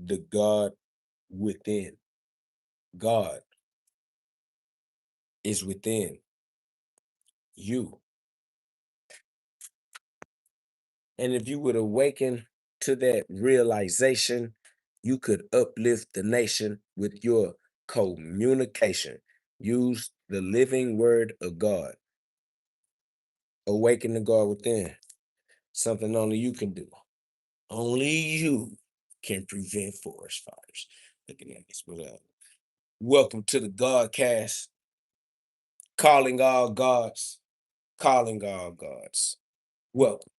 the God within. God is within you. And if you would awaken to that realization, you could uplift the nation with your communication. Use the living word of God. Awaken the God within. Something only you can do. Only you can prevent forest fires. Look at this. What up? Welcome to the GhODCast. Calling all gods. Calling all gods. Welcome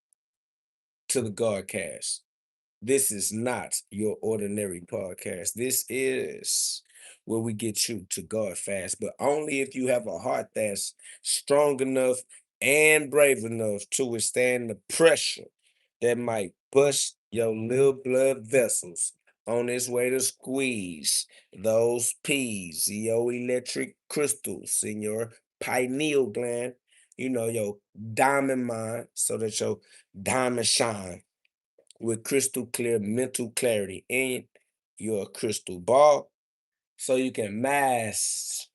to the GhODCast. This is not your ordinary podcast. This is where we get you to God fast, but only if you have a heart that's strong enough and brave enough to withstand the pressure that might bust your little blood vessels on its way to squeeze those peas, your electric crystals in your pineal gland, your diamond mind, so that your diamond shine with crystal clear mental clarity in your crystal ball so you can Christ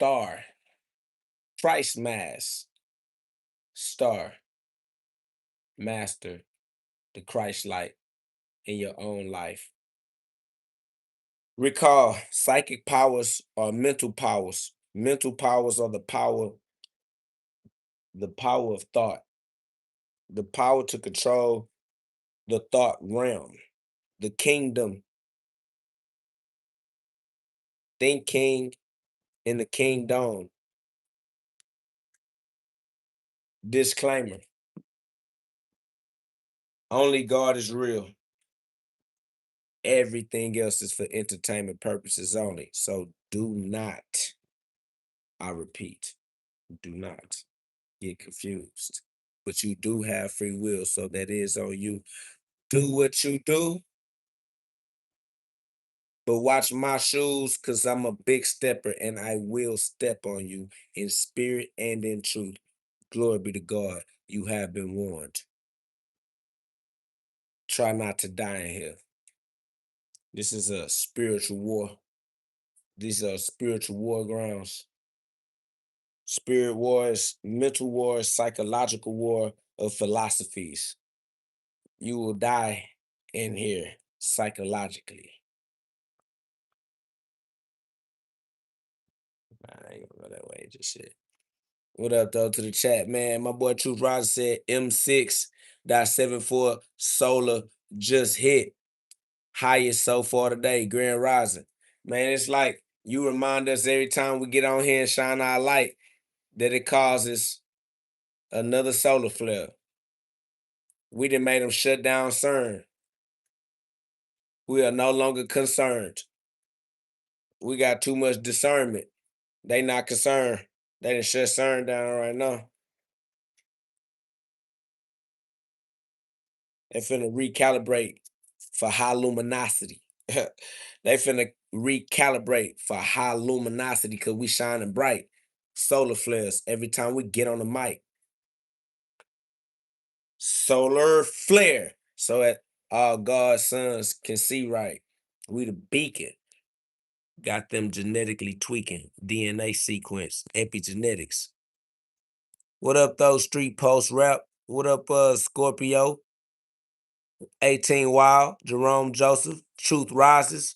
star, master the Christ light in your own life. Recall, psychic powers are mental powers. Mental powers are the power of thought, the power to control the thought realm, the kingdom, thinking in the kingdom. Disclaimer: only God is real. Everything else is for entertainment purposes only. So do not, I repeat, do not get confused. But you do have free will, so that is on you. Do what you do, but watch my shoes, because I'm a big stepper and I will step on you in spirit and in truth. Glory be to God. You have been warned. Try not to die in here. This is a spiritual war. These are spiritual war grounds. Spirit wars, mental wars, psychological war of philosophies. You will die in here psychologically. I ain't gonna go that way, just shit. What up, though, to the chat, man? My boy Truth Roger said M6.74 solar just hit. Highest so far today, Grand Rising. Man, it's like you remind us every time we get on here and shine our light that it causes another solar flare. We done made them shut down CERN. We are no longer concerned. We got too much discernment. They not concerned. They done shut CERN down right now. They finna recalibrate for high luminosity. They finna recalibrate for high luminosity because we shining bright. Solar flares every time we get on the mic. Solar flare. So that all God's sons can see right. We the beacon. Got them genetically tweaking. DNA sequence. Epigenetics. What up, though, Street Post Rap? What up, Scorpio? 18 Wild, Jerome Joseph, Truth Rises.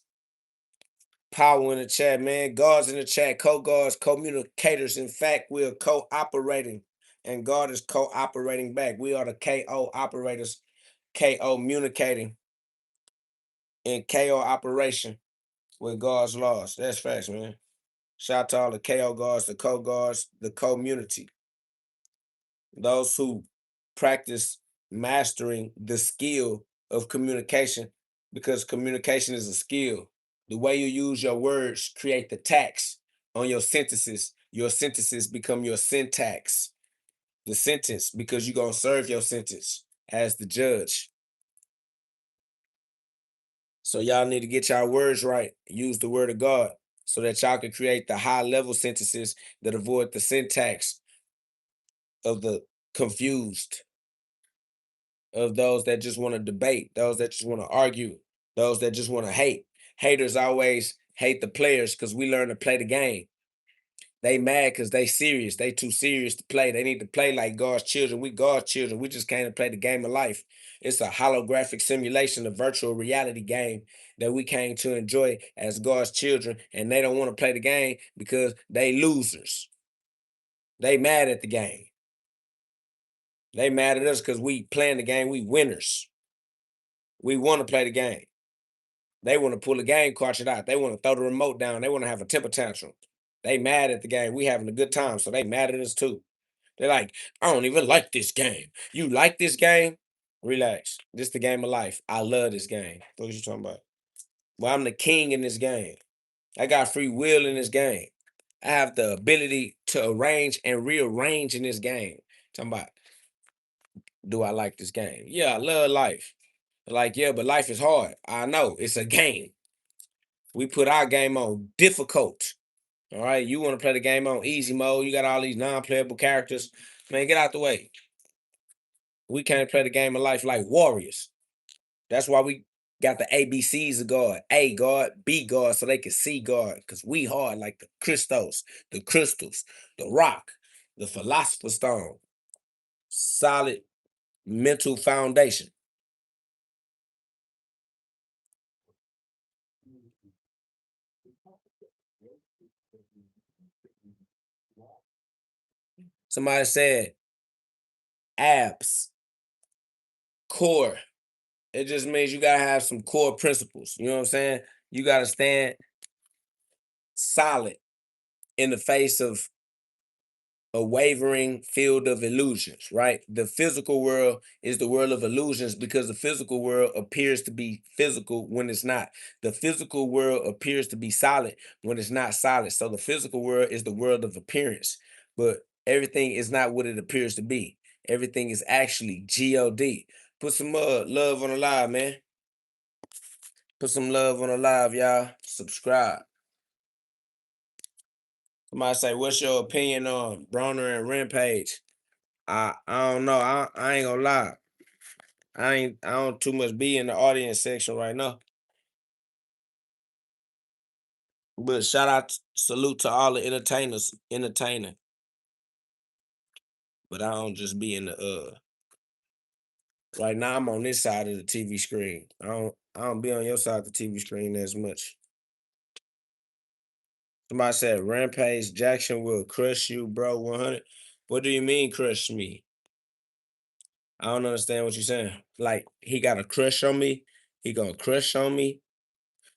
Power in the chat, man. Guards in the chat, co-guards, communicators. In fact, we are co-operating, and God is co-operating back. We are the KO operators, KO communicating, in KO operation with God's laws. That's facts, man. Shout out to all the KO guards, the co-guards, the community. Those who practice mastering the skill of communication, because communication is a skill. The way you use your words create the tax on your sentences. Your sentences become your syntax. The sentence, because you're going to serve your sentence as the judge. So y'all need to get y'all words right. Use the word of God so that y'all can create the high level sentences that avoid the syntax of the confused, of those that just want to debate, those that just want to argue, those that just want to hate. Haters always hate the players because we learn to play the game. They mad because they serious. They too serious to play. They need to play like God's children. We God's children. We just came to play the game of life. It's a holographic simulation, a virtual reality game that we came to enjoy as God's children. And they don't want to play the game because they losers. They mad at the game. They mad at us because we playing the game. We winners. We want to play the game. They want to pull the game cartridge out. They want to throw the remote down. They want to have a temper tantrum. They mad at the game. We having a good time, so they mad at us too. They're like, I don't even like this game. You like this game? Relax. This the game of life. I love this game. What are you talking about? Well, I'm the king in this game. I got free will in this game. I have the ability to arrange and rearrange in this game. Talking about, do I like this game? Yeah, I love life. Like, yeah, but life is hard. I know. It's a game. We put our game on difficult. All right. You want to play the game on easy mode. You got all these non-playable characters. Man, get out the way. We can't play the game of life like warriors. That's why we got the ABCs of God. A God, B God, so they can see God. Because we hard like the Christos, the crystals, the rock, the philosopher's stone. Solid mental foundation. Somebody said abs, core. It just means you gotta have some core principles. You know what I'm saying? You gotta stand solid in the face of a wavering field of illusions, right? The physical world is the world of illusions because the physical world appears to be physical when it's not. The physical world appears to be solid when it's not solid. So the physical world is the world of appearance, but everything is not what it appears to be. Everything is actually God. Put some love on the live, man. Put some love on the live, y'all. Subscribe. Somebody say, what's your opinion on Bronner and Rampage? I don't know. I ain't gonna lie. I don't too much be in the audience section right now. But shout out, salute to all the entertainers, entertaining. But I don't just be in the right now I'm on this side of the TV screen. I don't be on your side of the TV screen as much. Somebody said Rampage Jackson will crush you, bro. 100. What do you mean crush me? I don't understand what you're saying. Like he got a crush on me. He gonna crush on me.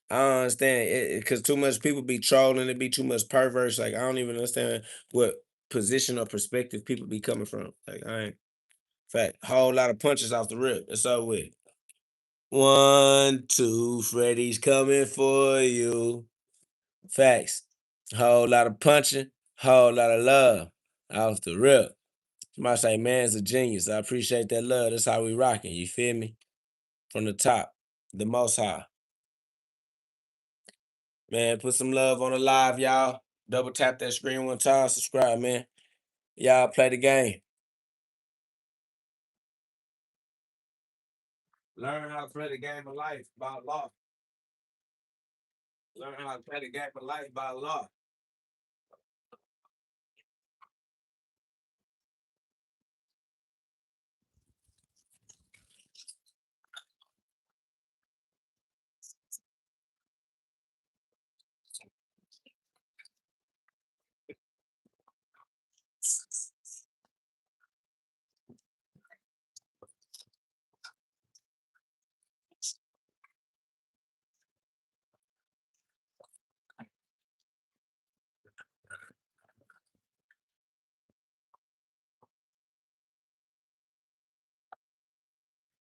I don't understand it because too much people be trolling. It be too much perverse. Like I don't even understand what position or perspective people be coming from. Like I ain't fact whole lot of punches off the rip. It's all with 1, 2. Freddy's coming for you. Facts. Whole lot of punching. Whole lot of love off the rip. Somebody say, man's a genius. I appreciate that love. That's how we rocking. You feel me? From the top, the most high. Man, put some love on the live, y'all. Double tap that screen one time. Subscribe, man. Y'all play the game. Learn how to play the game of life by law. Learn how to play the game of life by law.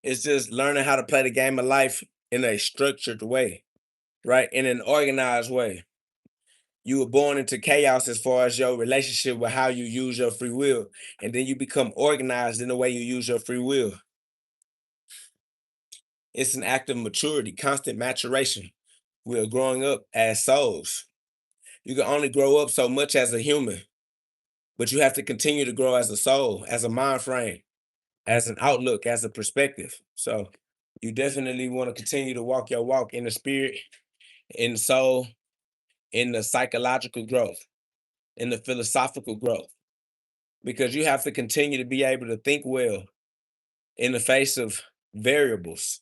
It's just learning how to play the game of life in a structured way, right? In an organized way. You were born into chaos as far as your relationship with how you use your free will. And then you become organized in the way you use your free will. It's an act of maturity, constant maturation. We are growing up as souls. You can only grow up so much as a human, but you have to continue to grow as a soul, as a mind frame, as an outlook, as a perspective. So you definitely want to continue to walk your walk in the spirit in the soul, in the psychological growth, in the philosophical growth, because you have to continue to be able to think well in the face of variables,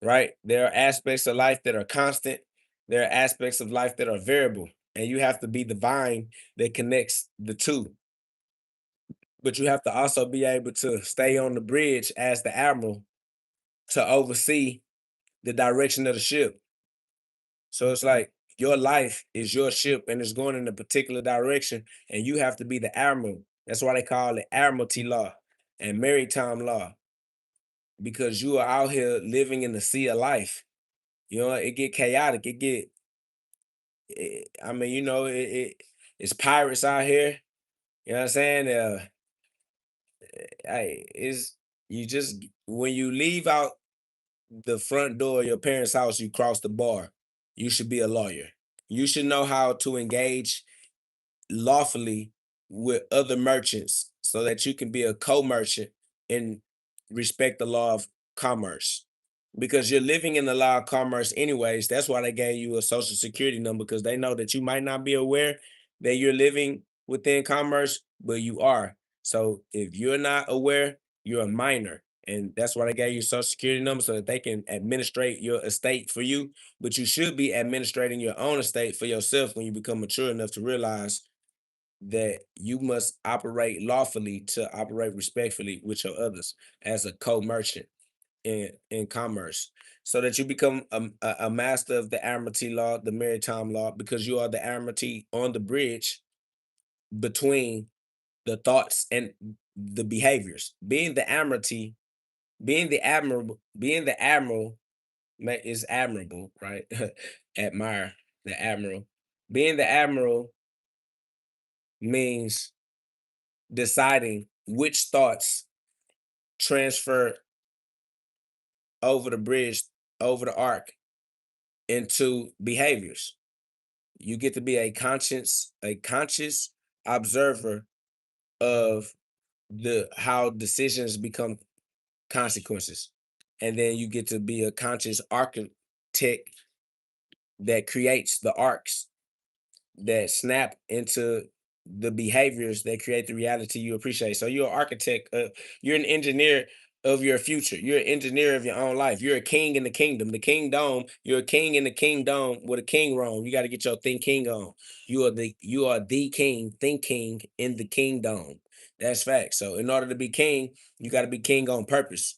right? There are aspects of life that are constant, there are aspects of life that are variable, and you have to be the vine that connects the two. But you have to also be able to stay on the bridge as the admiral to oversee the direction of the ship. So it's like your life is your ship and it's going in a particular direction, and you have to be the admiral. That's why they call it admiralty law and maritime law, because you are out here living in the sea of life. You know, it get chaotic. I mean, it's pirates out here. You know what I'm saying? Is you just when you leave out the front door of your parents' house, you cross the bar. You should be a lawyer. You should know how to engage lawfully with other merchants so that you can be a co-merchant and respect the law of commerce, because you're living in the law of commerce anyways. That's why they gave you a social security number, because they know that you might not be aware that you're living within commerce, but you are. So if you're not aware, you're a minor, and that's why they gave you a social security number, so that they can administrate your estate for you. But you should be administrating your own estate for yourself when you become mature enough to realize that you must operate lawfully to operate respectfully with your others as a co-merchant in commerce, so that you become a master of the admiralty law, the maritime law, because you are the admiralty on the bridge between the thoughts and the behaviors. Being the admiralty, being the admiral is admirable, right? Admire the admiral. Being the admiral means deciding which thoughts transfer over the bridge, over the arc, into behaviors. You get to be a conscious observer of the how decisions become consequences. And then you get to be a conscious architect that creates the arcs that snap into the behaviors that create the reality you appreciate. So you're an architect, you're an engineer of your future. You're an engineer of your own life. You're a king in the kingdom. The kingdom, you're a king in the kingdom with a king wrong. You got to get your think king on. You are the king, think king in the kingdom. That's fact. So in order to be king, you got to be king on purpose.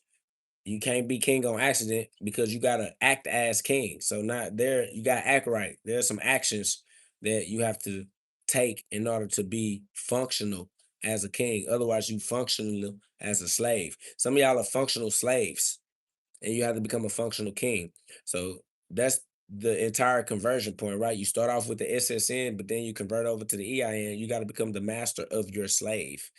You can't be king on accident, because you gotta act as king. So not there, you gotta act right. There's some actions that you have to take in order to be functional as a king. Otherwise, you functional as a slave. Some of y'all are functional slaves, and you have to become a functional king. So that's the entire conversion point, right? You start off with the SSN, but then you convert over to the EIN. You got to become the master of your slave.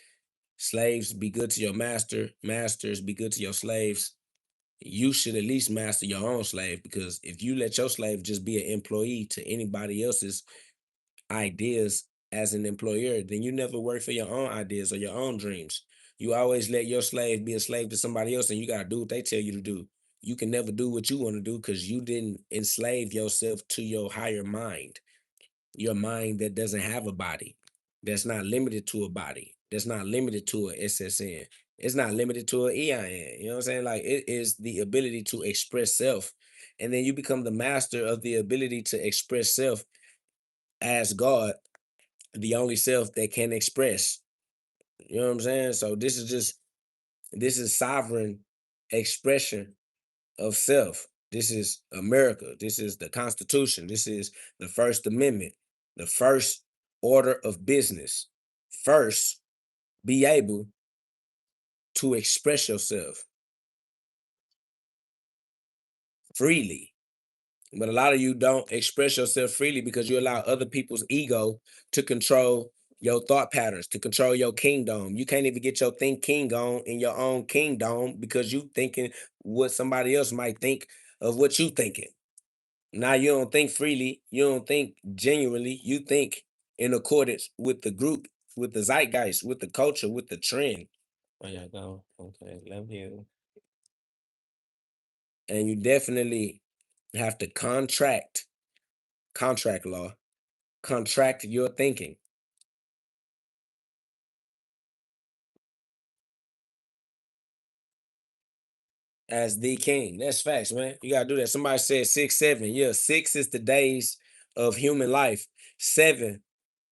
Slaves, be good to your master. Masters, be good to your slaves. You should at least master your own slave, because if you let your slave just be an employee to anybody else's ideas as an employer, then you never work for your own ideas or your own dreams. You always let your slave be a slave to somebody else, and you got to do what they tell you to do. You can never do what you want to do, because you didn't enslave yourself to your higher mind, your mind that doesn't have a body, that's not limited to a body, that's not limited to a SSN, it's not limited to an EIN. You know what I'm saying? Like, it is the ability to express self. And then you become the master of the ability to express self as God, the only self that can express. You know what I'm saying? So this is sovereign expression of self. This is America. This is the Constitution. This is the First Amendment, the first order of business. First, be able to express yourself freely. But a lot of you don't express yourself freely because you allow other people's ego to control your thought patterns, to control your kingdom. You can't even get your think king on in your own kingdom, because you thinking what somebody else might think of what you thinking. Now you don't think freely, you don't think genuinely, you think in accordance with the group, with the zeitgeist, with the culture, with the trend. Oh yeah, go. Okay, love you. And you definitely have to contract contract law. Contract your thinking. As the king. That's facts, man. You gotta do that. Somebody said 6, 7. Yeah, 6 is the days of human life. 7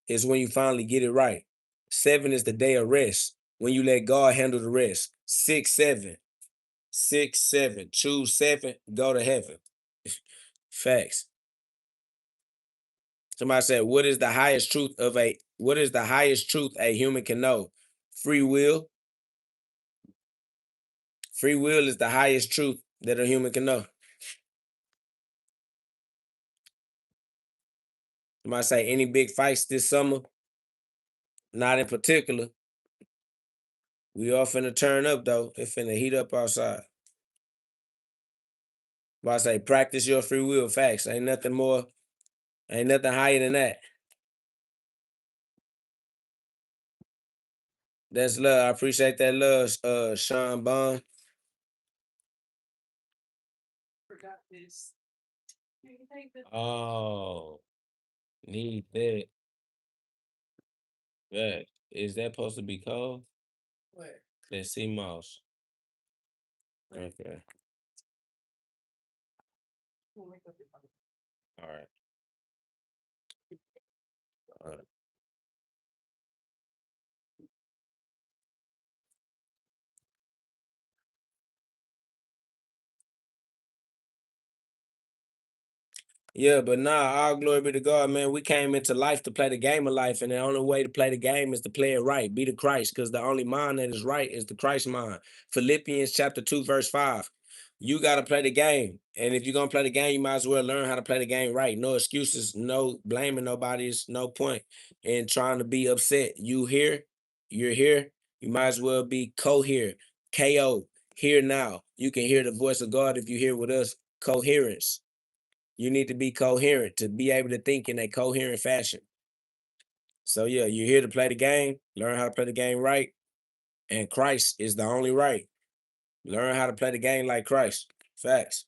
is when you finally get it right. 7 is the day of rest. When you let God handle the rest. 6, 7. 6, 7. Choose 7, go to heaven. Facts. Somebody said, what is the highest truth a human can know? Free will. Free will is the highest truth that a human can know. Somebody say any big fights this summer? Not in particular. We all finna turn up though. It finna heat up outside. But I say practice your free will. Facts. Ain't nothing more. Ain't nothing higher than that. That's love. I appreciate that love, Sean Bond. Oh, need that. That is that supposed to be cold? What? That sea moss. Okay. All right. All right. Yeah, but nah, all glory be to God, man. We came into life to play the game of life, and the only way to play the game is to play it right, be the Christ, because the only mind that is right is the Christ mind. Philippians chapter 2, verse 5. You got to play the game. And if you're going to play the game, you might as well learn how to play the game right. No excuses, no blaming nobody. It's no point in trying to be upset. You're here. You might as well be co-here, KO, here now. You can hear the voice of God if you hear with us, coherence. You need to be coherent to be able to think in a coherent fashion. So yeah, you're here to play the game, learn how to play the game right, and Christ is the only right. Learn how to play the game like Christ. Facts.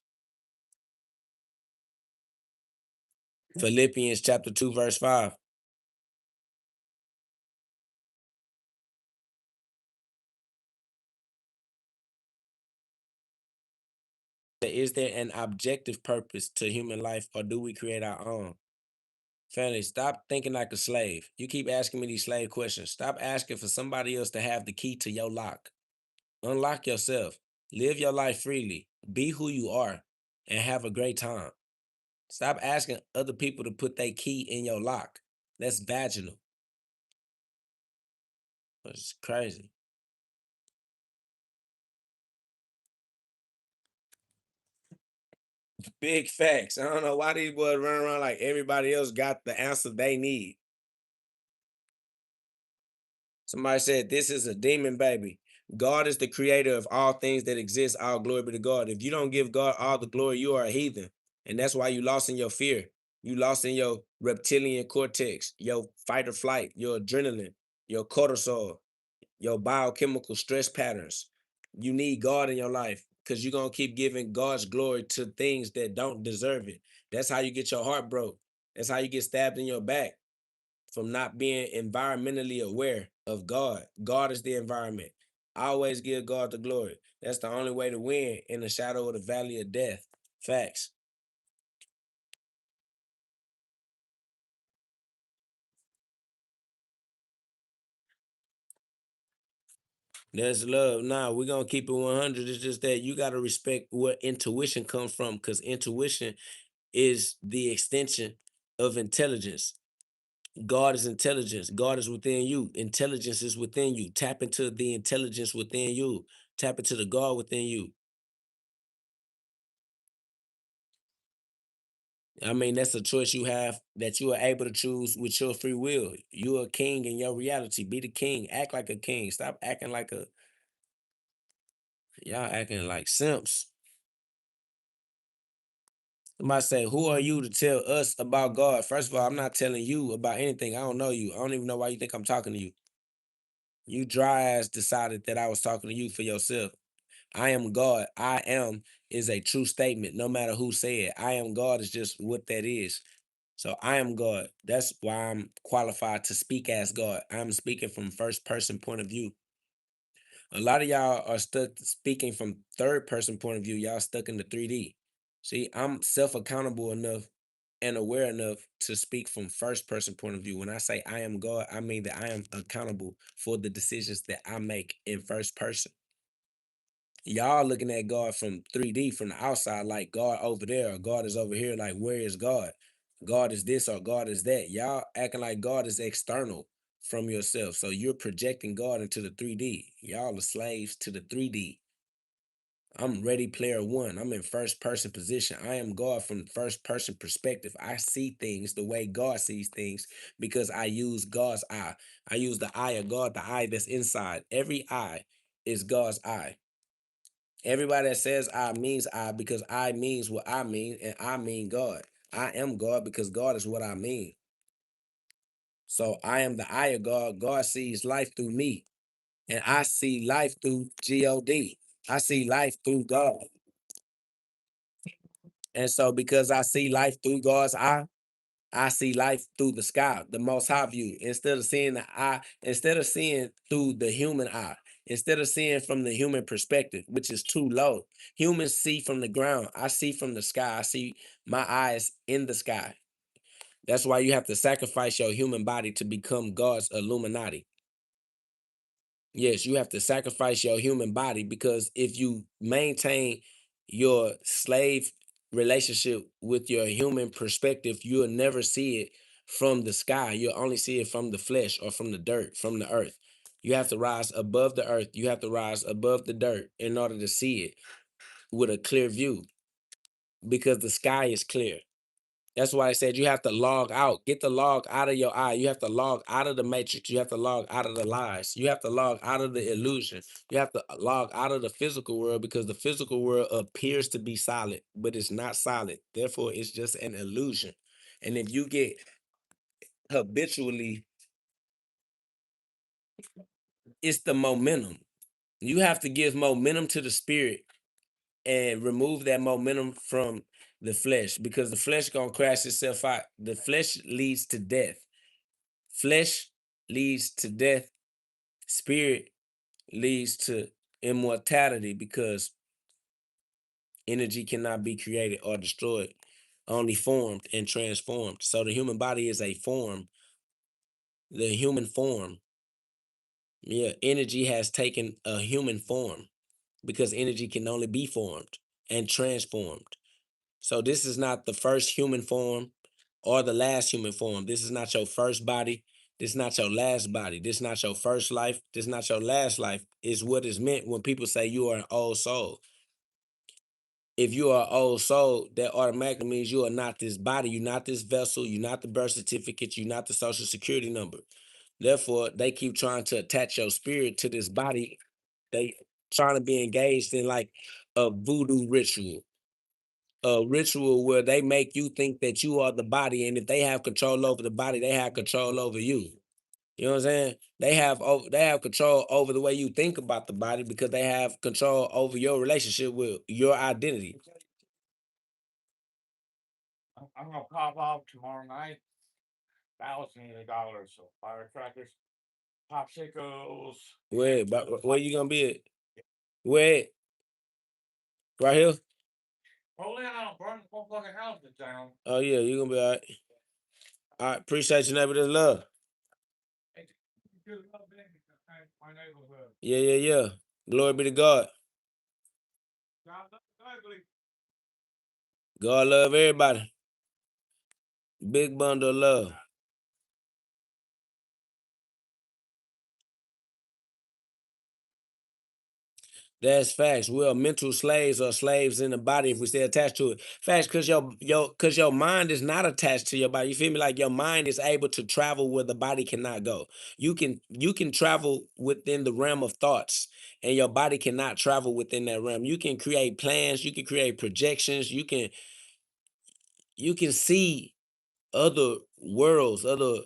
Philippians chapter 2, verse 5. Is there an objective purpose to human life, or do we create our own? Family, stop thinking like a slave. You keep asking me these slave questions. Stop asking for somebody else to have the key to your lock. Unlock yourself. Live your life freely. Be who you are and have a great time. Stop asking other people to put their key in your lock. That's vaginal. It's crazy. Big facts. I don't know why these boys run around like everybody else got the answer they need. Somebody said this is a demon baby. God is the creator of all things that exist. All glory be to God. If you don't give God all the glory, you are a heathen. And that's why you lost in your fear. You lost in your reptilian cortex, your fight or flight, your adrenaline, your cortisol, your biochemical stress patterns. You need God in your life because you're going to keep giving God's glory to things that don't deserve it. That's how you get your heart broke. That's how you get stabbed in your back from not being environmentally aware of God. God is the environment. Always give God the glory. That's the only way to win in the shadow of the valley of death. Facts. That's love. Nah, we're gonna keep it 100. It's just that you gotta respect where intuition comes from, because intuition is the extension of intelligence. God is intelligence. God is within you. Intelligence is within you. Tap into the intelligence within you. Tap into the God within you. I mean, that's a choice you have that you are able to choose with your free will. You're a king in your reality. Be the king. Act like a king. Stop acting like a y'all acting like simps. Somebody say, who are you to tell us about God? First of all, I'm not telling you about anything. I don't know you. I don't even know why you think I'm talking to you. You dry ass decided that I was talking to you for yourself. I am God. I am is a true statement, no matter who say it. I am God is just what that is. So I am God. That's why I'm qualified to speak as God. I'm speaking from first person point of view. A lot of y'all are stuck speaking from third person point of view. Y'all stuck in the 3D. See, I'm self accountable enough and aware enough to speak from first person point of view. When I say I am God, I mean that I am accountable for the decisions that I make in first person. Y'all looking at God from 3D from the outside, like God over there or God is over here. Like, where is God? God is this or God is that. Y'all acting like God is external from yourself. So you're projecting God into the 3D. Y'all are slaves to the 3D. I'm ready player one. I'm in first person position. I am God from first person perspective. I see things the way God sees things because I use God's eye. I use the eye of God, the eye that's inside. Every eye is God's eye. Everybody that says I means I because I means what I mean and I mean God. I am God because God is what I mean. So I am the eye of God. God sees life through me and I see life through God. I see life through God. And so because I see life through God's eye, I see life through the sky, the most high view, instead of seeing the eye, instead of seeing through the human eye, instead of seeing from the human perspective, which is too low. Humans see from the ground. I see from the sky. I see my eyes in the sky. That's why you have to sacrifice your human body to become God's Illuminati. Yes, you have to sacrifice your human body because if you maintain your slave relationship with your human perspective, you'll never see it from the sky. You'll only see it from the flesh or from the dirt, from the earth. You have to rise above the earth. You have to rise above the dirt in order to see it with a clear view because the sky is clear. That's why I said you have to log out. Get the log out of your eye. You have to log out of the matrix. You have to log out of the lies. You have to log out of the illusion. You have to log out of the physical world because the physical world appears to be solid, but it's not solid. Therefore, it's just an illusion. And if you get habitually, it's the momentum. You have to give momentum to the spirit and remove that momentum from the flesh because the flesh gonna crash itself out. The flesh leads to death. Flesh leads to death. Spirit leads to immortality because energy cannot be created or destroyed, only formed and transformed. So the human body is a form, the human form. Yeah, energy has taken a human form because energy can only be formed and transformed. So this is not the first human form or the last human form. This is not your first body. This is not your last body. This is not your first life. This is not your last life. Is what is meant when people say you are an old soul. If you are an old soul, that automatically means you are not this body. You're not this vessel. You're not the birth certificate. You're not the social security number. Therefore, they keep trying to attach your spirit to this body. They trying to be engaged in like a voodoo ritual, a ritual where they make you think that you are the body, and if they have control over the body, they have control over you. You know what I'm saying? They have control over the way you think about the body because they have control over your relationship with your identity. I'm gonna pop off tomorrow night. $1,000 of firecrackers, popsicles, Where, but where you gonna be at? Where? Right here? Hopefully I don't burn the whole fucking house down. Oh yeah, you gonna be all right. I appreciate your neighbor. This love. Hey, good love, baby. My neighborhood. Yeah, yeah, yeah. Glory be to God. God love ugly. God love everybody. Big bundle of love. That's facts. We are mental slaves or slaves in the body if we stay attached to it. Facts, cause your mind is not attached to your body. You feel me? Like your mind is able to travel where the body cannot go. You can travel within the realm of thoughts, and your body cannot travel within that realm. You can create plans. You can create projections. You can see other worlds, other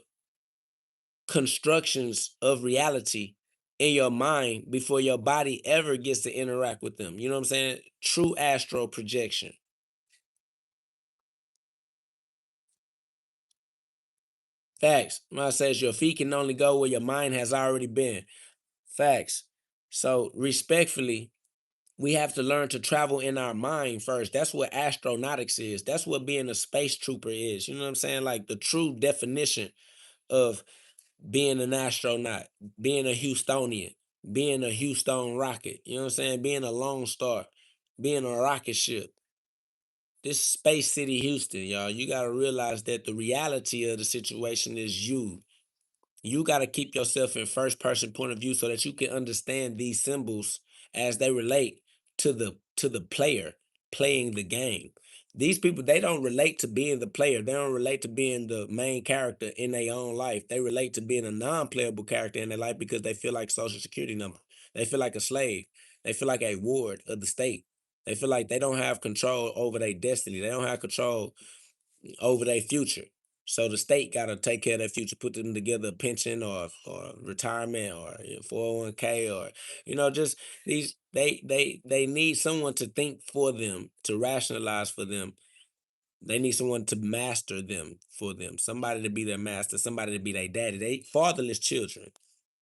constructions of reality in your mind before your body ever gets to interact with them. You know what I'm saying? True astral projection. Facts. Mine says your feet can only go where your mind has already been. Facts. So respectfully, we have to learn to travel in our mind first. That's what astronautics is. That's what being a space trooper is. You know what I'm saying? Like the true definition of being an astronaut, being a Houstonian, being a Houston rocket. You know what I'm saying? Being a Lone Star, being a rocket ship. This Space City Houston, y'all. You got to realize that the reality of the situation is you. You got to keep yourself in first person point of view so that you can understand these symbols as they relate to the player playing the game. These people, they don't relate to being the player. They don't relate to being the main character in their own life. They relate to being a non-playable character in their life because they feel like social security number. They feel like a slave. They feel like a ward of the state. They feel like they don't have control over their destiny. They don't have control over their future. So the state got to take care of their future, put them together a pension or retirement or 401k or just these they need someone to think for them, to rationalize for them. They need someone to master them for them. Somebody to be their master, somebody to be their daddy. They fatherless children.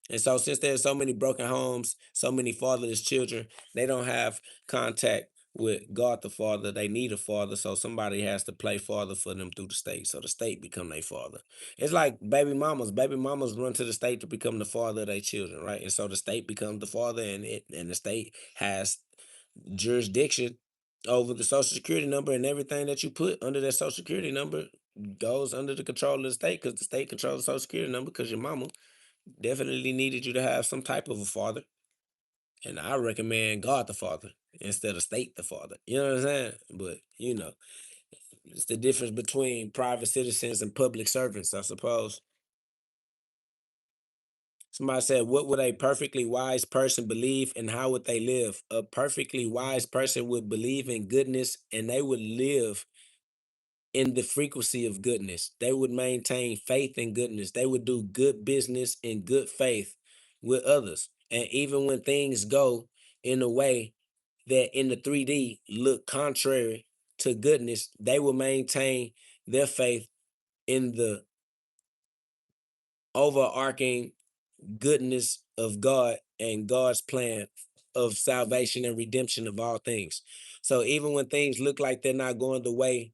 And so, since there's so many broken homes, so many fatherless children, they don't have contact with God the Father. They need a father, so somebody has to play father for them through the state. So the state become their father. It's like baby mamas. Baby mamas run to the state to become the father of their children, right? And so the state becomes the father, and the state has jurisdiction over the social security number, and everything that you put under that social security number goes under the control of the state because the state controls the social security number because your mama definitely needed you to have some type of a father. And I recommend God the Father instead of state the Father. You know what I'm saying? But it's the difference between private citizens and public servants, I suppose. Somebody said, what would a perfectly wise person believe and how would they live? A perfectly wise person would believe in goodness and they would live in the frequency of goodness. They would maintain faith in goodness. They would do good business in good faith with others. And even when things go in a way that in the 3D look contrary to goodness, they will maintain their faith in the overarching goodness of God and God's plan of salvation and redemption of all things. So even when things look like they're not going the way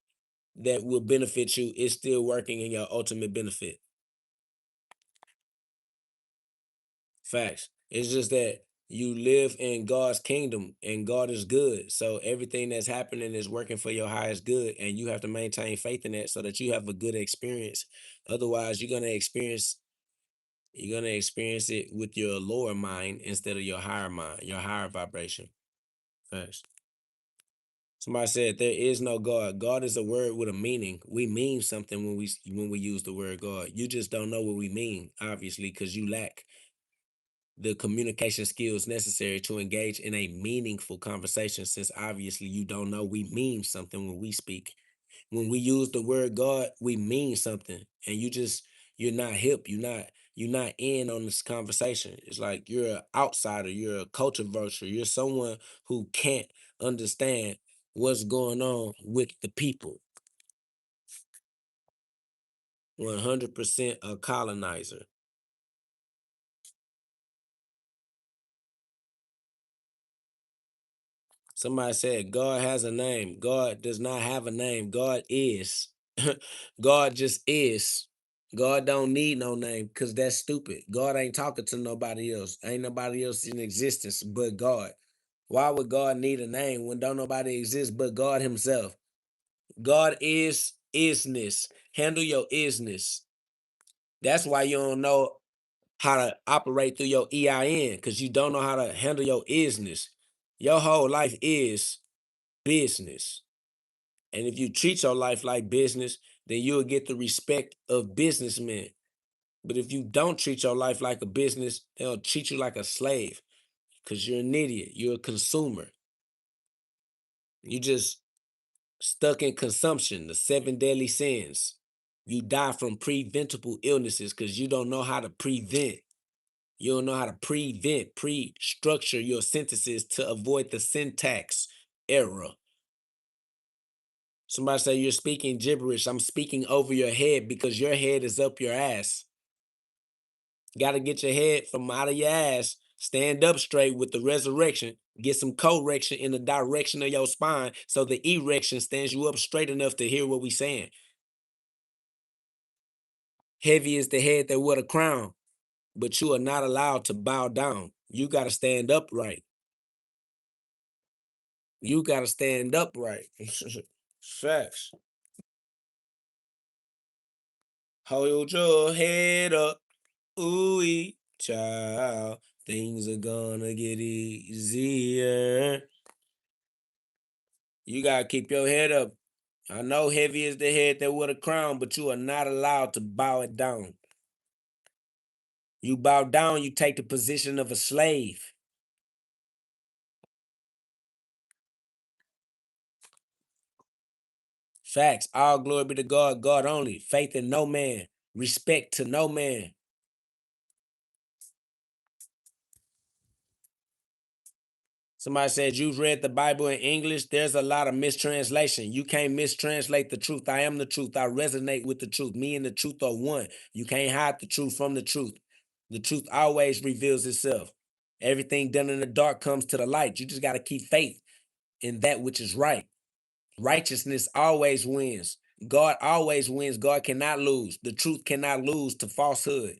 that will benefit you, is still working in your ultimate benefit. Facts. It's just that you live in God's kingdom and God is good. So everything that's happening is working for your highest good. And you have to maintain faith in that so that you have a good experience. Otherwise, you're gonna experience it with your lower mind instead of your higher mind, your higher vibration. Facts. Somebody said there is no God. God is a word with a meaning. We mean something when we use the word God. You just don't know what we mean, obviously, because you lack the communication skills necessary to engage in a meaningful conversation. Since obviously you don't know we mean something when we speak. When we use the word God, we mean something, and you're not hip. You're not in on this conversation. It's like you're an outsider. You're a culture vulture. You're someone who can't understand what's going on with the people. 100% a colonizer. Somebody said God has a name. God does not have a name. God is. God just is. God don't need no name because that's stupid. God ain't talking to nobody else. Ain't nobody else in existence but God. Why would God need a name when don't nobody exist but God himself? God is isness. Handle your isness. That's why you don't know how to operate through your EIN because you don't know how to handle your isness. Your whole life is business. And if you treat your life like business, then you'll get the respect of businessmen. But if you don't treat your life like a business, they'll treat you like a slave because you're an idiot. You're a consumer. You just stuck in consumption, the seven deadly sins. You die from preventable illnesses because you don't know how to prevent. You don't know how to prevent, pre-structure your sentences to avoid the syntax error. Somebody say you're speaking gibberish. I'm speaking over your head because your head is up your ass. Got to get your head from out of your ass. Stand up straight with the resurrection. Get some correction in the direction of your spine so the erection stands you up straight enough to hear what we saying. Heavy is the head that wore the crown, but you are not allowed to bow down. You got to stand upright. You got to stand upright. Facts. Hold your head up. Ooh, child. Things are gonna get easier. You gotta keep your head up. I know heavy is the head that wore the crown, but you are not allowed to bow it down. You bow down, you take the position of a slave. Facts. All glory be to God, God only. Faith in no man. Respect to no man. Somebody said, you've read the Bible in English. There's a lot of mistranslation. You can't mistranslate the truth. I am the truth. I resonate with the truth. Me and the truth are one. You can't hide the truth from the truth. The truth always reveals itself. Everything done in the dark comes to the light. You just got to keep faith in that which is right. Righteousness always wins. God always wins. God cannot lose. The truth cannot lose to falsehood.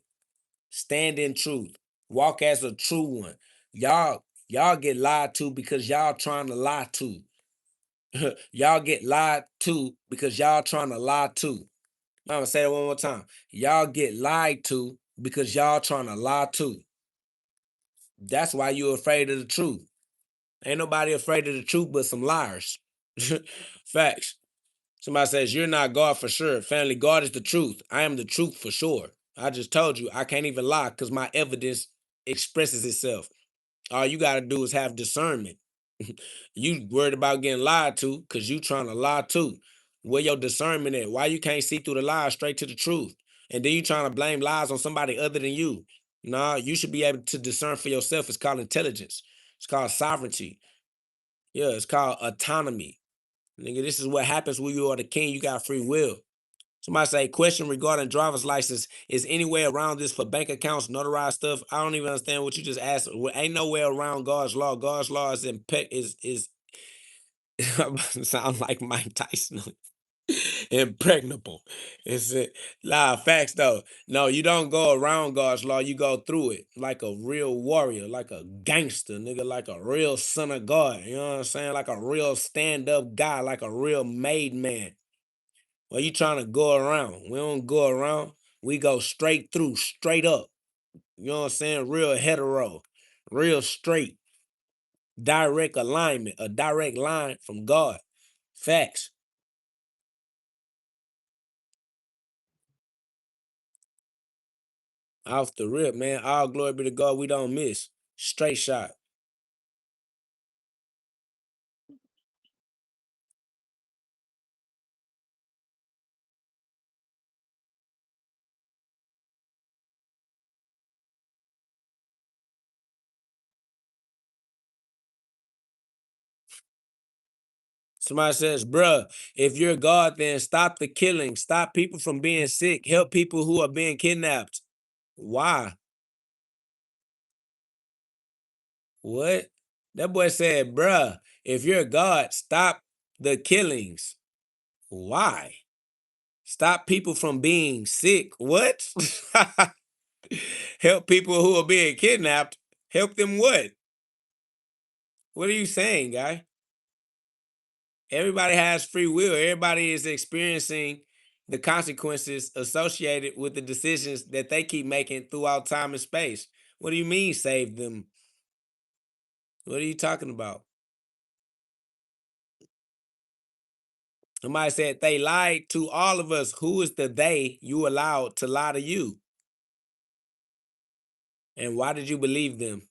Stand in truth. Walk as a true one. Y'all get lied to because y'all trying to lie to. Y'all get lied to because y'all trying to lie to. I'm gonna say it one more time. Y'all get lied to because y'all trying to lie to. That's why you're afraid of the truth. Ain't nobody afraid of the truth but some liars. Facts. Somebody says, you're not God for sure. Family, God is the truth. I am the truth for sure. I just told you, I can't even lie because my evidence expresses itself. All you got to do is have discernment. You worried about getting lied to because you trying to lie too. Where your discernment at? Why you can't see through the lies straight to the truth? And then you trying to blame lies on somebody other than you. Nah, you should be able to discern for yourself. It's called intelligence. It's called sovereignty. Yeah, it's called autonomy. Nigga, this is what happens when you are the king. You got free will. Somebody say, question regarding driver's license. Is any way around this for bank accounts, notarized stuff? I don't even understand what you just asked. Ain't no way around God's law. God's law is sound like Mike Tyson. Impregnable. It's it. Facts though. No, you don't go around God's law. You go through it like a real warrior, like a gangster, nigga, like a real son of God. You know what I'm saying? Like a real stand-up guy, like a real made man. Well, you trying to go around. We don't go around. We go straight through, straight up. You know what I'm saying? Real hetero, real straight, direct alignment, a direct line from God. Facts. Off the rip, man. All glory be to God. We don't miss. Straight shot. Somebody says, bruh, if you're God, then stop the killing. Stop people from being sick. Help people who are being kidnapped. Why? What? That boy said, bruh, if you're God, stop the killings. Why? Stop people from being sick. What? Help people who are being kidnapped. Help them what? What are you saying, guy? Everybody has free will. Everybody is experiencing the consequences associated with the decisions that they keep making throughout time and space. What do you mean save them? What are you talking about? Somebody said they lied to all of us. Who is the they you allowed to lie to you? And why did you believe them?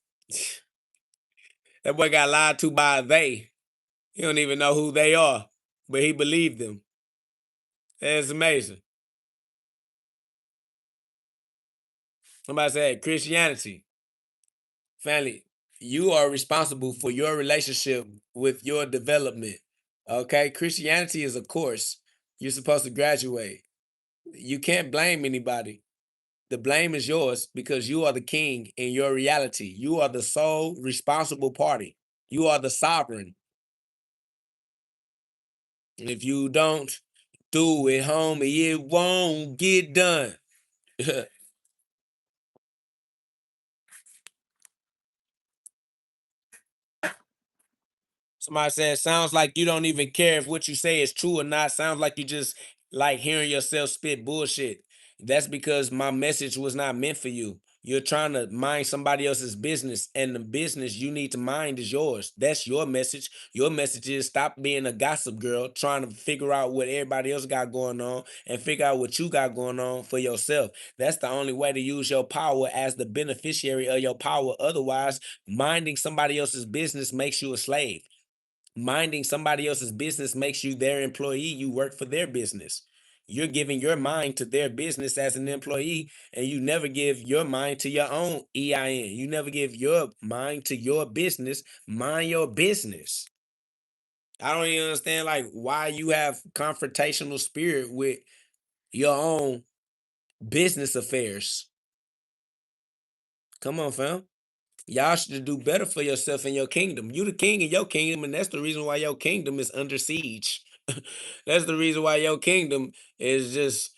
That boy got lied to by a they. He don't even know who they are, but he believed them. That's amazing. Somebody said Christianity. Family, you are responsible for your relationship with your development. Okay, Christianity is a course. You're supposed to graduate. You can't blame anybody. The blame is yours because you are the king in your reality. You are the sole responsible party. You are the sovereign. And if you don't do it, homie, it won't get done. Somebody said, sounds like you don't even care if what you say is true or not. Sounds like you just like hearing yourself spit bullshit. That's because my message was not meant for you. You're trying to mind somebody else's business, and the business you need to mind is yours. That's your message. Your message is stop being a gossip girl, trying to figure out what everybody else got going on and figure out what you got going on for yourself. That's the only way to use your power as the beneficiary of your power. Otherwise, minding somebody else's business makes you a slave. Minding somebody else's business makes you their employee. You work for their business. You're giving your mind to their business as an employee, and you never give your mind to your own EIN. You never give your mind to your business. Mind your business. I don't even understand like why you have confrontational spirit with your own business affairs. Come on, fam. Y'all should do better for yourself in your kingdom. You the king in your kingdom, and that's the reason why your kingdom is under siege. That's the reason why your kingdom is just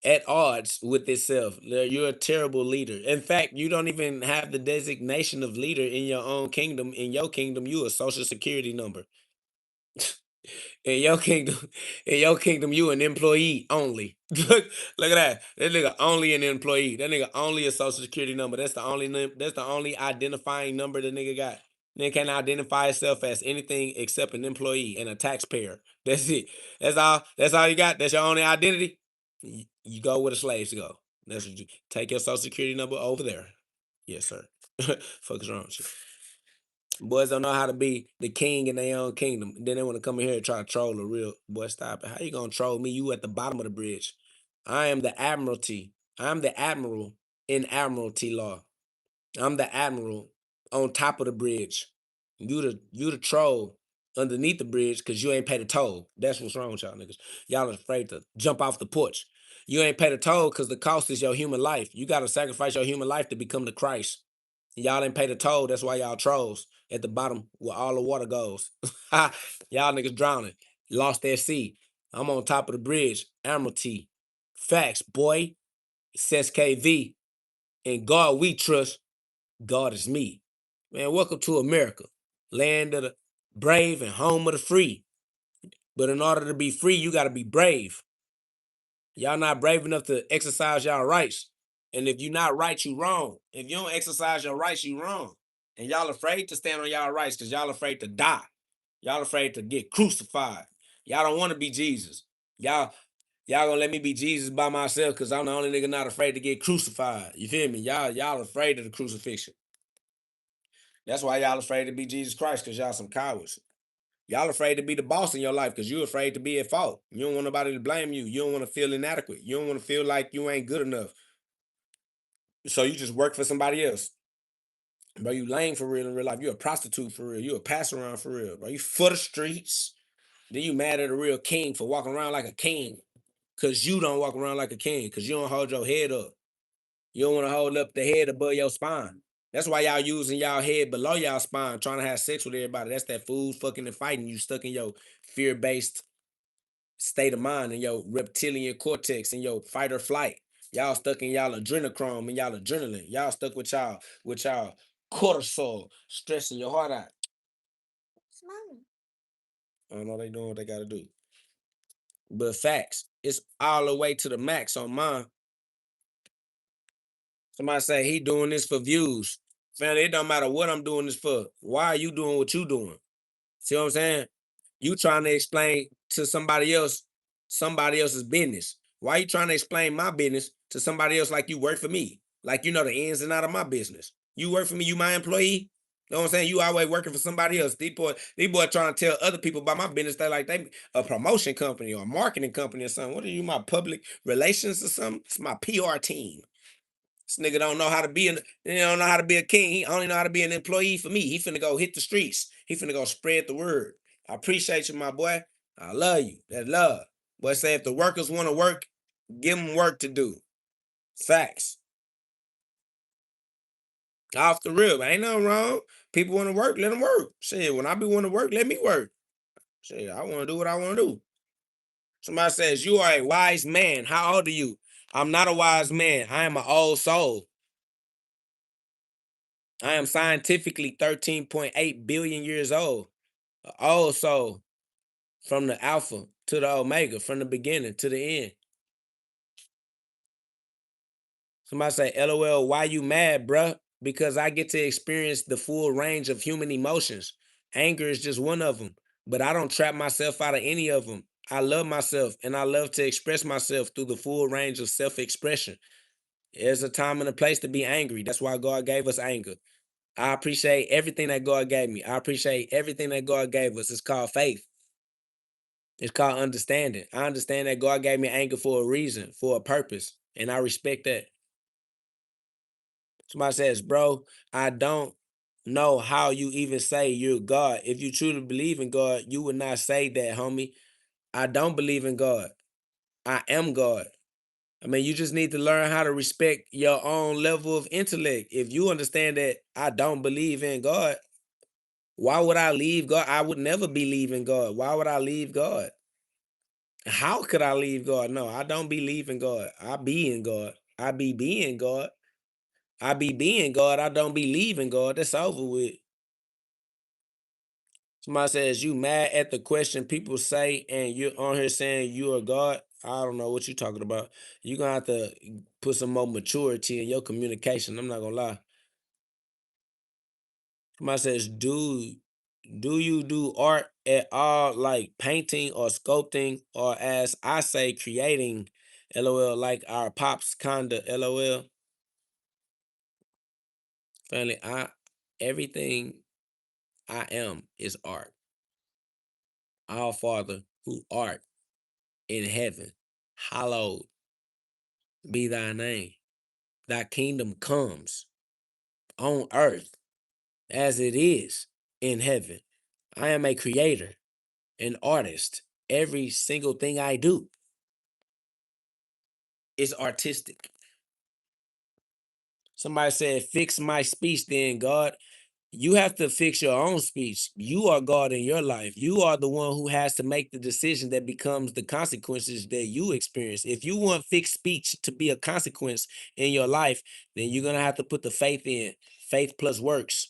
at odds with itself. You're a terrible leader. In fact, you don't even have the designation of leader in your own kingdom. In your kingdom, you a social security number. In your kingdom, in your kingdom, you an employee only. Look at that. That nigga only an employee. That nigga only a social security number. That's the only that's the only identifying number the nigga got. Nigga can't identify himself as anything except an employee and a taxpayer. That's it. That's all. That's all you got. That's your only identity. You go where the slaves go. That's what you take your social security number over there. Yes, sir. Fuck is wrong with you? Boys don't know how to be the king in their own kingdom. Then they want to come in here and try to troll a real boy. Stop it. How you gonna troll me? You at the bottom of the bridge. I am the admiralty. I'm the admiral in admiralty law. I'm the admiral on top of the bridge. You the troll underneath the bridge because you ain't paid a toll. That's what's wrong with y'all niggas. Y'all are afraid to jump off the porch. You ain't paid a toll because the cost is your human life. You gotta sacrifice your human life to become the Christ. Y'all didn't pay the toll. That's why y'all trolls at the bottom where all the water goes. Y'all niggas drowning. Lost their sea. I'm on top of the bridge. Admiralty. Facts, boy. Says KV. In God we trust. God is me. Man, welcome to America. Land of the brave and home of the free. But in order to be free, you got to be brave. Y'all not brave enough to exercise y'all rights. And if you're not right, you wrong. If you don't exercise your rights, you wrong. And y'all afraid to stand on y'all rights because y'all afraid to die. Y'all afraid to get crucified. Y'all don't want to be Jesus. Y'all gonna let me be Jesus by myself because I'm the only nigga not afraid to get crucified. You feel me? Y'all afraid of the crucifixion. That's why y'all afraid to be Jesus Christ because y'all some cowards. Y'all afraid to be the boss in your life because you're afraid to be at fault. You don't want nobody to blame you. You don't want to feel inadequate. You don't want to feel like you ain't good enough. So you just work for somebody else. Bro, you lame for real in real life. You a prostitute for real. You a pass around for real, bro. You for the streets. Then you mad at a real king for walking around like a king. Cause you don't walk around like a king. Cause you don't hold your head up. You don't want to hold up the head above your spine. That's why y'all using y'all head below y'all spine, trying to have sex with everybody. That's that food fucking and fighting. You stuck in your fear-based state of mind and your reptilian cortex and your fight or flight. Y'all stuck in y'all adrenochrome and y'all adrenaline. Y'all stuck with y'all cortisol, stressing your heart out. I don't know they doing what they gotta do. But facts, it's all the way to the max on mine. Somebody say he doing this for views. Family, it don't matter what I'm doing this for. Why are you doing what you doing? See what I'm saying? You trying to explain to somebody else's business. Why you trying to explain my business to somebody else like you work for me? Like you know the ins and out of my business. You work for me, you my employee. You know what I'm saying? You always working for somebody else. These boy trying to tell other people about my business. They like they a promotion company or a marketing company or something. What are you, my public relations or something? It's my PR team. This nigga don't know how to be he don't know how to be a king. He only know how to be an employee for me. He finna go hit the streets. He finna go spread the word. I appreciate you, my boy. I love you. That's love. But say if the workers want to work, give them work to do. Facts. Off the rip. Ain't nothing wrong. People want to work, let them work. Shit, when I be want to work, let me work. Shit, I want to do what I want to do. Somebody says, you are a wise man. How old are you? I'm not a wise man. I am an old soul. I am scientifically 13.8 billion years old. An old soul. From the alpha to the omega, from the beginning to the end. Somebody say, LOL, why you mad, bruh? Because I get to experience the full range of human emotions. Anger is just one of them, but I don't trap myself out of any of them. I love myself and I love to express myself through the full range of self-expression. There's a time and a place to be angry. That's why God gave us anger. I appreciate everything that God gave me. I appreciate everything that God gave us. It's called faith. It's called understanding. I understand that God gave me anger for a reason, for a purpose, and I respect that. Somebody says, bro, I don't know how you even say you're God. If you truly believe in God, you would not say that, homie. I don't believe in God. I am God. I mean, you just need to learn how to respect your own level of intellect. If you understand that I don't believe in God, why would I leave God? I would never believe in God. Why would I leave God? How could I leave God? No, I don't believe in God. I be in God. I be being God. I be being God. I don't believe in God. That's over with. Somebody says, you mad at the question people say and you're on here saying you are God? I don't know what you're talking about. You're going to have to put some more maturity in your communication. I'm not going to lie. Somebody says, do you do art at all, like painting or sculpting, or as I say, creating? LOL, like our pops, kinda. LOL. Family, everything I am is art. Our Father who art in heaven, hallowed be thy name. Thy kingdom comes on earth as it is in heaven. I am a creator, an artist. Every single thing I do is artistic. Somebody said, fix my speech then, God. You have to fix your own speech. You are God in your life. You are the one who has to make the decision that becomes the consequences that you experience. If you want fixed speech to be a consequence in your life, then you're going to have to put the faith in. Faith plus works.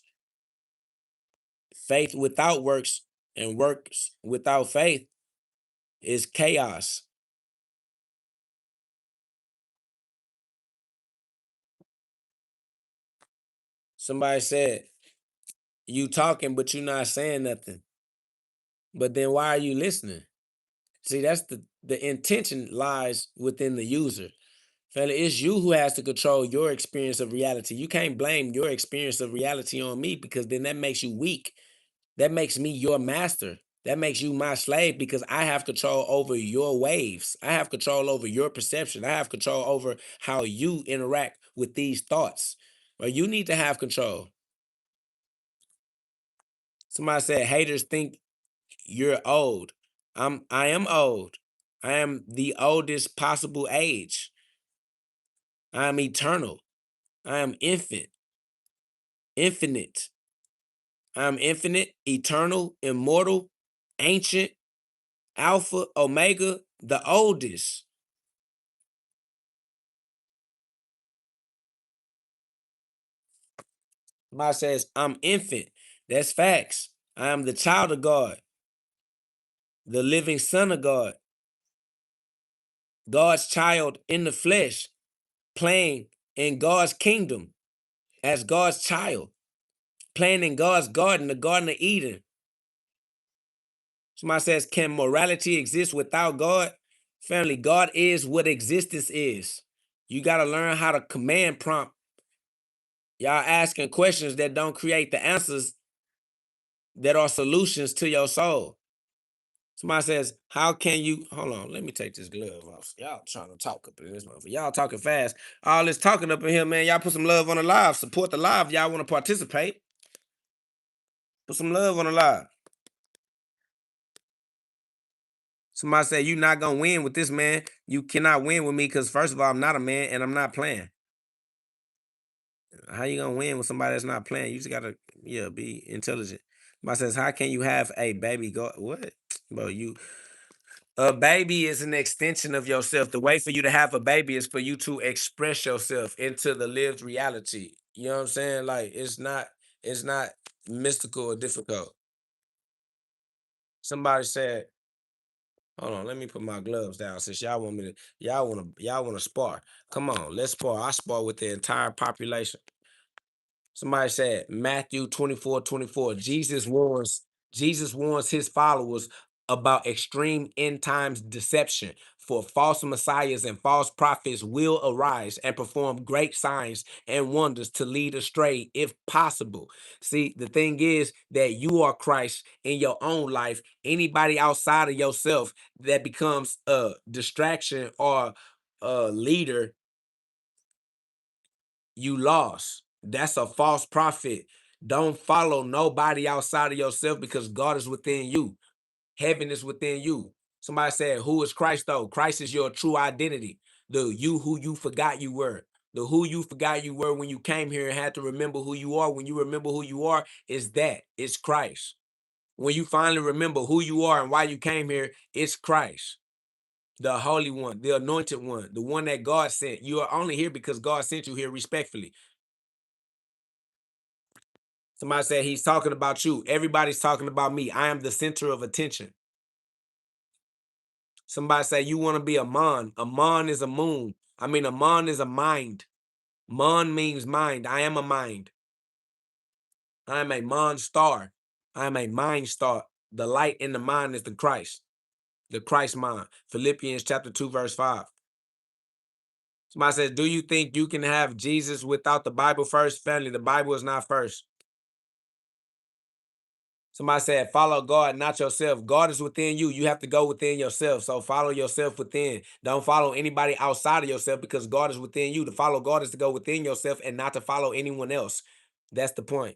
Faith without works and works without faith is chaos. Somebody said, you talking, but you're not saying nothing. But then why are you listening? See, that's the intention lies within the user. Fella, it's you who has to control your experience of reality. You can't blame your experience of reality on me, because then that makes you weak. That makes me your master. That makes you my slave, because I have control over your waves. I have control over your perception. I have control over how you interact with these thoughts. Or you need to have control. Somebody said haters think you're old. I am old. I am the oldest possible age. I am eternal. I am infinite. I am infinite, eternal, immortal, ancient, alpha, omega, the oldest. Somebody says, I'm infant. That's facts. I am the child of God, the living son of God, God's child in the flesh, playing in God's kingdom as God's child, playing in God's garden, the Garden of Eden. Somebody says, can morality exist without God? Family, God is what existence is. You got to learn how to command prompt. Y'all asking questions that don't create the answers that are solutions to your soul. Somebody says, how can you, hold on, let me take this glove off. Y'all trying to talk up in this motherfucker. Y'all talking fast. All this talking up in here, man. Y'all put some love on the live. Support the live. Y'all want to participate. Put some love on the live. Somebody say you not gonna win with this man. You cannot win with me because first of all, I'm not a man and I'm not playing. How you gonna win with somebody that's not playing? You just gotta be intelligent. Somebody says, how can you have a baby? Go what? Bro, a baby is an extension of yourself. The way for you to have a baby is for you to express yourself into the lived reality. You know what I'm saying? Like it's not mystical or difficult. Somebody said, hold on, let me put my gloves down since y'all wanna spar. Come on, let's spar. I spar with the entire population. Somebody said Matthew 24:24. Jesus warns his followers about extreme end times deception. For false messiahs and false prophets will arise and perform great signs and wonders to lead astray, if possible. See, the thing is that you are Christ in your own life. Anybody outside of yourself that becomes a distraction or a leader, you lost. That's a false prophet. Don't follow nobody outside of yourself because God is within you. Heaven is within you. Somebody said, who is Christ though? Christ is your true identity. The you who you forgot you were. The who you forgot you were when you came here and had to remember who you are. When you remember who you are, is that. It's Christ. When you finally remember who you are and why you came here, it's Christ. The Holy One, the Anointed One, the one that God sent. You are only here because God sent you here respectfully. Somebody said he's talking about you. Everybody's talking about me. I am the center of attention. Somebody say you want to be a mon. A mon is a moon. I mean, a mon is a mind. Mon means mind. I am a mind. I am a mon star. I am a mind star. The light in the mind is the Christ. The Christ mind. Philippians chapter 2, verse 5. Somebody says, do you think you can have Jesus without the Bible first? Family, the Bible is not first. Somebody said, follow God, not yourself. God is within you. You have to go within yourself. So follow yourself within. Don't follow anybody outside of yourself because God is within you. To follow God is to go within yourself and not to follow anyone else. That's the point.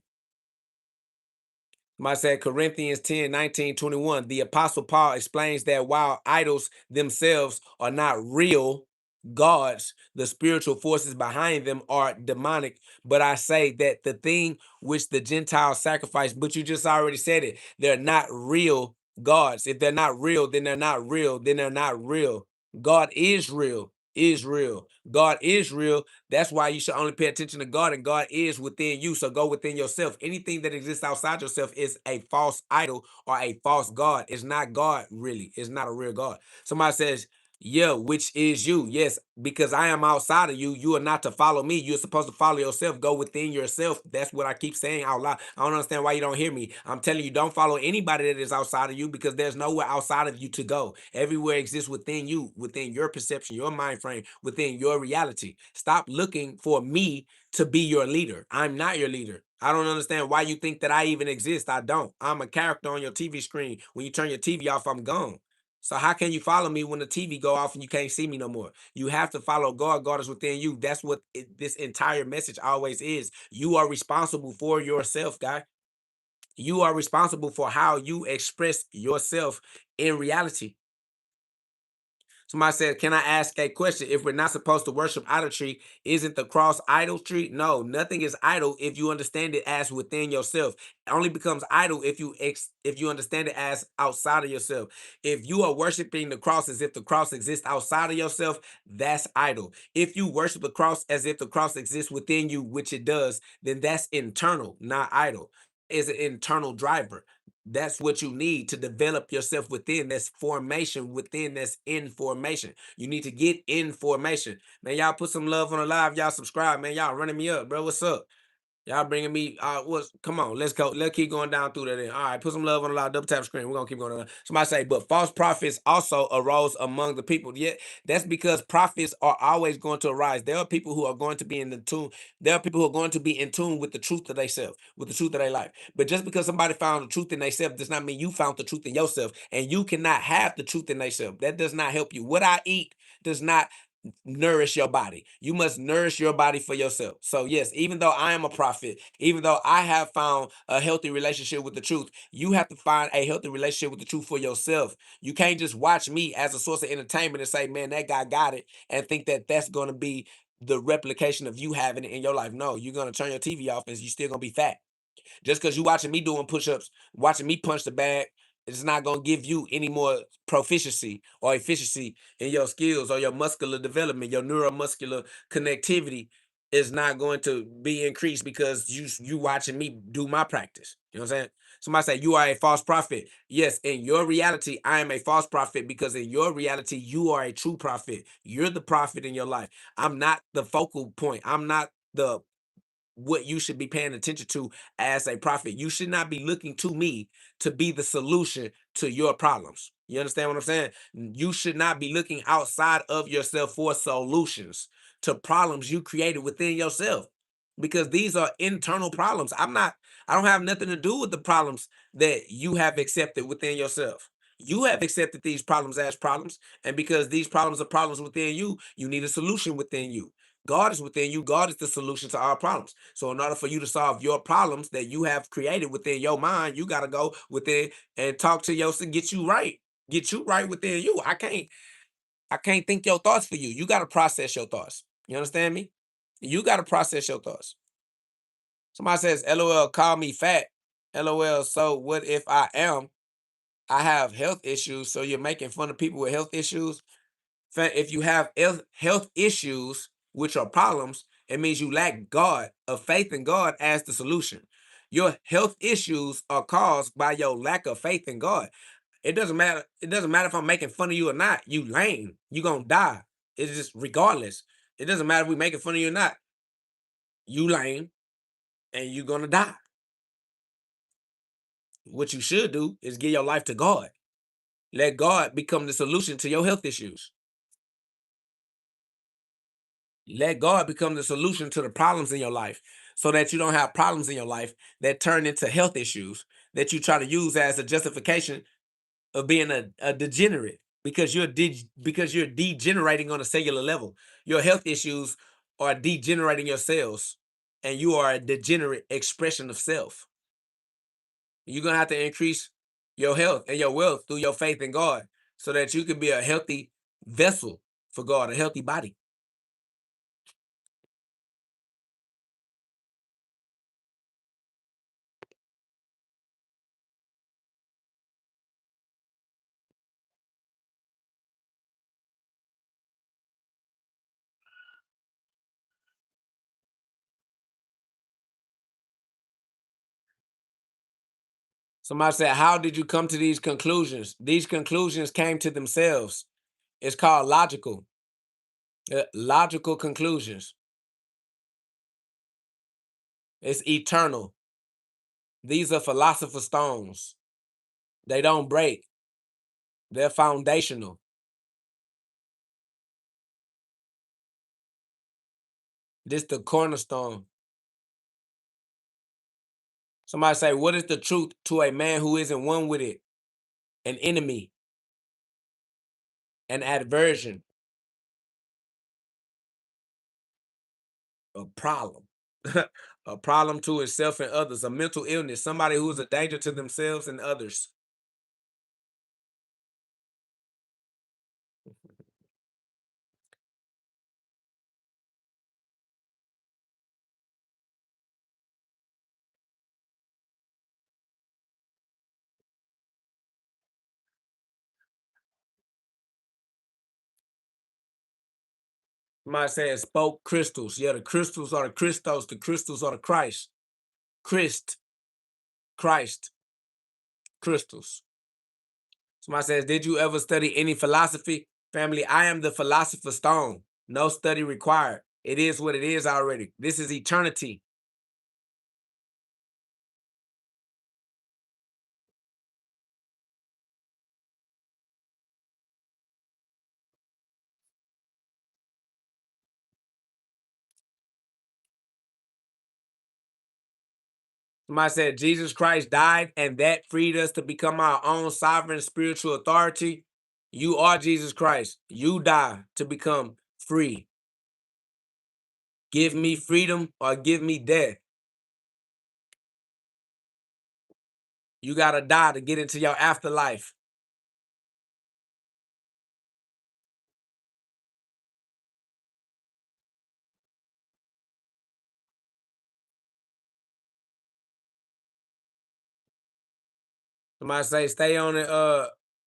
Somebody said Corinthians 10:19-21. The Apostle Paul explains that while idols themselves are not real gods, the spiritual forces behind them are demonic. But I say that the thing which the Gentiles sacrifice, but you just already said it, they're not real gods. If they're not real, then they're not real. Then they're not real. God is real. Is real. God is real. That's why you should only pay attention to God, and God is within you. So go within yourself. Anything that exists outside yourself is a false idol or a false God. It's not God, really. It's not a real God. Somebody says, yeah, which is you. Yes, because I am outside of you. You are not to follow me. You're supposed to follow yourself. Go within yourself. That's what I keep saying out loud. I don't understand why you don't hear me. I'm telling you, don't follow anybody that is outside of you because there's nowhere outside of you to go. Everywhere exists within you, within your perception, your mind frame, within your reality. Stop looking for me to be your leader. I'm not your leader. I don't understand why you think that I even exist. I don't. I'm a character on your TV screen. When you turn your TV off, I'm gone. So how can you follow me when the TV go off and you can't see me no more? You have to follow God. God is within you. That's what this entire message always is. You are responsible for yourself, guy. You are responsible for how you express yourself in reality. Somebody said, can I ask a question? If we're not supposed to worship idolatry, isn't the cross idolatry? No, nothing is idol if you understand it as within yourself. It only becomes idol if you understand it as outside of yourself. If you are worshiping the cross as if the cross exists outside of yourself, that's idol. If you worship the cross as if the cross exists within you, which it does, then that's internal, not idol. Is an internal driver. That's what you need to develop yourself within. That's formation within. That's information. You need to get information. Man, y'all put some love on the live. Y'all subscribe, man. Y'all running me up, bro. What's up? Y'all bringing me, come on, let's go. Let's keep going down through that. Then. All right, put some love on the live, double tap screen. We're going to keep going down. Somebody say, but false prophets also arose among the people. Yet that's because prophets are always going to arise. There are people who are going to be in the tune. There are people who are going to be in tune with the truth of themselves, with the truth of their life. But just because somebody found the truth in themselves does not mean you found the truth in yourself. And you cannot have the truth in themselves. That does not help you. What I eat does not nourish your body. You must nourish your body for yourself. So yes, even though I am a prophet, even though I have found a healthy relationship with the truth, you have to find a healthy relationship with the truth for yourself. You can't just watch me as a source of entertainment and say, man, that guy got it, and think that that's going to be the replication of you having it in your life. No, you're going to turn your TV off and you're still going to be fat. Just because you watching me doing push-ups, watching me punch the bag, it's not going to give you any more proficiency or efficiency in your skills or your muscular development. Your neuromuscular connectivity is not going to be increased because you watching me do my practice. You know what I'm saying? Somebody say you are a false prophet. Yes, in your reality, I am a false prophet because in your reality, you are a true prophet. You're the prophet in your life. I'm not the focal point. I'm not the what you should be paying attention to as a prophet. You should not be looking to me to be the solution to your problems. You understand what I'm saying? You should not be looking outside of yourself for solutions to problems you created within yourself, because these are internal problems. I don't have nothing to do with the problems that you have accepted within yourself. You have accepted these problems as problems, and because these problems are problems within you, you need a solution within you. God is within you. God is the solution to our problems. So in order for you to solve your problems that you have created within your mind, you got to go within and talk to yourself, get you right. Get you right within you. I can't think your thoughts for you. You got to process your thoughts. You understand me? You got to process your thoughts. Somebody says, LOL, call me fat. LOL, so what if I am? I have health issues. So you're making fun of people with health issues. If you have health issues, which are problems, it means you lack God, of faith in God as the solution. Your health issues are caused by your lack of faith in God. It doesn't matter. It doesn't matter if I'm making fun of you or not. You lame. You gonna die. It's just regardless. It doesn't matter if we making fun of you or not. You lame, and you gonna die. What you should do is give your life to God. Let God become the solution to your health issues. Let God become the solution to the problems in your life so that you don't have problems in your life that turn into health issues that you try to use as a justification of being a degenerate, because because you're degenerating on a cellular level. Your health issues are degenerating your cells, and you are a degenerate expression of self. You're going to have to increase your health and your wealth through your faith in God so that you can be a healthy vessel for God, a healthy body. Somebody said, how did you come to these conclusions? These conclusions came to themselves. It's called logical. Logical conclusions. It's eternal. These are philosopher's stones. They don't break. They're foundational. This the cornerstone. Somebody say, what is the truth to a man who isn't one with it? An enemy, an aversion, a problem. A problem to itself and others, a mental illness, somebody who is a danger to themselves and others. Somebody said spoke crystals. Yeah, the crystals are the Christos, the crystals are the Christ. Christ, crystals. Somebody says, did you ever study any philosophy? Family, I am the philosopher's stone. No study required. It is what it is already. This is eternity. Somebody said Jesus Christ died and that freed us to become our own sovereign spiritual authority. You are Jesus Christ. You die to become free. Give me freedom or give me death. You gotta die to get into your afterlife. Somebody say, stay on it.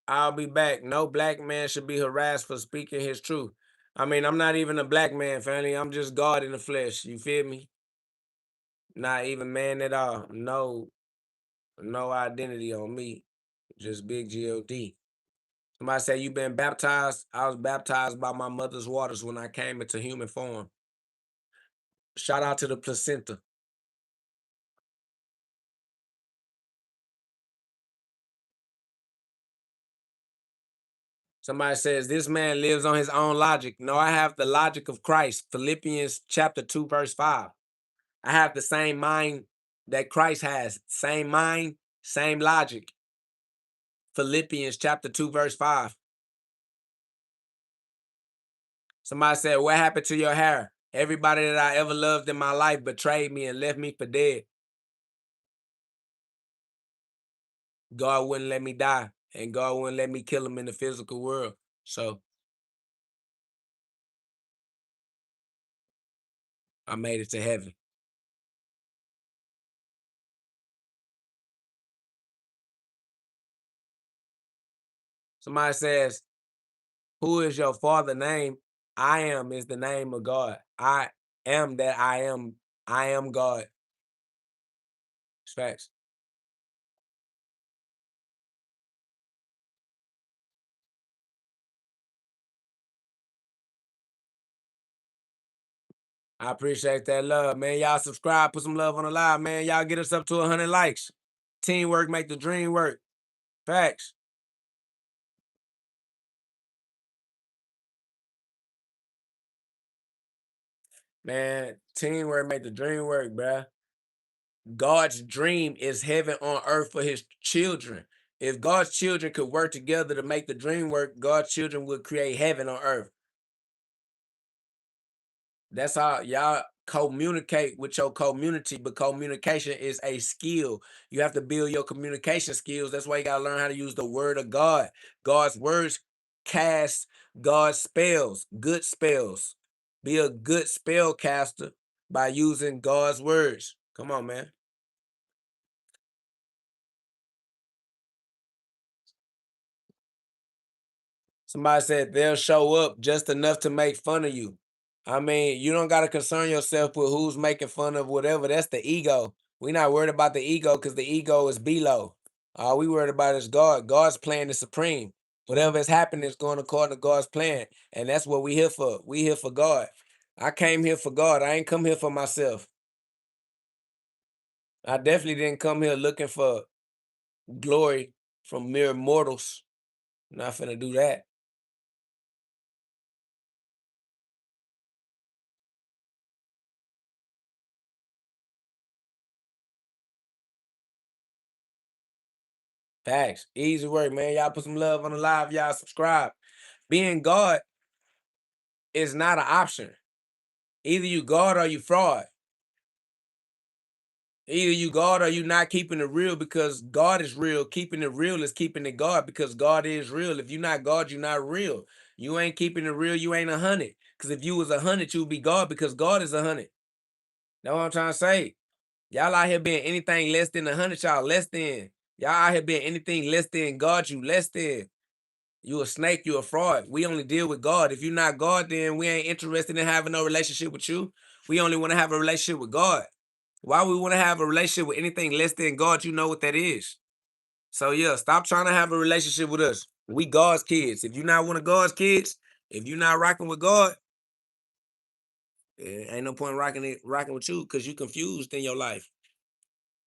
I'll be back. No black man should be harassed for speaking his truth. I mean, I'm not even a black man, family. I'm just God in the flesh. You feel me? Not even man at all. No identity on me. Just big God. Somebody say you been baptized. I was baptized by my mother's waters when I came into human form. Shout out to the placenta. Somebody says this man lives on his own logic. No, I have the logic of Christ. Philippians chapter 2, verse 5. I have the same mind that Christ has. Same mind, same logic. Philippians chapter 2, verse 5. Somebody said, what happened to your hair? Everybody that I ever loved in my life betrayed me and left me for dead. God wouldn't let me die, and God wouldn't let me kill him in the physical world. So I made it to heaven. Somebody says, who is your father name? I am is the name of God. I am that I am. I am God. It's facts. I appreciate that love, man. Y'all subscribe, put some love on the live, man. Y'all get us up to 100 likes. Teamwork make the dream work. Facts. Man, teamwork make the dream work, bruh. God's dream is heaven on earth for his children. If God's children could work together to make the dream work, God's children would create heaven on earth. That's how y'all communicate with your community, but communication is a skill. You have to build your communication skills. That's why you gotta learn how to use the word of God. God's words cast God's spells, good spells. Be a good spell caster by using God's words. Come on, man. Somebody said they'll show up just enough to make fun of you. I mean, you don't got to concern yourself with who's making fun of whatever. That's the ego. We're not worried about the ego because the ego is below. All we worried about is God. God's plan is supreme. Whatever is happening is going according to God's plan. And that's what we here for. We here for God. I came here for God. I ain't come here for myself. I definitely didn't come here looking for glory from mere mortals. Not finna do that. Facts. Easy work, man. Y'all put some love on the live. Y'all subscribe. Being God is not an option. Either you God or you fraud. Either you God or you not keeping it real because God is real. Keeping it real is keeping it God because God is real. If you're not God, you're not real. You ain't keeping it real, you ain't 100. Because if you was 100, you would be God because God is 100. That's what I'm trying to say. Y'all out here being anything less than 100, y'all less than. Y'all out here being anything less than God, you less than. You a snake, you a fraud. We only deal with God. If you're not God, then we ain't interested in having no relationship with you. We only want to have a relationship with God. Why we want to have a relationship with anything less than God, you know what that is. So yeah, stop trying to have a relationship with us. We God's kids. If you're not one of God's kids, if you're not rocking with God, ain't no point rocking with you because you confused in your life.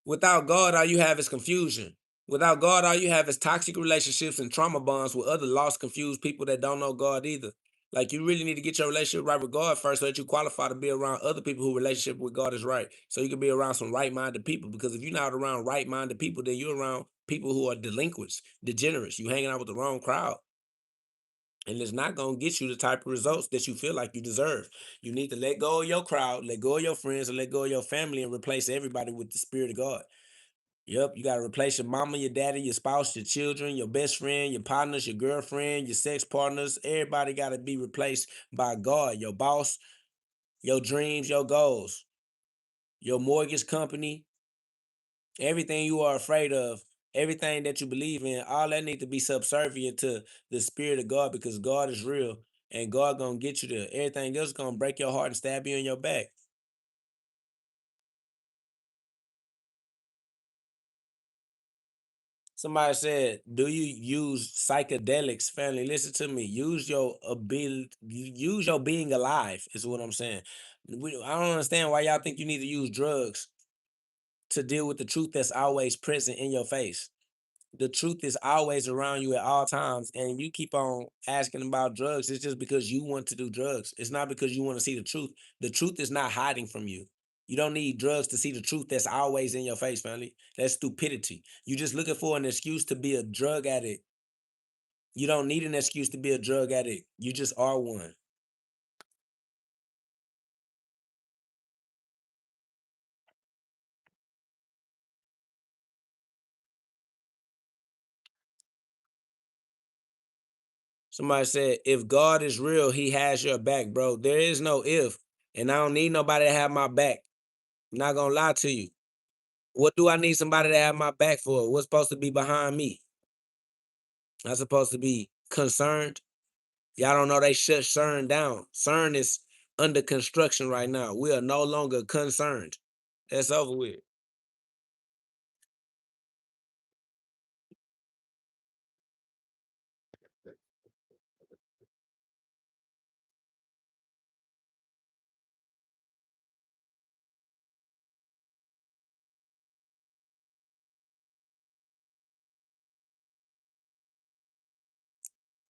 Without God, all you have is confusion. Without God, all you have is toxic relationships and trauma bonds with other lost, confused people that don't know God either. Like you really need to get your relationship right with God first so that you qualify to be around other people who relationship with God is right. So you can be around some right-minded people. Because if you're not around right-minded people, then you're around people who are delinquents, degenerates. You hanging out with the wrong crowd. And it's not going to get you the type of results that you feel like you deserve. You need to let go of your crowd, let go of your friends, and let go of your family and replace everybody with the Spirit of God. Yep, you got to replace your mama, your daddy, your spouse, your children, your best friend, your partners, your girlfriend, your sex partners. Everybody got to be replaced by God, your boss, your dreams, your goals, your mortgage company, everything you are afraid of, everything that you believe in, all that need to be subservient to the Spirit of God, because God is real and God gonna get you there. Everything else gonna break your heart and stab you in your back. Somebody said, "Do you use psychedelics, family? Listen to me. Use your ability. Use your being alive. Is what I'm saying. I don't understand why y'all think you need to use drugs to deal with the truth that's always present in your face. The truth is always around you at all times, and you keep on asking about drugs. It's just because you want to do drugs. It's not because you want to see the truth. The truth is not hiding from you. You don't need drugs to see the truth that's always in your face, family. That's stupidity. You just looking for an excuse to be a drug addict. You don't need an excuse to be a drug addict. You just are one. Somebody said, if God is real, he has your back, bro. There is no if. And I don't need nobody to have my back. I'm not gonna lie to you. What do I need somebody to have my back for? What's supposed to be behind me? I'm supposed to be concerned. Y'all don't know they shut CERN down. CERN is under construction right now. We are no longer concerned. That's over with.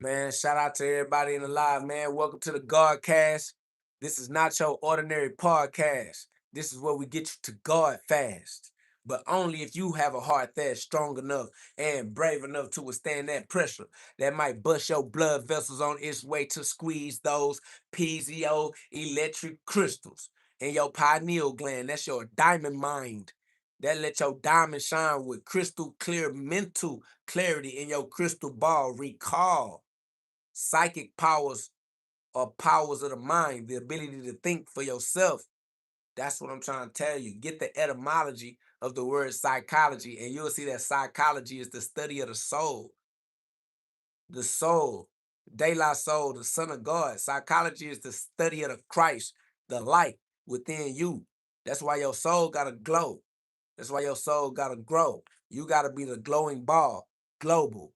Man, shout out to everybody in the live, man. Welcome to the GhODCast. This is not your ordinary podcast. This is where we get you to God fast. But only if you have a heart that's strong enough and brave enough to withstand that pressure that might bust your blood vessels on its way to squeeze those piezo electric crystals in your pineal gland. That's your diamond mind. That let your diamond shine with crystal clear mental clarity in your crystal ball. Recall psychic powers or powers of the mind, the ability to think for yourself. That's what I'm trying to tell you. Get the etymology of the word psychology, and you'll see that psychology is the study of the soul. The soul, De La Soul, the Son of God. Psychology is the study of the Christ, the light within you. That's why your soul gotta glow. That's why your soul gotta grow. You gotta be the glowing ball. Global.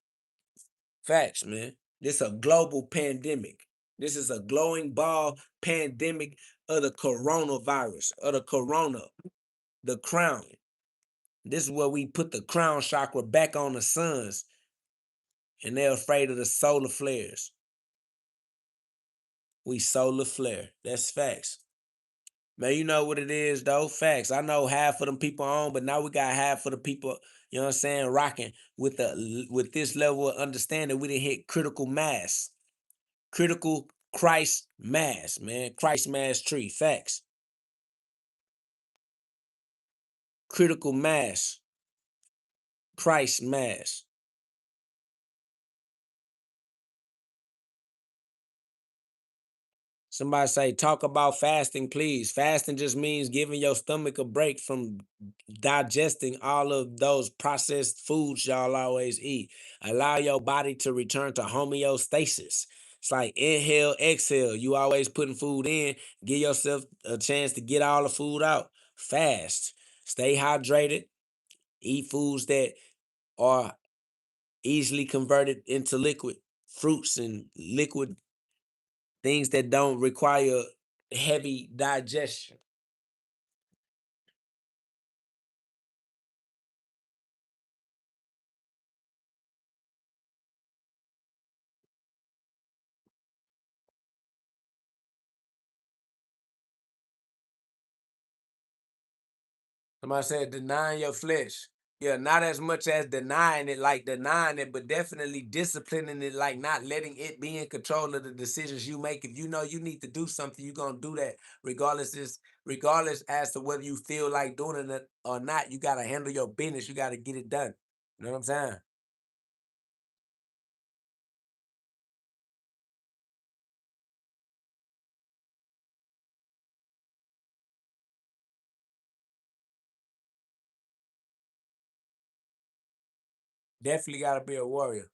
Facts, man. This a global pandemic. This is a glowing ball pandemic of the coronavirus, of the corona, the crown. This is where we put the crown chakra back on the suns, and they're afraid of the solar flares. We solar flare. That's facts. Man, you know what it is, though. Facts. I know half of them people on, but now we got half of the people, you know what I'm saying, rocking with this level of understanding. We didn't hit critical mass. Critical Christ mass, man. Christ mass tree. Facts. Critical mass. Christ mass. Somebody say, talk about fasting, please. Fasting just means giving your stomach a break from digesting all of those processed foods y'all always eat. Allow your body to return to homeostasis. It's like inhale, exhale. You always putting food in. Give yourself a chance to get all the food out. Fast. Stay hydrated. Eat foods that are easily converted into liquid. Fruits and liquid things that don't require heavy digestion. Somebody said denying your flesh. Yeah, not as much as denying it, but definitely disciplining it, like not letting it be in control of the decisions you make. If you know you need to do something, you're gonna do that, regardless as to whether you feel like doing it or not. You gotta handle your business. You gotta get it done. You know what I'm saying? Definitely gotta be a warrior.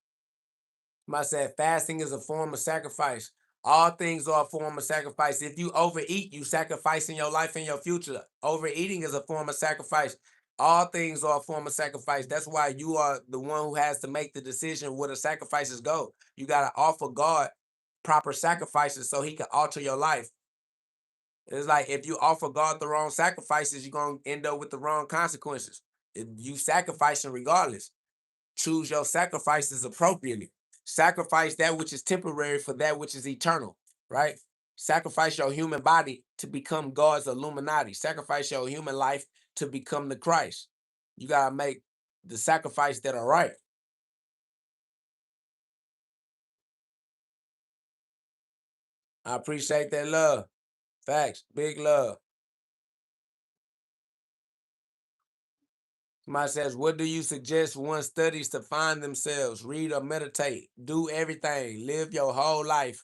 Somebody said fasting is a form of sacrifice. All things are a form of sacrifice. If you overeat, you sacrificing your life and your future. Overeating is a form of sacrifice. All things are a form of sacrifice. That's why you are the one who has to make the decision where the sacrifices go. You got to offer God proper sacrifices so he can alter your life. It's like if you offer God the wrong sacrifices, you're going to end up with the wrong consequences. You sacrificing regardless. Choose your sacrifices appropriately. Sacrifice that which is temporary for that which is eternal, right? Sacrifice your human body to become God's Illuminati. Sacrifice your human life to become the Christ. You got to make the sacrifice that are right. I appreciate that love. Facts. Big love. Somebody says, what do you suggest one studies to find themselves? Read or meditate. Do everything. Live your whole life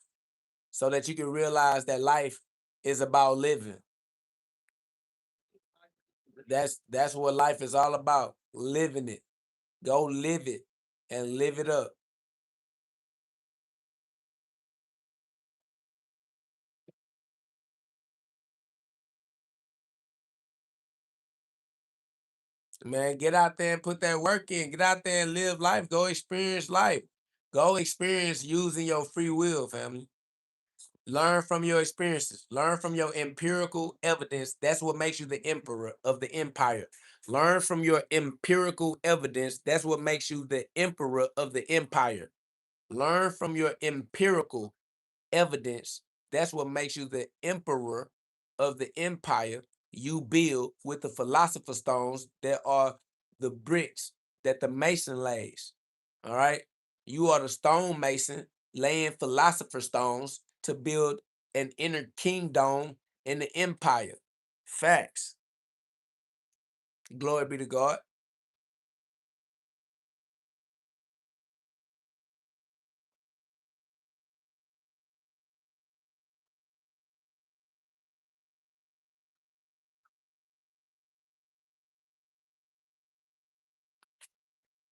so that you can realize that life is about living. That's what life is all about. Living it. Go live it and live it up. Man, get out there and put that work in. Get out there and live life. Go experience life. Go experience using your free will, family. Learn from your experiences. Learn from your empirical evidence. That's what makes you the emperor of the empire. Learn from your empirical evidence. That's what makes you the emperor of the empire. Learn from your empirical evidence. That's what makes you the emperor of the empire you build with the philosopher's stones that are the bricks that the mason lays. All right. You are the stone mason laying philosopher stones to build an inner kingdom in the empire. Facts. Glory be to God.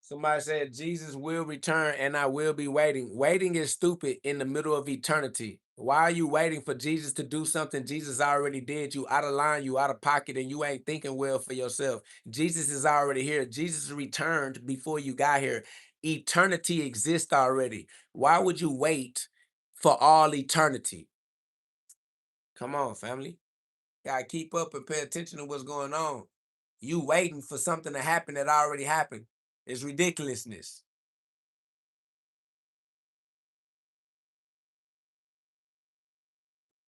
Somebody said Jesus will return and I will be waiting. Waiting is stupid in the middle of eternity. Why are you waiting for Jesus to do something Jesus already did? You out of line, you out of pocket, and you ain't thinking well for yourself. Jesus is already here. Jesus returned before you got here. Eternity exists already. Why would you wait for all eternity? Come on, family. Gotta keep up and pay attention to what's going on. You waiting for something to happen that already happened. It's ridiculousness.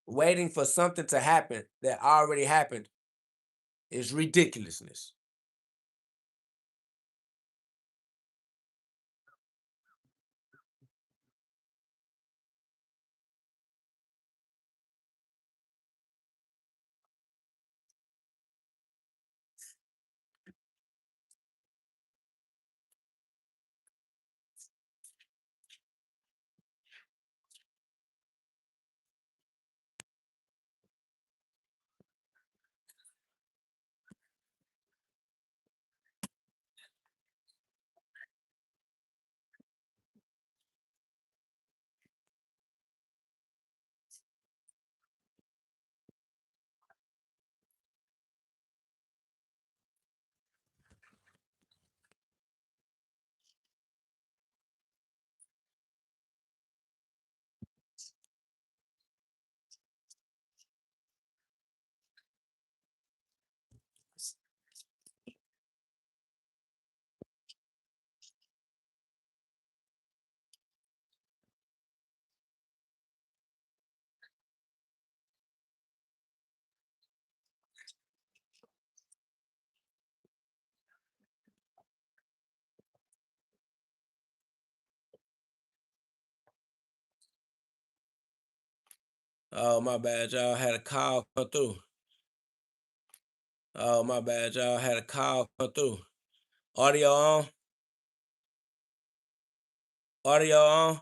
Waiting for something to happen that already happened is ridiculousness. Oh, my bad, y'all. Had a call come through. Oh, my bad, y'all. Had a call come through. Audio on. Audio on.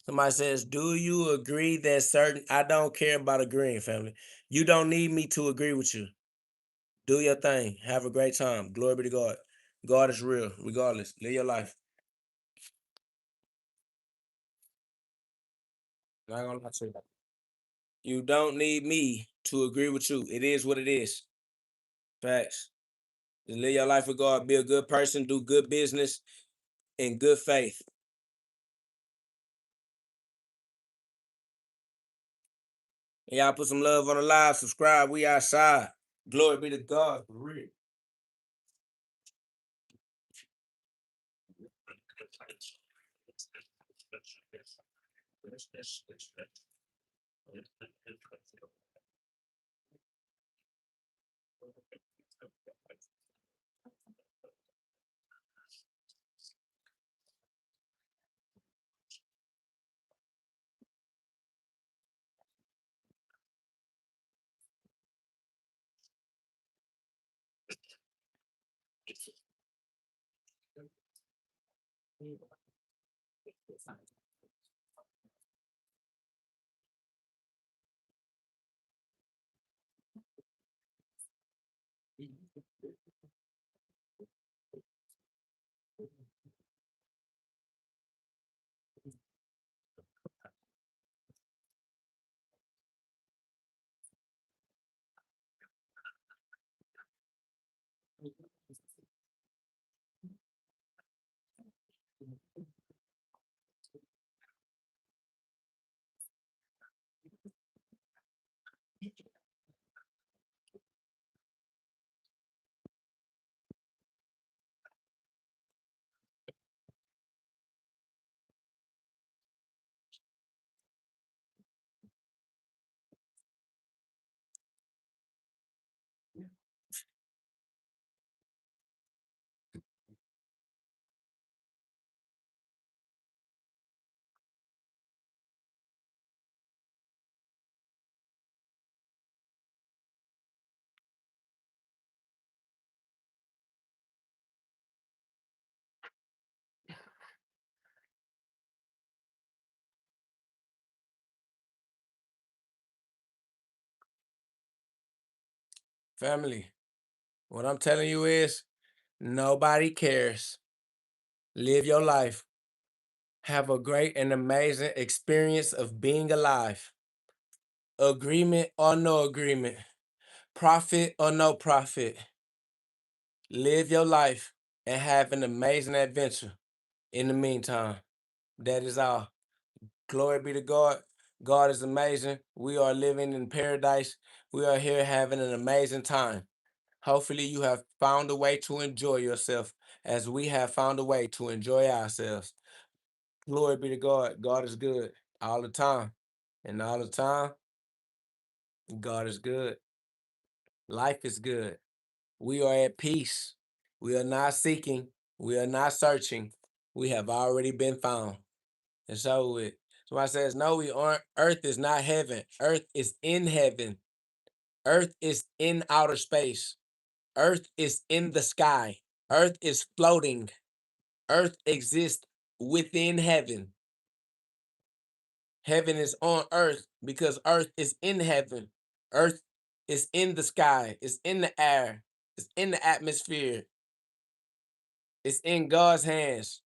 Somebody says, do you agree that certain... I don't care about agreeing, family. You don't need me to agree with you. Do your thing. Have a great time. Glory be to God. God is real, regardless. Live your life. Not gonna lie to you. You don't need me to agree with you. It is what it is. Facts. Just live your life with God. Be a good person. Do good business in good faith. And y'all put some love on the live. Subscribe. We outside. Glory be to God. For real. Family, what I'm telling you is nobody cares. Live your life. Have a great and amazing experience of being alive. Agreement or no agreement. Profit or no profit. Live your life and have an amazing adventure. In the meantime, that is all. Glory be to God. God is amazing. We are living in paradise. We are here having an amazing time. Hopefully you have found a way to enjoy yourself as we have found a way to enjoy ourselves. Glory be to God. God is good all the time. And all the time, God is good. Life is good. We are at peace. We are not seeking. We are not searching. We have already been found. And so it. Somebody says, no, we aren't. Earth is not heaven. Earth is in heaven. Earth is in outer space. Earth is in the sky. Earth is floating. Earth exists within heaven. Heaven is on earth because earth is in heaven. Earth is in the sky. It's in the air. It's in the atmosphere. It's in God's hands.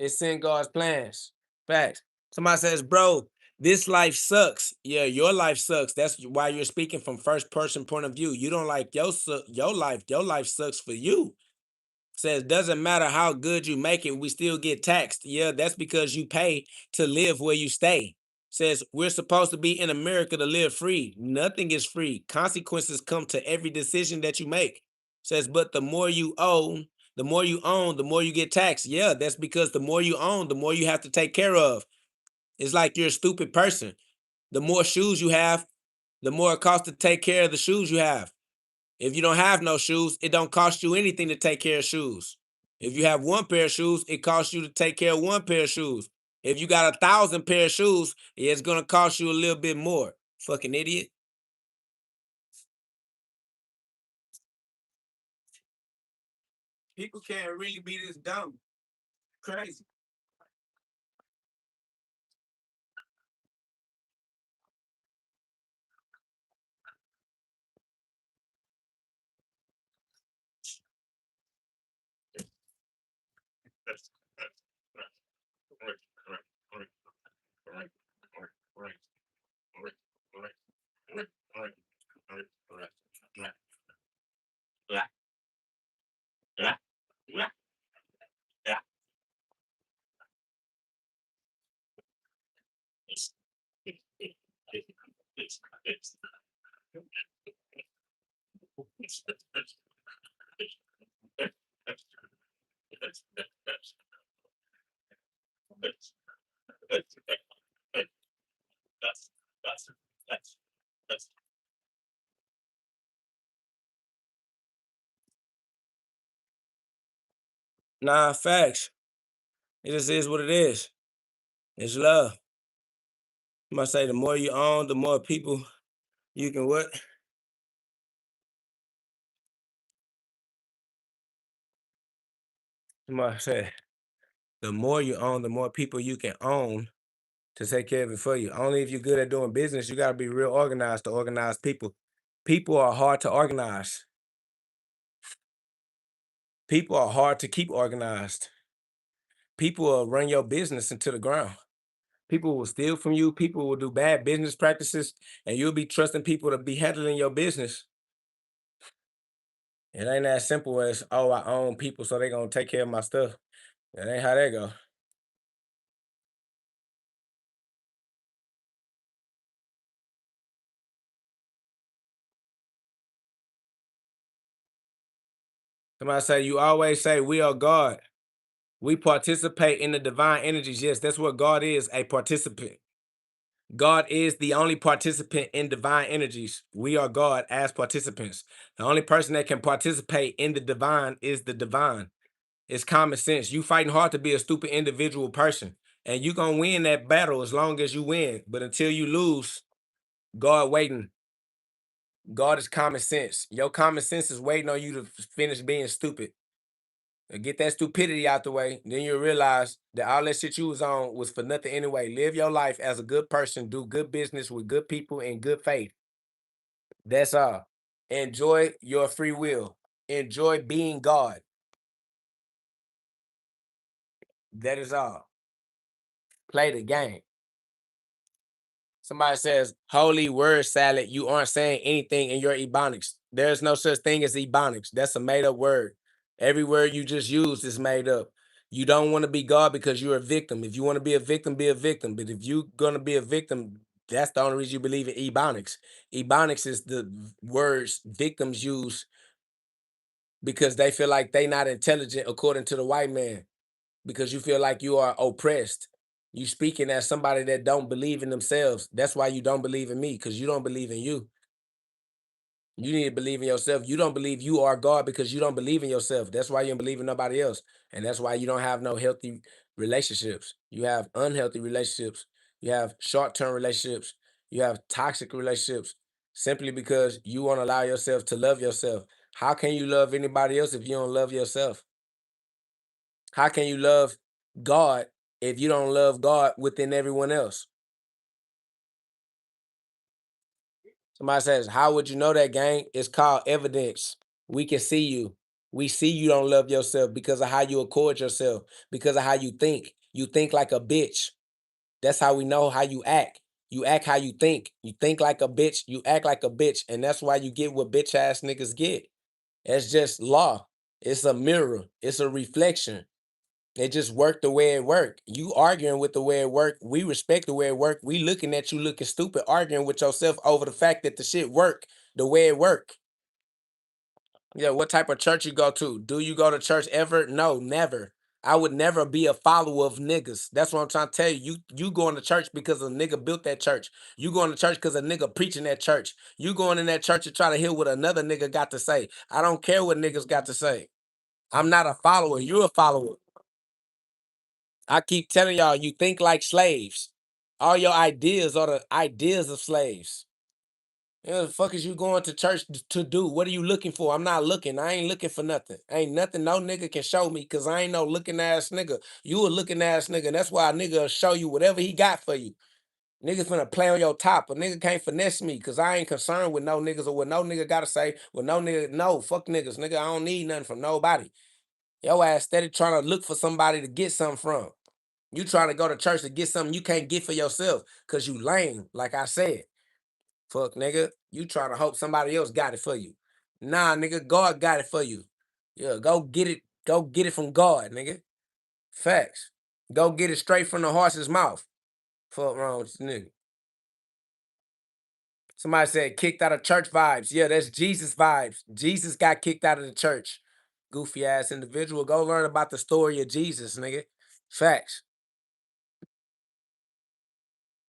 It's in God's plans. Facts. Somebody says, bro, this life sucks. Yeah, your life sucks. That's why you're speaking from first person point of view. You don't like your life. Your life sucks for you. Says, doesn't matter how good you make it, we still get taxed. Yeah, that's because you pay to live where you stay. Says, we're supposed to be in America to live free. Nothing is free. Consequences come to every decision that you make. Says, but the more you own, the more you get taxed. Yeah, that's because the more you own, the more you have to take care of. It's like you're a stupid person. The more shoes you have, the more it costs to take care of the shoes you have. If you don't have no shoes, it don't cost you anything to take care of shoes. If you have one pair of shoes, it costs you to take care of one pair of shoes. If you got 1,000 pair of shoes, it's gonna cost you a little bit more. Fucking idiot. People can't really be this dumb. Crazy. Nah, facts. It just is what it is. It's love. I must say the more you own, the more people you can what? I must say the more you own, the more people you can own to take care of it for you. Only if you're good at doing business, you gotta be real organized to organize people. People are hard to organize. People are hard to keep organized. People will run your business into the ground. People will steal from you. People will do bad business practices, and you'll be trusting people to be handling your business. It ain't that simple as, oh, I own people, so they gonna take care of my stuff. That ain't how that go. Somebody say, you always say we are God. We participate in the divine energies. Yes, that's what God is, a participant. God is the only participant in divine energies. We are God as participants. The only person that can participate in the divine is the divine. It's common sense. You fighting hard to be a stupid individual person, and you gonna win that battle as long as you win. But until you lose, God waiting. God is common sense. Your common sense is waiting on you to finish being stupid. And get that stupidity out the way. Then you'll realize that all that shit you was on was for nothing anyway. Live your life as a good person. Do good business with good people in good faith. That's all. Enjoy your free will. Enjoy being God. That is all. Play the game. Somebody says, holy word salad, you aren't saying anything in your ebonics. There's no such thing as ebonics. That's a made up word. Every word you just used is made up. You don't want to be God because you're a victim. If you want to be a victim, be a victim. But if you're going to be a victim, that's the only reason you believe in ebonics. Ebonics is the words victims use because they feel like they not intelligent according to the white man, because you feel like you are oppressed. You speaking as somebody that don't believe in themselves. That's why you don't believe in me, because you don't believe in you. You need to believe in yourself. You don't believe you are God because you don't believe in yourself. That's why you don't believe in nobody else. And that's why you don't have no healthy relationships. You have unhealthy relationships. You have short-term relationships. You have toxic relationships simply because you won't allow yourself to love yourself. How can you love anybody else if you don't love yourself? How can you love God if you don't love God within everyone else? Somebody says, how would you know that, gang? It's called evidence. We can see you. We see you don't love yourself because of how you accord yourself, because of how you think. You think like a bitch. That's how we know how you act. You act how you think. You think like a bitch. You act like a bitch. And that's why you get what bitch ass niggas get. It's just law. It's a mirror. It's a reflection. It just worked the way it worked. You arguing with the way it worked. We respect the way it worked. We looking at you looking stupid, arguing with yourself over the fact that the shit worked the way it worked. Yeah, what type of church you go to? Do you go to church ever? No, never. I would never be a follower of niggas. That's what I'm trying to tell you. You going to church because a nigga built that church. You going to church because a nigga preaching that church. You going in that church to try to hear what another nigga got to say. I don't care what niggas got to say. I'm not a follower. You're a follower. I keep telling y'all, you think like slaves. All your ideas are the ideas of slaves. Yeah, the fuck is you going to church to do? What are you looking for? I'm not looking. I ain't looking for nothing. Ain't nothing no nigga can show me because I ain't no looking ass nigga. You a looking ass nigga. And that's why a nigga will show you whatever he got for you. Niggas finna play on your top. A nigga can't finesse me because I ain't concerned with no niggas or what no nigga gotta say. With no nigga, no, fuck niggas. Nigga, I don't need nothing from nobody. Your ass steady trying to look for somebody to get something from. You trying to go to church to get something you can't get for yourself because you lame, like I said. Fuck, nigga. You trying to hope somebody else got it for you. Nah, nigga, God got it for you. Yeah, go get it. Go get it from God, nigga. Facts. Go get it straight from the horse's mouth. Fuck wrong with this nigga. Somebody said kicked out of church vibes. Yeah, that's Jesus vibes. Jesus got kicked out of the church. Goofy ass individual. Go learn about the story of Jesus, nigga. Facts.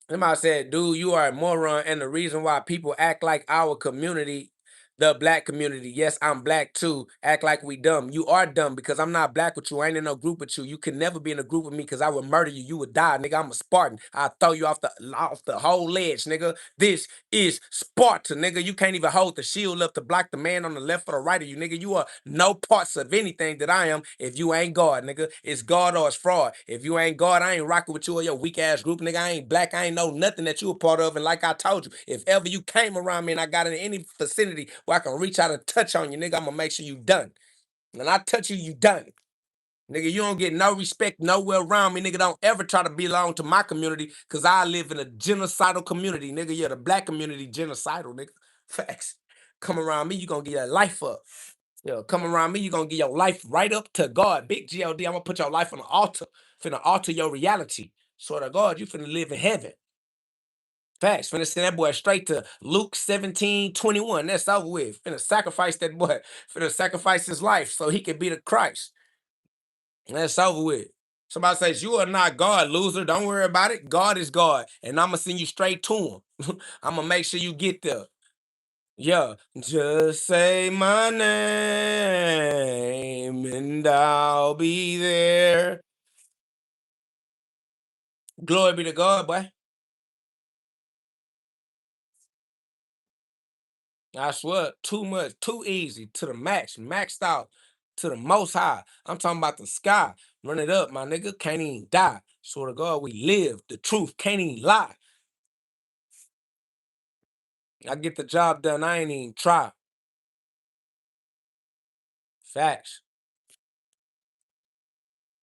Somebody said, dude, you are a moron, and the reason why people act like our community, the black community, yes, I'm black too, act like we dumb. You are dumb because I'm not black with you. I ain't in no group with you. You can never be in a group with me because I would murder you. You would die, nigga. I'm a Spartan. I'll throw you off the whole ledge, nigga. This is Sparta, nigga. You can't even hold the shield up to block the man on the left or the right of you, nigga. You are no parts of anything that I am if you ain't God, nigga. It's God or it's fraud. If you ain't God, I ain't rocking with you or your weak ass group, nigga. I ain't black. I ain't know nothing that you a part of. And like I told you, if ever you came around me and I got in any vicinity where I can reach out and touch on you, nigga, I'm gonna make sure you done. When I touch you, you done. Nigga, you don't get no respect nowhere around me. Nigga, don't ever try to belong to my community because I live in a genocidal community. Nigga, you're the black community genocidal, nigga. Facts. Come around me, you gonna get your life up. Yo, come around me, you gonna get your life right up to God. Big GOD, I'm gonna put your life on the altar. Finna alter your reality. Swear to God, you finna live in heaven. Facts. Finna send that boy straight to Luke 17:21. That's over with. Finna sacrifice that boy. Finna sacrifice his life so he can be the Christ. That's over with. Somebody says, you are not God, loser. Don't worry about it. God is God. And I'm going to send you straight to him. I'm going to make sure you get there. Yeah. Just say my name and I'll be there. Glory be to God, boy. I swear, too much, too easy, to the max, maxed out, to the most high. I'm talking about the sky. Run it up, my nigga. Can't even die. Swear to God, we live. The truth can't even lie. I get the job done. I ain't even try. Facts.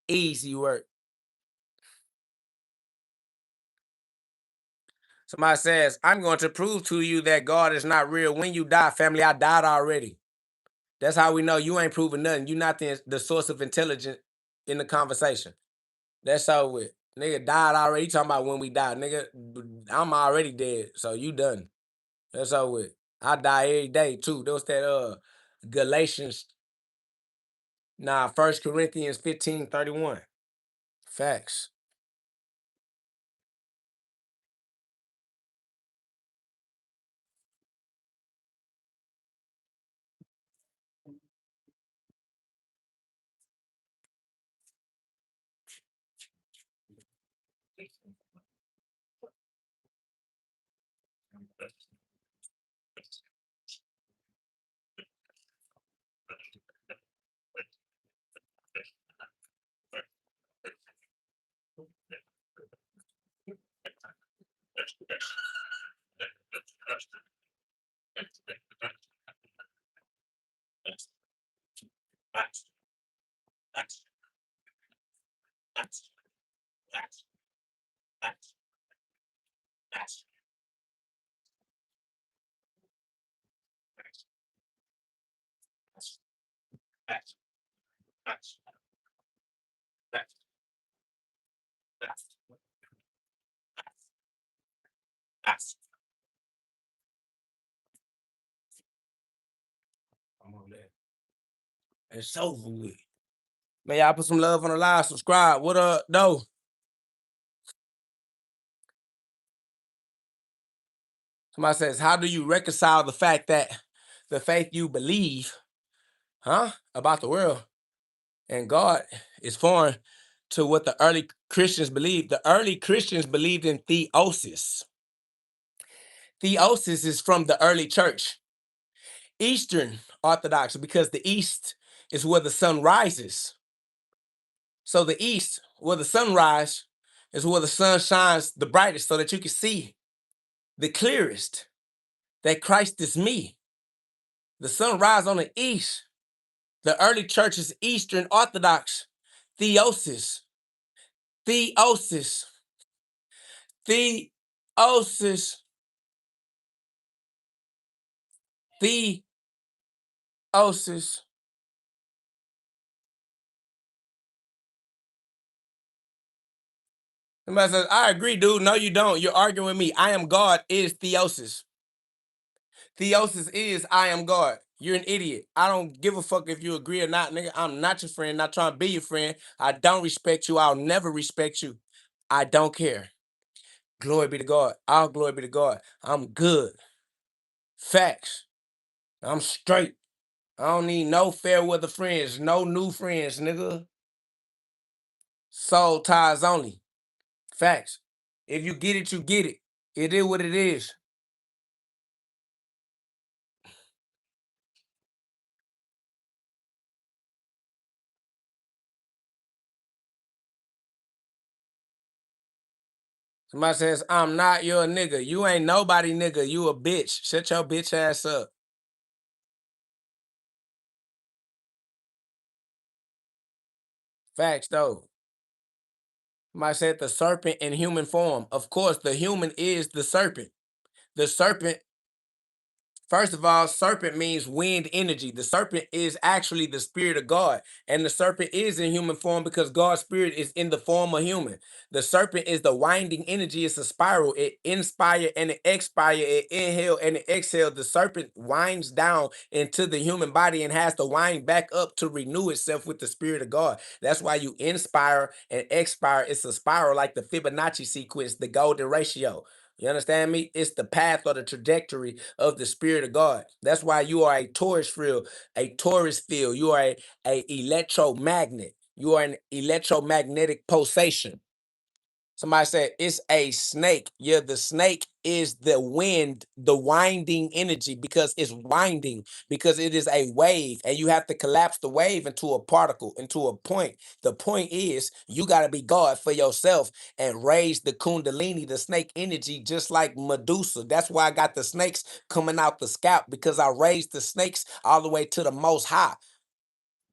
Easy work. Somebody says, I'm going to prove to you that God is not real. When you die, family, I died already. That's how we know you ain't proving nothing. You not the source of intelligence in the conversation. That's how it. Nigga died already. You talking about when we died. Nigga, I'm already dead. So you done. That's how it. I die every day too. There was that Galatians, First Corinthians 15:31. Facts. I'm on that. It's over with. Man, y'all put some love on the live. Subscribe. What up, though? Somebody says, how do you reconcile the fact that the faith you believe, about the world and God is foreign to what the early Christians believed? The early Christians believed in theosis. Theosis is from the early church. Eastern Orthodox, because the East is where the sun rises. So the East, where the sun rises, is where the sun shines the brightest so that you can see the clearest that Christ is me. The sun rises on the East. The early church is Eastern Orthodox. Theosis. Theosis. Theosis. Theosis. Somebody says, I agree, dude. No, you don't. You're arguing with me. I am God is theosis. Theosis is I am God. You're an idiot. I don't give a fuck if you agree or not, nigga. I'm not your friend, not trying to be your friend. I don't respect you. I'll never respect you. I don't care. Glory be to God. All glory be to God. I'm good. Facts. I'm straight. I don't need no fair weather friends, no new friends, nigga. Soul ties only. Facts. If you get it, you get it. It is what it is. Somebody says, I'm not your nigga. You ain't nobody nigga. You a bitch. Shut your bitch ass up. Facts though. Somebody said the serpent in human form. Of course, the human is the serpent. The serpent, first of all, serpent means wind energy. The serpent is actually the spirit of God. And the serpent is in human form because God's spirit is in the form of human. The serpent is the winding energy. It's a spiral. It inspire and it expire. It inhale and it exhale. The serpent winds down into the human body and has to wind back up to renew itself with the spirit of God. That's why you inspire and expire. It's a spiral like the Fibonacci sequence, the golden ratio. You understand me? It's the path or the trajectory of the spirit of God. That's why you are a Taurus field, a Taurus field. You are a electromagnet. You are an electromagnetic pulsation. Somebody said it's a snake. Yeah, the snake is the wind, the winding energy because it's winding, because it is a wave, and you have to collapse the wave into a particle, into a point. The point is you got to be God for yourself and raise the kundalini, the snake energy, just like Medusa. That's why I got the snakes coming out the scalp, because I raised the snakes all the way to the most high.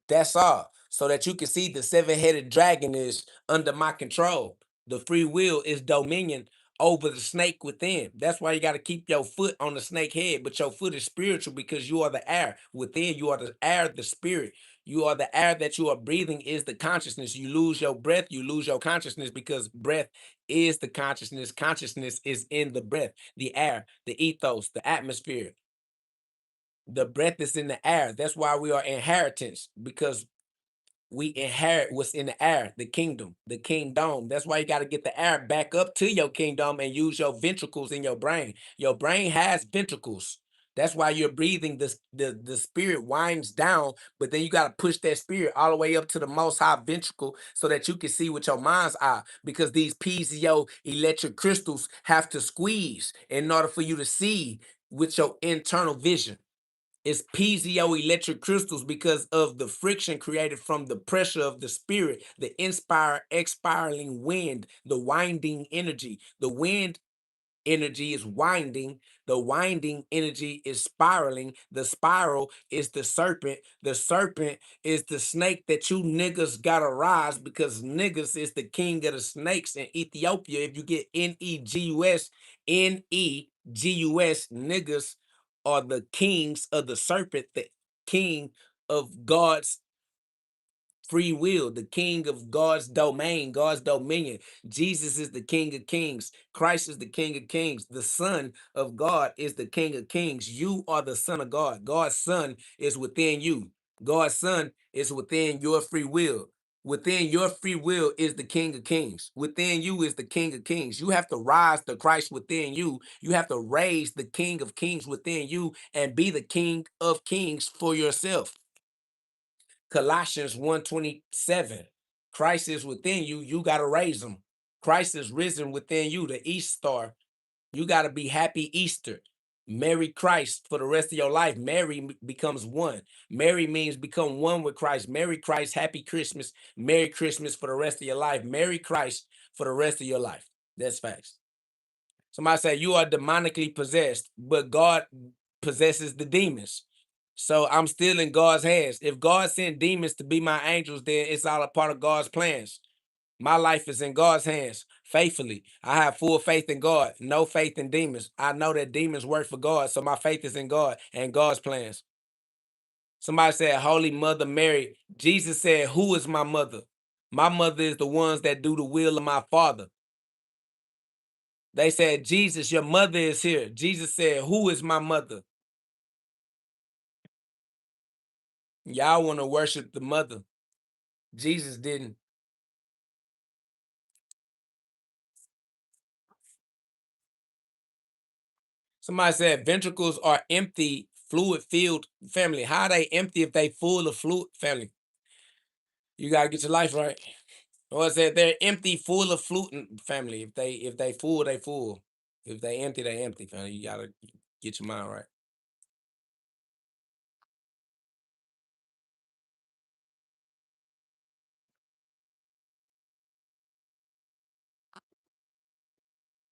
That's all. So that you can see the seven-headed dragon is under my control. The free will is dominion over the snake within. That's why you got to keep your foot on the snake head, but your foot is spiritual because you are the air. Within you are the air, the spirit. You are the air that you are breathing is the consciousness. You lose your breath, you lose your consciousness because breath is the consciousness. Consciousness is in the breath, the air, the ethos, the atmosphere. The breath is in the air. That's why we are inheritance, because we inherit what's in the air, the kingdom, the kingdom. That's why you got to get the air back up to your kingdom and use your ventricles in your brain. Your brain has ventricles. That's why you're breathing. The spirit winds down, but then you got to push that spirit all the way up to the most high ventricle so that you can see with your mind's eye. Because these piezo electric crystals have to squeeze in order for you to see with your internal vision. It's piezoelectric crystals because of the friction created from the pressure of the spirit, the inspire, expiring wind, the winding energy. The wind energy is winding. The winding energy is spiraling. The spiral is the serpent. The serpent is the snake that you niggas gotta rise, because niggas is the king of the snakes in Ethiopia. If you get Negus, Negus, niggas are the kings of the serpent, the king of God's free will, the king of God's domain, God's dominion. Jesus is the King of Kings. Christ is the King of Kings. The Son of God is the King of Kings. You are the Son of God. God's Son is within you. God's Son is within your free will. Within your free will is the King of Kings. Within you is the King of Kings. You have to rise to Christ within you. You have to raise the King of Kings within you and be the King of Kings for yourself. Colossians 1:27. Christ is within you. You got to raise him. Christ is risen within you, the East Star. You got to be happy Easter. Marry Christ for the rest of your life. Mary becomes one. Mary means become one with Christ. Marry Christ, happy Christmas. Merry Christmas for the rest of your life. Marry Christ for the rest of your life. That's facts. Somebody say you are demonically possessed, but God possesses the demons. So I'm still in God's hands. If God sent demons to be my angels, then it's all a part of God's plans. My life is in God's hands faithfully. I have full faith in God, no faith in demons. I know that demons work for God, so my faith is in God and God's plans. Somebody said, Holy Mother Mary. Jesus said, who is my mother? My mother is the ones that do the will of my Father. They said, Jesus, your mother is here. Jesus said, who is my mother? Y'all want to worship the mother. Jesus didn't. Somebody said ventricles are empty, fluid-filled family. How are they empty if they full of fluid family? You gotta get your life right. Or I said they're empty, full of fluid family. If they full, they full. If they empty, they empty family. You gotta get your mind right.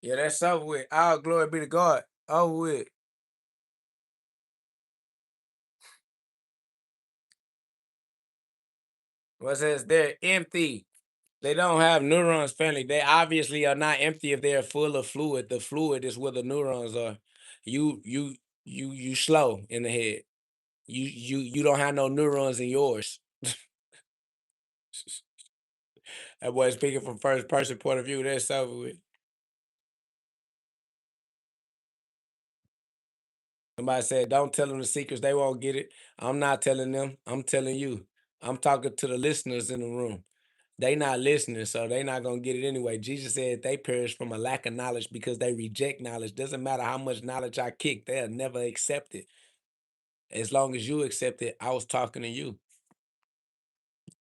Yeah, that's over with. All glory be to God. Over with. What says they're empty. They don't have neurons, family. They obviously are not empty if they're full of fluid. The fluid is where the neurons are. You you you slow in the head. You don't have no neurons in yours. That boy speaking from first person point of view. That's over with. Somebody said, "Don't tell them the secrets; they won't get it." I'm not telling them. I'm telling you. I'm talking to the listeners in the room. They not listening, so they not gonna get it anyway. Jesus said they perish from a lack of knowledge because they reject knowledge. Doesn't matter how much knowledge I kick, they'll never accept it. As long as you accept it, I was talking to you.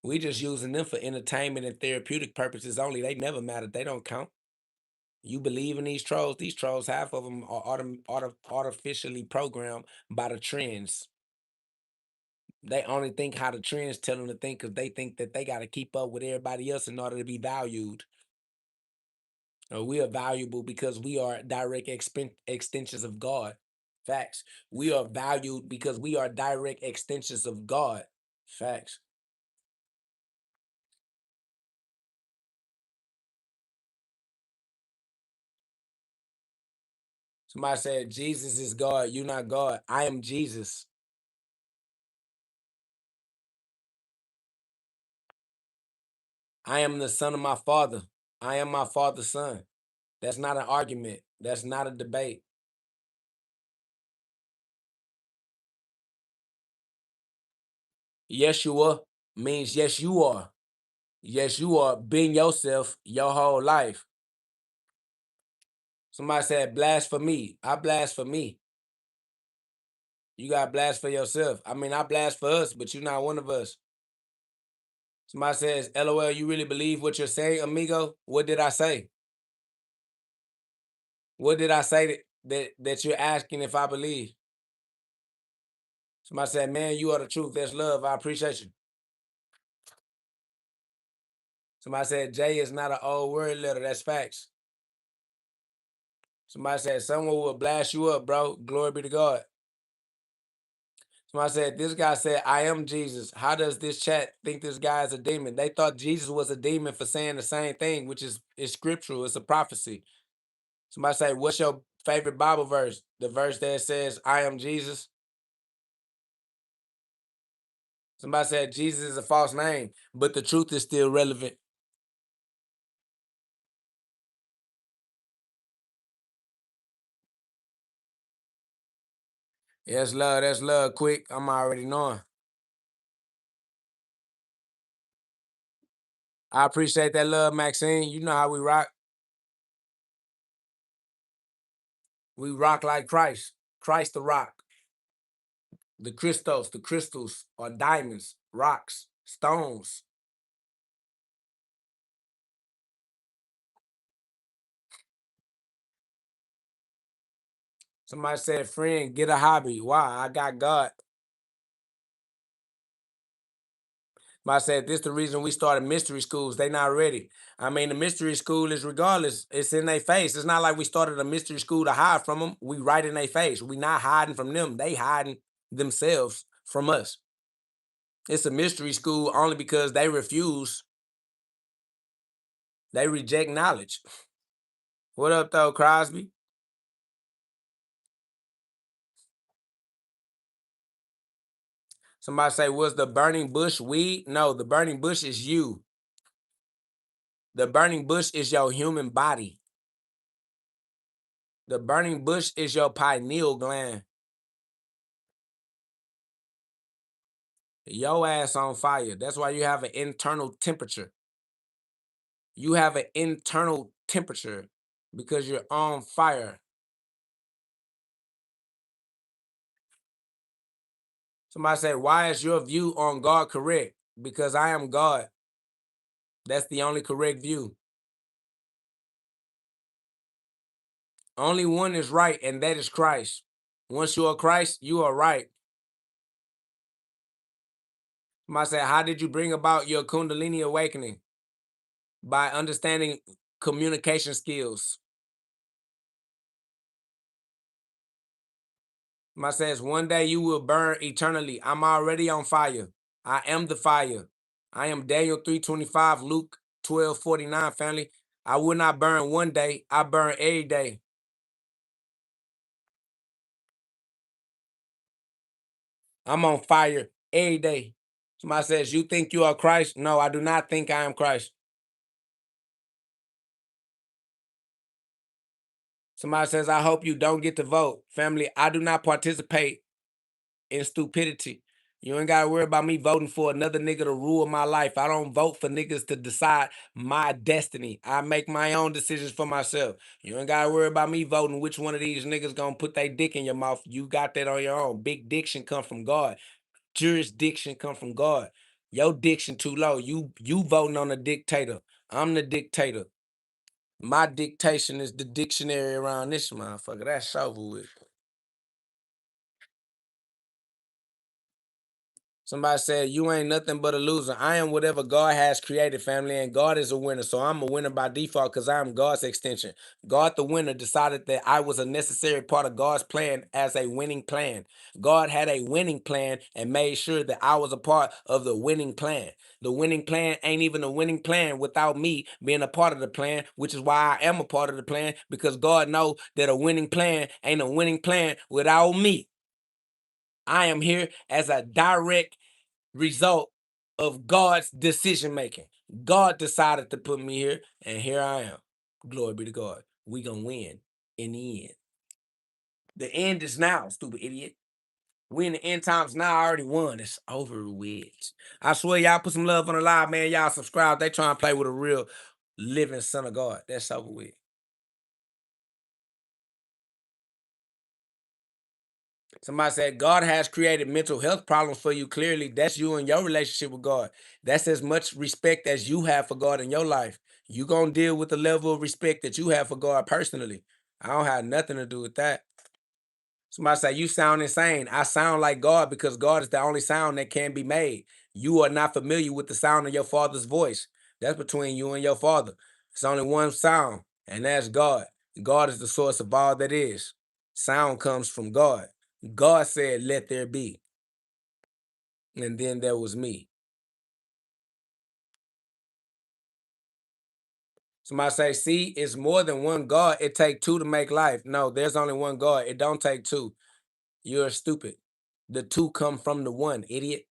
We just using them for entertainment and therapeutic purposes only. They never matter. They don't count. You believe in these trolls? These trolls, half of them are artificially programmed by the trends. They only think how the trends tell them to think because they think that they got to keep up with everybody else in order to be valued. We are valuable because we are direct extensions of God. Facts. We are valued because we are direct extensions of God. Facts. Somebody said, Jesus is God. You're not God. I am Jesus. I am the son of my father. I am my father's son. That's not an argument. That's not a debate. Yeshua means yes, you are. Yes, you are being yourself your whole life. Somebody said, blasphemy. I blasphemy. You got blast for yourself. I mean, I blast for us, but you're not one of us. Somebody says, LOL, you really believe what you're saying, amigo? What did I say? What did I say that you're asking if I believe? Somebody said, man, you are the truth. That's love. I appreciate you. Somebody said, J is not an old word letter. That's facts. Somebody said, someone will blast you up, bro. Glory be to God. Somebody said, this guy said, I am Jesus. How does this chat think this guy is a demon? They thought Jesus was a demon for saying the same thing, which is scriptural. It's a prophecy. Somebody say, what's your favorite Bible verse? The verse that says, I am Jesus. Somebody said, Jesus is a false name, but the truth is still relevant. Yes, love. That's love. Quick. I'm already knowing. I appreciate that love, Maxine. You know how we rock. We rock like Christ. Christ the rock. The crystals are diamonds, rocks, stones. Somebody said, friend, get a hobby. Why? I got God. I said, this the reason we started mystery schools. They not ready. I mean, the mystery school is regardless. It's in their face. It's not like we started a mystery school to hide from them. We right in their face. We not hiding from them. They hiding themselves from us. It's a mystery school only because they refuse. They reject knowledge. What up, though, Crosby? Somebody say, was the burning bush weed? No, the burning bush is you. The burning bush is your human body. The burning bush is your pineal gland. Your ass on fire. That's why you have an internal temperature. You have an internal temperature because you're on fire. Somebody say, why is your view on God correct? Because I am God. That's the only correct view. Only one is right, and that is Christ. Once you are Christ, you are right. Somebody say, how did you bring about your Kundalini awakening? By understanding communication skills. Somebody says, one day you will burn eternally. I'm already on fire. I am the fire. I am Daniel 3:25, Luke 12:49, family. I will not burn one day. I burn every day. I'm on fire every day. Somebody says, you think you are Christ? No, I do not think I am Christ. Somebody says, I hope you don't get to vote. Family, I do not participate in stupidity. You ain't gotta worry about me voting for another nigga to rule my life. I don't vote for niggas to decide my destiny. I make my own decisions for myself. You ain't gotta worry about me voting which one of these niggas gonna put their dick in your mouth. You got that on your own. Big diction come from God. Jurisdiction come from God. Your diction too low. You voting on a dictator. I'm the dictator. My dictation is the dictionary around this motherfucker. That's over with. Somebody said, you ain't nothing but a loser. I am whatever God has created, family, and God is a winner. So I'm a winner by default because I am God's extension. God, the winner, decided that I was a necessary part of God's plan as a winning plan. God had a winning plan and made sure that I was a part of the winning plan. The winning plan ain't even a winning plan without me being a part of the plan, which is why I am a part of the plan, because God knows that a winning plan ain't a winning plan without me. I am here as a direct result of God's decision making. God decided to put me here, and here I am. Glory be to God. We gonna win in the end. The end is now, stupid idiot. We in the end times now. I already won. It's over with. I swear, y'all put some love on the live, man. Y'all subscribe. They trying to play with a real living son of God. That's over with. Somebody said, God has created mental health problems for you. Clearly, that's you and your relationship with God. That's as much respect as you have for God in your life. You going to deal with the level of respect that you have for God personally. I don't have nothing to do with that. Somebody say, you sound insane. I sound like God because God is the only sound that can be made. You are not familiar with the sound of your father's voice. That's between you and your father. It's only one sound, and that's God. God is the source of all that is. Sound comes from God. God said, let there be. And then there was me. Somebody say, see, it's more than one God. It take two to make life. No, there's only one God. It don't take two. You're stupid. The two come from the one, idiot.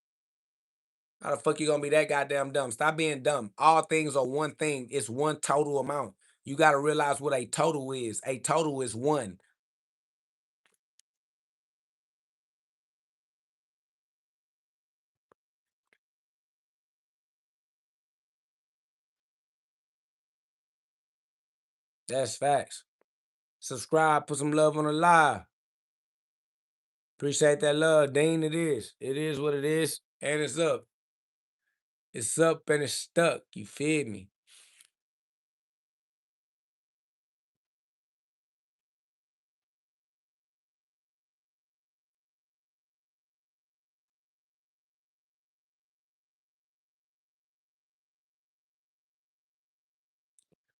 How the fuck you gonna be that goddamn dumb? Stop being dumb. All things are one thing. It's one total amount. You gotta realize what a total is. A total is one. That's facts. Subscribe, put some love on the live. Appreciate that love, Dean. It is. It is what it is, and it's up. It's up and it's stuck. You feel me?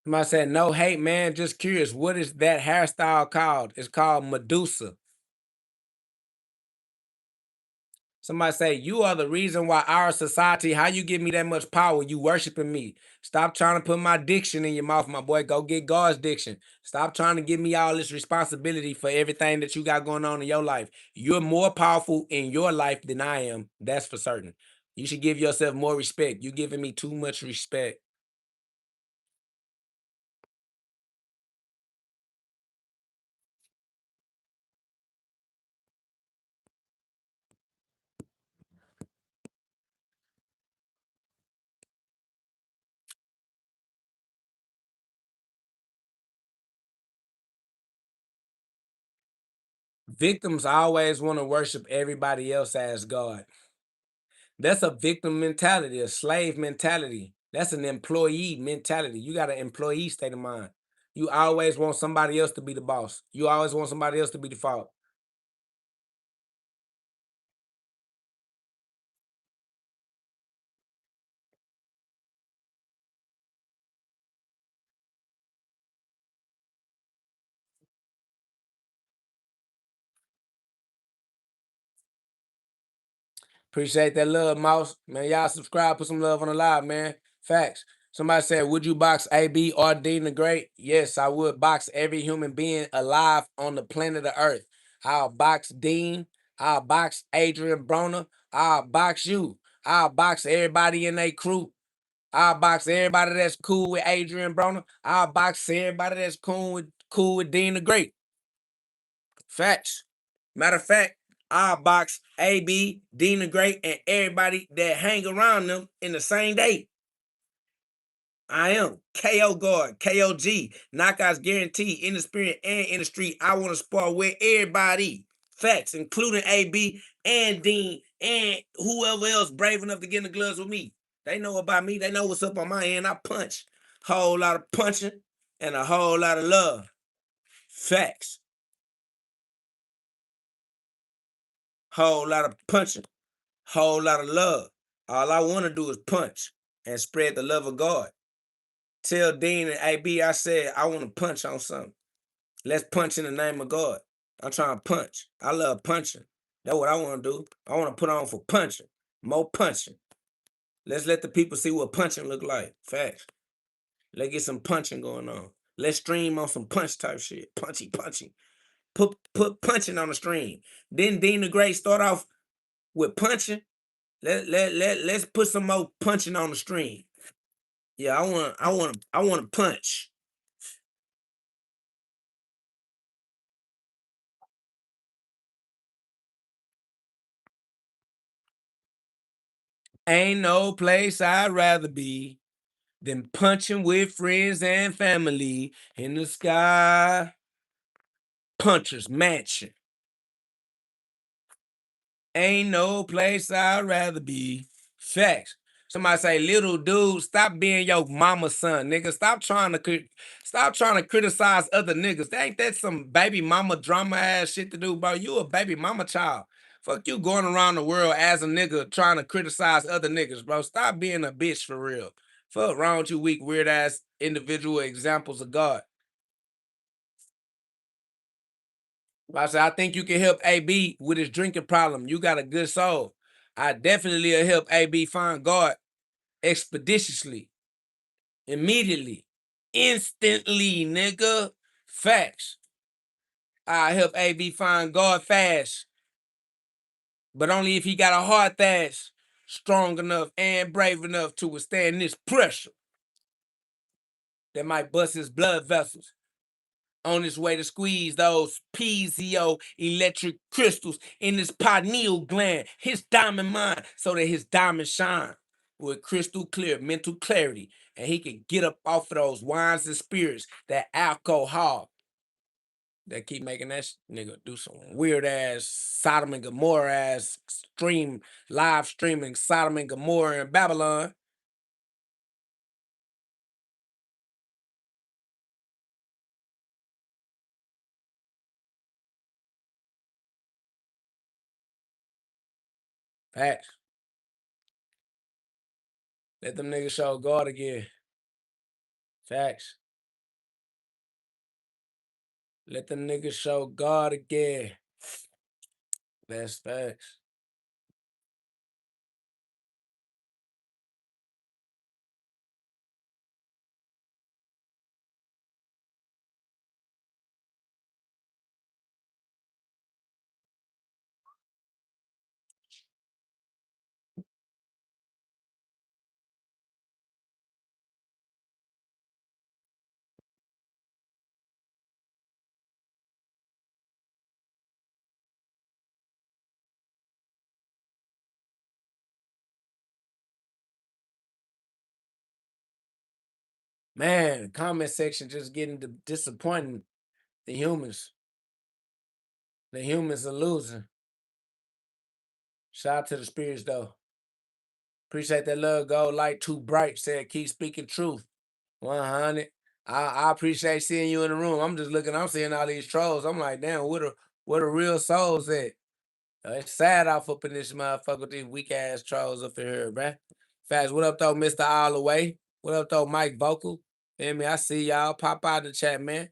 Somebody said, no hate, man. Just curious. What is that hairstyle called? It's called Medusa. Somebody say, you are the reason why our society, how you give me that much power? You worshiping me. Stop trying to put my diction in your mouth, my boy. Go get God's diction. Stop trying to give me all this responsibility for everything that you got going on in your life. You're more powerful in your life than I am. That's for certain. You should give yourself more respect. You're giving me too much respect. Victims always want to worship everybody else as God. That's a victim mentality, a slave mentality. That's an employee mentality. You got an employee state of mind. You always want somebody else to be the boss. You always want somebody else to be the fault. Appreciate that love, Mouse. Man, y'all subscribe, put some love on the live, man. Facts. Somebody said, would you box AB or Dean the Great? Yes, I would box every human being alive on the planet of Earth. I'll box Dean. I'll box Adrian Broner. I'll box you. I'll box everybody in their crew. I'll box everybody that's cool with Adrian Broner. I'll box everybody that's cool with Dean the Great. Facts. Matter of fact, I'll box AB, Dean the Great, and everybody that hang around them in the same day. I am KO guard, KOG, knockouts guaranteed in the spirit and in the street. I want to spar with everybody. Facts, including AB and Dean and whoever else brave enough to get in the gloves with me. They know about me. They know what's up on my end. I punch. Whole lot of punching and a whole lot of love. Facts. Whole lot of punching. Whole lot of love. All I want to do is punch and spread the love of God. Tell Dean and AB I said I want to punch on something. Let's punch in the name of God. I'm trying to punch. I love punching. That's what I want to do. I want to put on for punching. More punching. Let's let the people see what punching look like. Facts. Let's get some punching going on. Let's stream on some punch type shit. Punchy, punchy. Put punching on the stream. Then Dean the Great start off with punching. Let's put some more punching on the stream. Yeah, I want to punch. Ain't no place I'd rather be than punching with friends and family in the sky. Punchers Mansion. Ain't no place I'd rather be. Facts. Somebody say, little dude, stop being your mama's son, nigga. Stop trying to criticize other niggas. Ain't that some baby mama drama ass shit to do, bro? You a baby mama child. Fuck you going around the world as a nigga trying to criticize other niggas, bro. Stop being a bitch for real. Fuck wrong with you weak, weird ass individual examples of God. I said, I think you can help AB with his drinking problem. You got a good soul. I definitely will help AB find God expeditiously, immediately, instantly, nigga. Facts. I help AB find God fast, but only if he got a heart that's strong enough and brave enough to withstand this pressure that might bust his blood vessels on his way to squeeze those piezo electric crystals in his pineal gland, his diamond mind, so that his diamond shine. with crystal clear mental clarity, and he can get up off of those wines and spirits, that alcohol that keep making that nigga do some weird ass Sodom and Gomorrah ass live streaming Sodom and Gomorrah in Babylon. Facts. Let them niggas show God again. Facts. Let them niggas show God again. That's facts. Man, comment section just getting disappointing. The humans. The humans are losing. Shout out to the spirits though. Appreciate that love. Gold light too bright. Said keep speaking truth. 100. I appreciate seeing you in the room. I'm just looking. I'm seeing all these trolls. I'm like, damn, where the real souls at? It's sad off up in this motherfucker with these weak ass trolls up in here, bruh. Facts. What up though, Mr. All the Way? What up though, Mike Vocal? Hear me? I see y'all. Pop out the chat, man.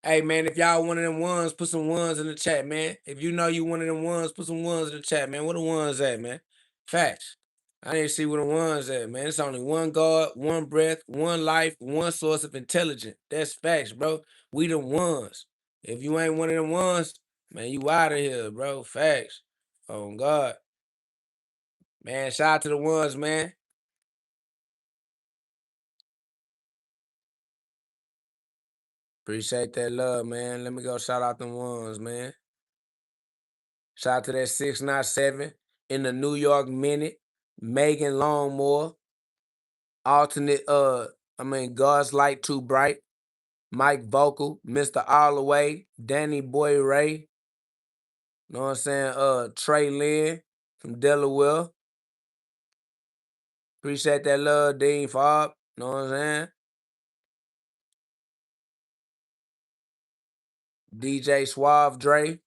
Hey man, if y'all one of them ones, put some ones in the chat, man. If you know you one of them ones, put some ones in the chat, man. Where the ones at, man? Facts. I need to see where the ones at, man. It's only one God, one breath, one life, one source of intelligence. That's facts, bro. We the ones. If you ain't one of them ones, man, you out of here, bro. Facts. Oh God. Man, shout out to the ones, man. Appreciate that love, man. Let me go shout out them ones, man. Shout out to that 697 in the New York Minute, Megan Longmore, alternate, God's Light Too Bright, Mike Vocal, Mr. All the Way, Danny Boy Ray, know what I'm saying? Trey Lynn from Delaware. Appreciate that love, Dean Fobb, know what I'm saying? DJ Suave Dre.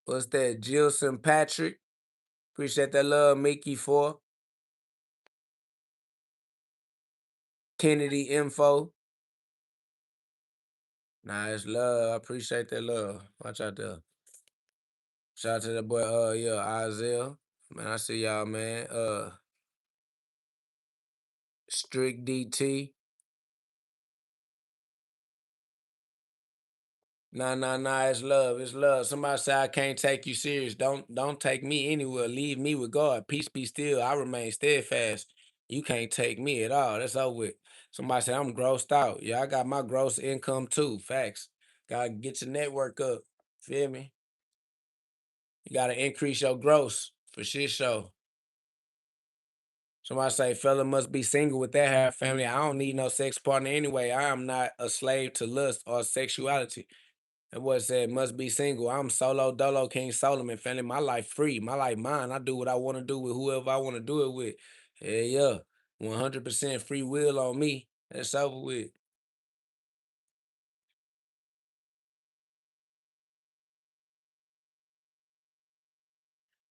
What's that? Jilson Patrick. Appreciate that love, Mickey 4. Kennedy Info. Nah, it's love. I appreciate that love. Watch out there. Shout out to that boy, Isaiah. Man, I see y'all, man. Strict DT. Nah, it's love. It's love. Somebody say I can't take you serious. Don't take me anywhere. Leave me with God. Peace be still. I remain steadfast. You can't take me at all. That's over with. Somebody said I'm grossed out. Yeah, I got my gross income too. Facts. Gotta get your network up. Feel me? You gotta increase your gross for shit show. Somebody say fella must be single with that half family. I don't need no sex partner anyway. I am not a slave to lust or sexuality. That boy said must be single. I'm solo dolo King Solomon family. My life free. My life mine. I do what I want to do with whoever I want to do it with. Yeah. 100% free will on me. That's over with.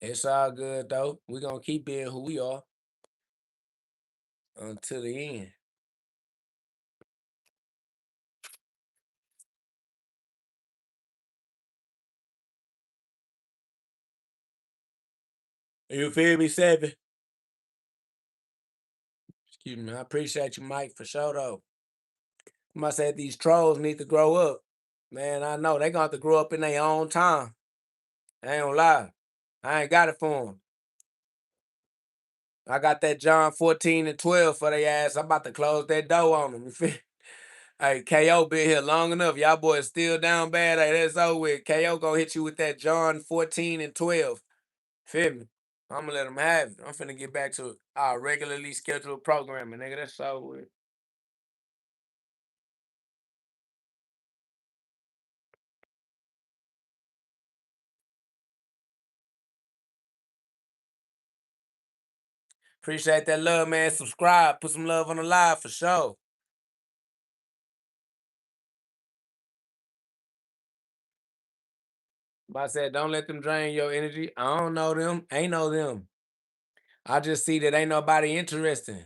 It's all good though. We're gonna keep being who we are until the end. You feel me, Seven? Excuse me. I appreciate you, Mike, for sure though. I said these trolls need to grow up. Man, I know they gonna have to grow up in their own time. I ain't gonna lie. I ain't got it for them. I got that John 14 and 12 for their ass. I'm about to close that door on them. You feel? Hey, KO been here long enough. Y'all boys still down bad. Hey, that's over with. KO gonna hit you with that John 14 and 12. Feel me? I'm gonna let them have it. I'm finna get back to our regularly scheduled programming, nigga. That's so weird. Appreciate that love, man. Subscribe. Put some love on the live for sure. But I said, don't let them drain your energy. I don't know them. Ain't know them. I just see that ain't nobody interesting.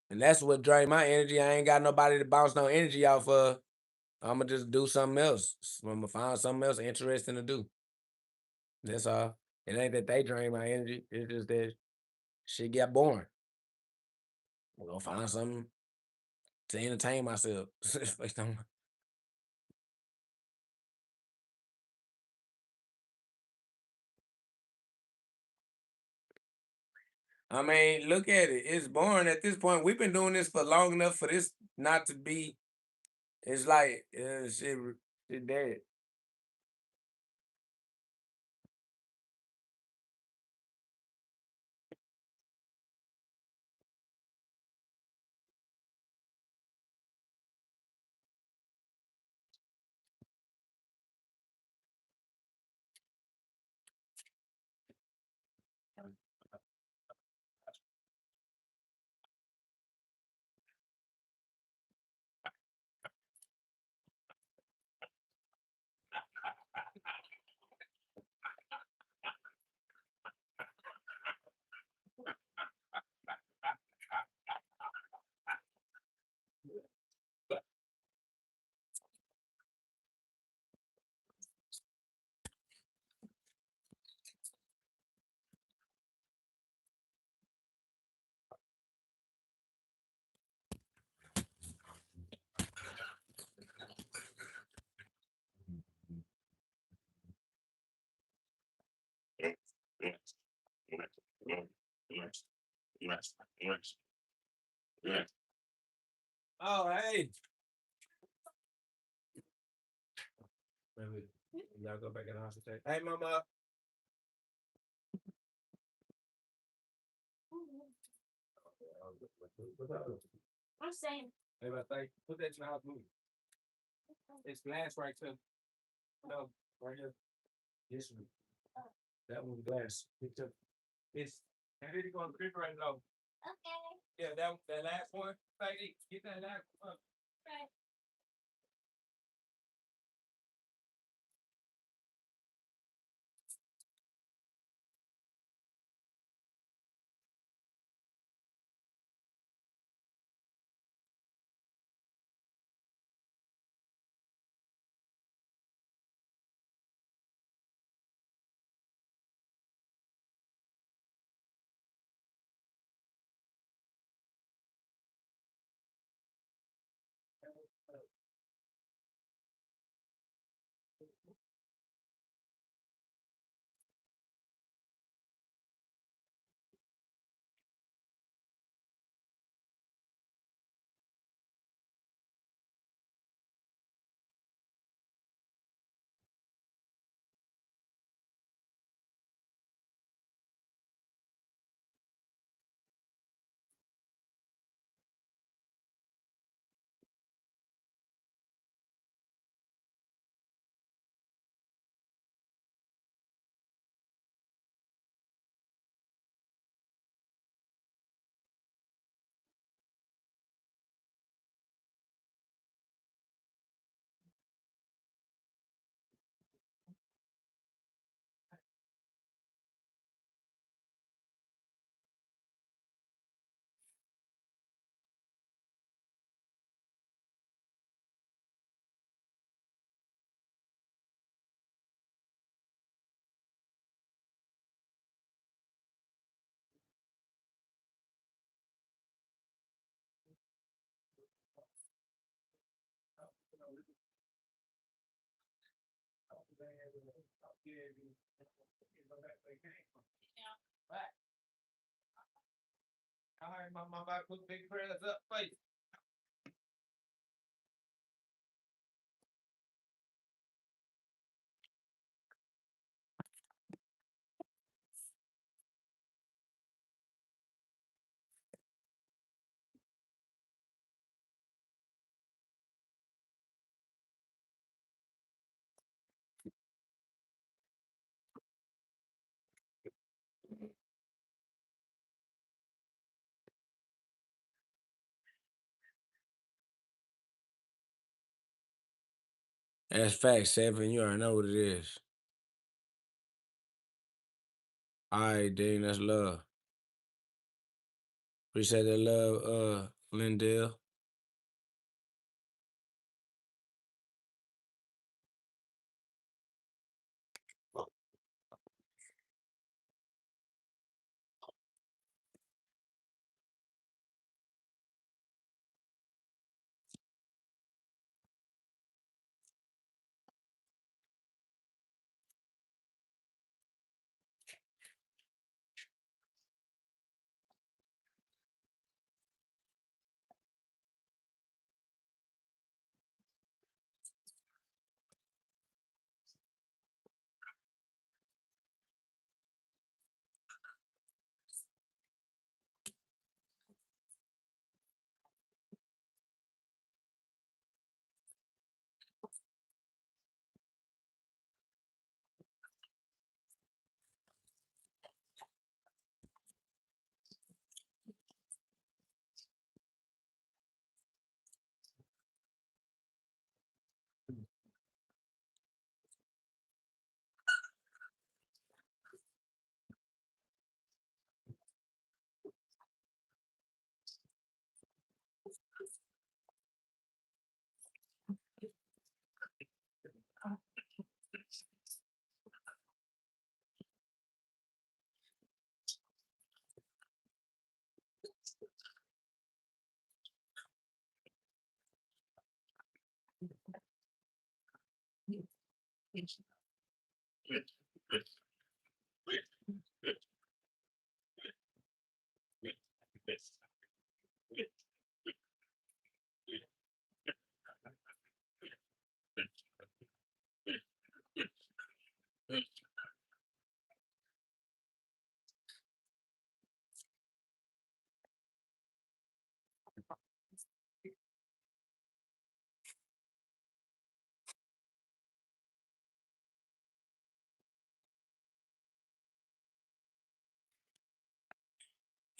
And that's what drain my energy. I ain't got nobody to bounce no energy off of. I'ma just do something else. I'ma find something else interesting to do. That's all. It ain't that they drain my energy. It's just that shit got boring. I'm gonna find something to entertain myself. I mean, look at it. It's boring at this point. We've been doing this for long enough for this not to be. It's like shit dead. Oh, hey. Maybe y'all go back in the house and say, hey, mama. I'm saying. Hey, I think, put that in the house movie. It's glass right too. No, right here. This one. That one's glass. It's and then you go on the refrigerator though. Okay. Yeah, that last one. Get that last one. Okay. All right, my about to put big prayers up. Wait. That's fact, 7. You already know what it is. All right, Dean, that's love. Appreciate that love, Lindell.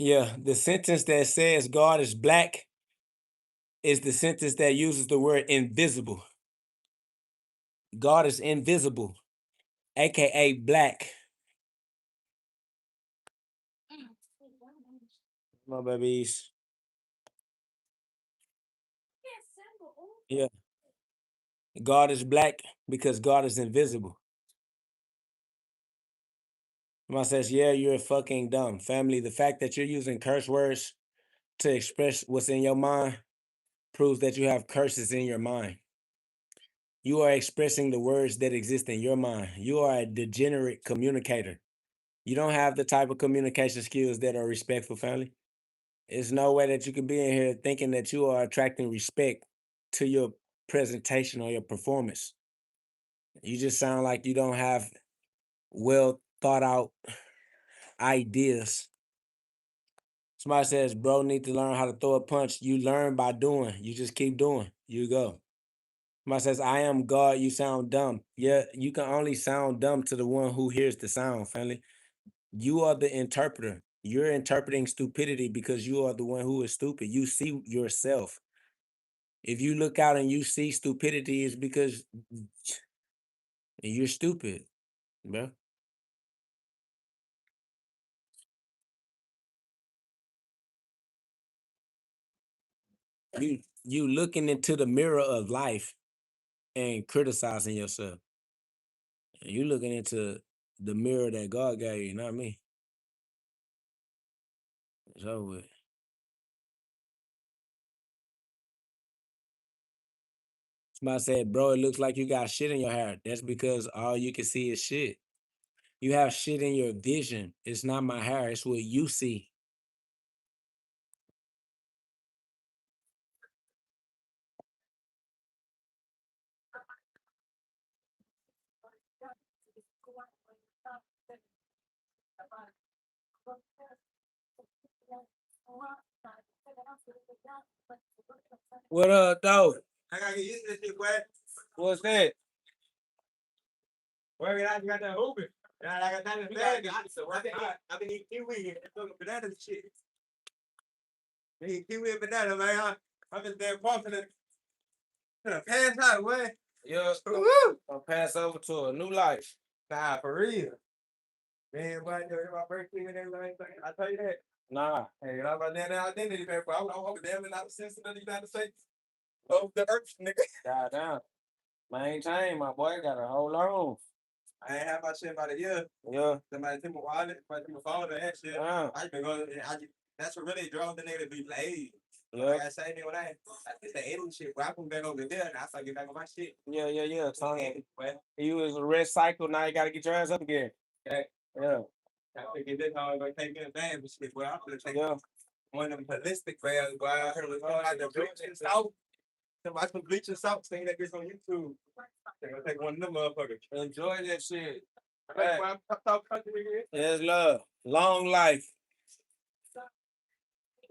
Yeah, the sentence that says God is black is the sentence that uses the word invisible. God is invisible, aka black. My babies. Yeah. God is black because God is invisible. Somebody says, yeah, you're fucking dumb. Family, the fact that you're using curse words to express what's in your mind proves that you have curses in your mind. You are expressing the words that exist in your mind. You are a degenerate communicator. You don't have the type of communication skills that are respectful, family. There's no way that you can be in here thinking that you are attracting respect to your presentation or your performance. You just sound like you don't have well thought out ideas. Somebody says, bro, need to learn how to throw a punch. You learn by doing. You just keep doing. You go. Somebody says, I am God. You sound dumb. Yeah, you can only sound dumb to the one who hears the sound, family. You are the interpreter. You're interpreting stupidity because you are the one who is stupid. You see yourself. If you look out and you see stupidity, it's because you're stupid, bro. You looking into the mirror of life and criticizing yourself. You looking into the mirror that God gave you, not me. It's over with. Somebody said, bro, it looks like you got shit in your hair. That's because all you can see is shit. You have shit in your vision. It's not my hair, it's what you see. What up, though? I gotta get used to this shit, boy. What's that? Where I got that open. I got that in the bag. I've been eating kiwi and fucking banana and shit. Been eating kiwi and banana, man. I've been there walking in a pants out, boy. Yeah, I'll pass over to a new life. Nah, for real. Man, boy, my birthday and everything. I tell you that. Nah. Hey, I'm about that identity, man. Bro. I'm damn not a citizen of the United States of the earth, nigga. Goddamn. Maintain, my boy. Gotta hold on. I ain't have my shit about a year. Yeah. Somebody took my wallet, somebody took my phone and that shit. I been going. That's what really drove the nigga to be like, hey. Yeah. Like I say, when I did the editing shit, bro, I put back over there and I started getting back on my shit. Yeah. So, you was a red cycle. Now you gotta get your ass up again. Okay. Yeah. I figured this how I'm gonna take me advantage of shit. Boy, I'm gonna take one of them holistic fairs. Boy, I heard it was going like the bleach and salt. Somebody some bleach and salt saying that this on YouTube. They're gonna take one of them motherfuckers. Enjoy that shit. I'm talking country again. Yes, love. Long life.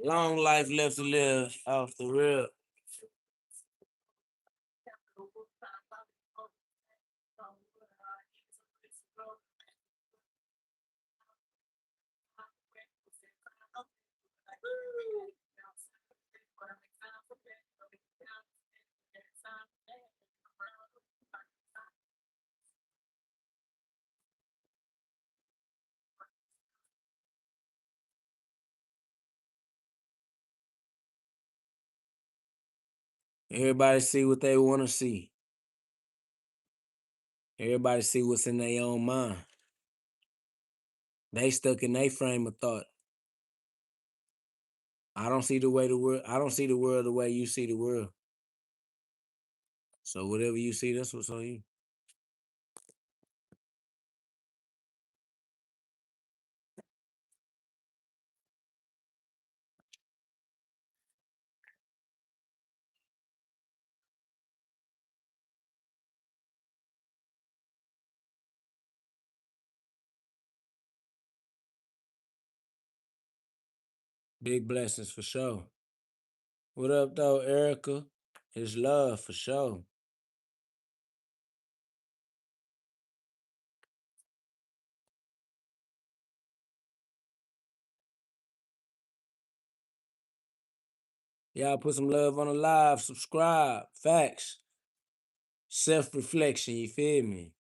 Long life left to live off the rip. Everybody see what they want to see. Everybody see what's in their own mind. They stuck in their frame of thought. I don't see the world the way you see the world. So whatever you see, that's what's on you. Big blessings for sure. What up, though, Erica? It's love for sure. Y'all put some love on the live, subscribe, facts, self-reflection, you feel me?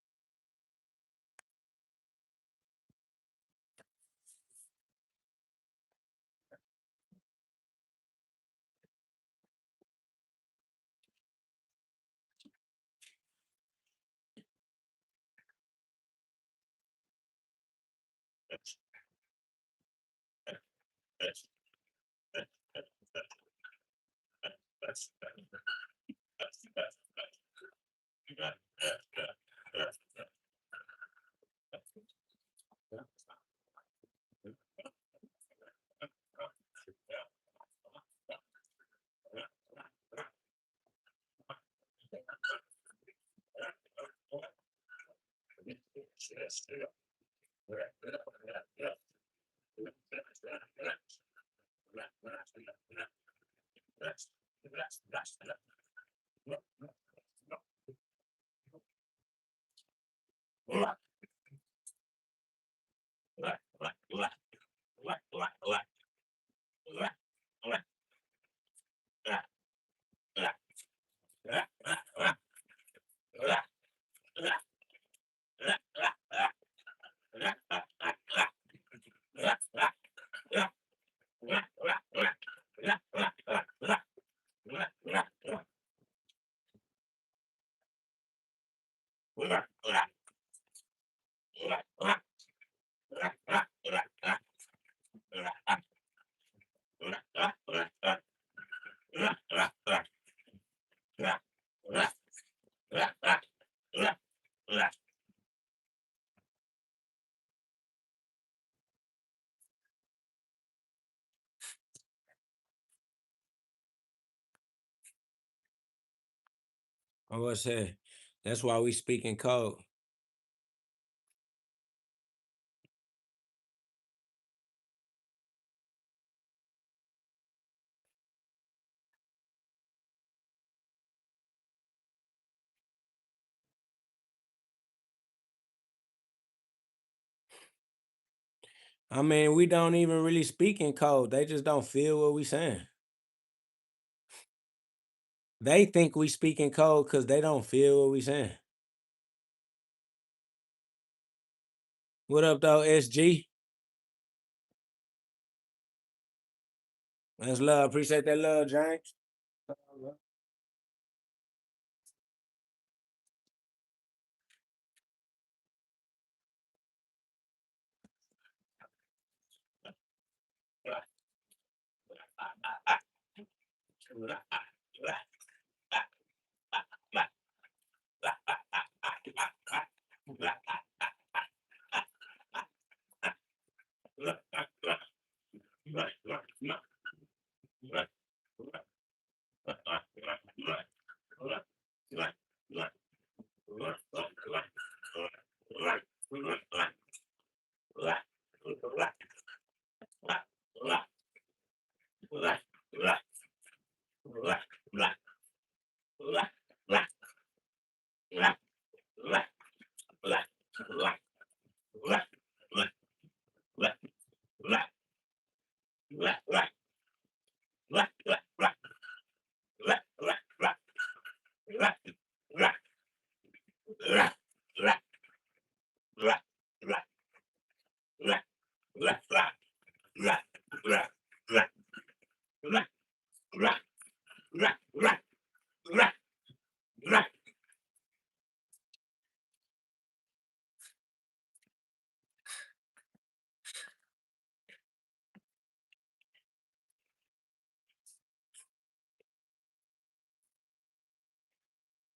I was saying, that's why we speak in code. I mean, we don't even really speak in code. They just don't feel what we saying. They think we speak in code because they don't feel what we saying. What up, though, SG? That's love. Appreciate that love, James.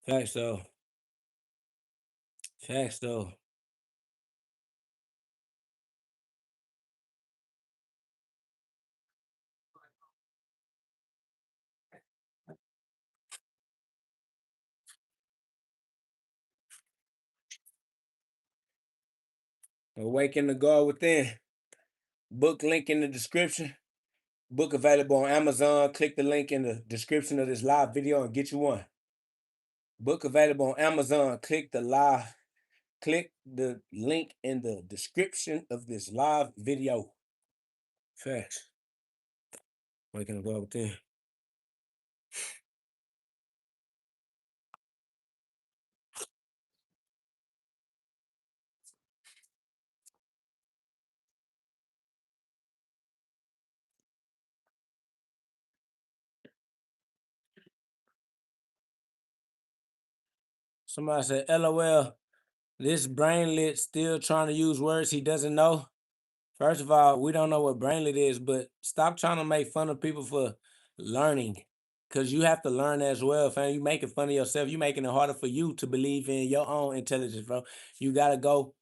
Facts, though. Facts, though. Awaken the God Within. Book link in the description. Book available on Amazon. Click the link in the description of this live video and get you one. Book available on Amazon. Click the link in the description of this live video. Facts. Waking the God Within. Somebody said, LOL, this brainlet still trying to use words he doesn't know. First of all, we don't know what brainlet is, but stop trying to make fun of people for learning. Cause you have to learn as well, fam. You making fun of yourself. You making it harder for you to believe in your own intelligence, bro. You gotta go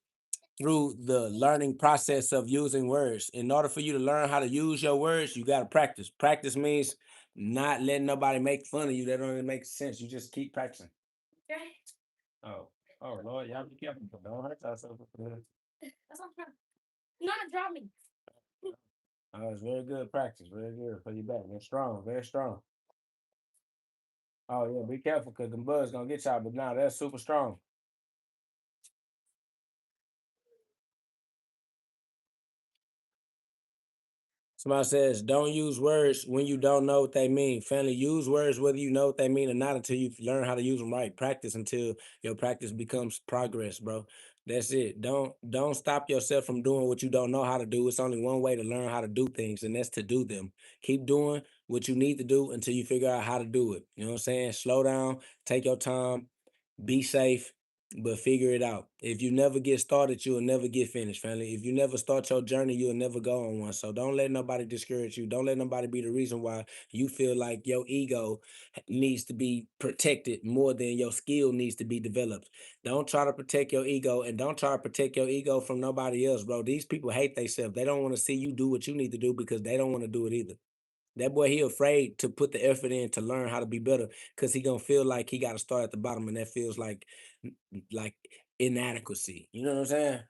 through the learning process of using words. In order for you to learn how to use your words, you gotta practice. Practice means not letting nobody make fun of you. That don't even make sense. You just keep practicing. Okay. Oh, Lord, y'all be careful. Don't hurt yourself. That's what I'm trying. Not drop me. Oh, it's very good practice. Very good for your back. They're strong. Very strong. Oh yeah, be careful because them bugs gonna get y'all. But now that's super strong. Somebody says, don't use words when you don't know what they mean. Family, use words whether you know what they mean or not until you learn how to use them right. Practice until your practice becomes progress, bro. That's it. Don't stop yourself from doing what you don't know how to do. It's only one way to learn how to do things, and that's to do them. Keep doing what you need to do until you figure out how to do it. You know what I'm saying? Slow down, take your time, be safe, but figure it out. If you never get started, you'll never get finished, family. If you never start your journey, you'll never go on one. So don't let nobody discourage you. Don't let nobody be the reason why you feel like your ego needs to be protected more than your skill needs to be developed. Don't try to protect your ego, and don't try to protect your ego from nobody else, bro. These people hate themselves. They don't want to see you do what you need to do because they don't want to do it either. That boy, he afraid to put the effort in to learn how to be better because he gonna feel like he got to start at the bottom, and that feels like inadequacy. You know what I'm saying?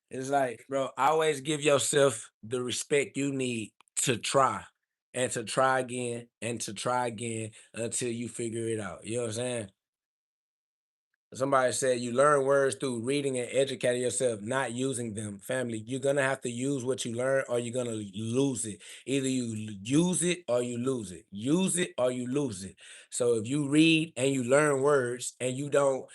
It's like, bro, always give yourself the respect you need to try and to try again and to try again until you figure it out. You know what I'm saying? Somebody said you learn words through reading and educating yourself, not using them. Family, you're gonna have to use what you learn or you're gonna lose it. Either you use it or you lose it. Use it or you lose it. So if you read and you learn words and you don't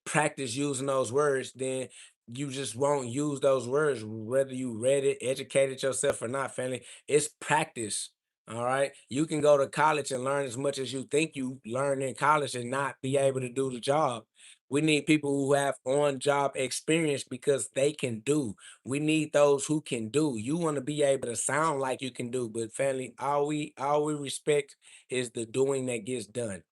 practice using those words, then you just won't use those words, whether you read it, educated yourself or not, family. It's practice. All right. You can go to college and learn as much as you think you learn in college and not be able to do the job. We need people who have on-job experience because they can do. We need those who can do. You want to be able to sound like you can do, but family, all we respect is the doing that gets done.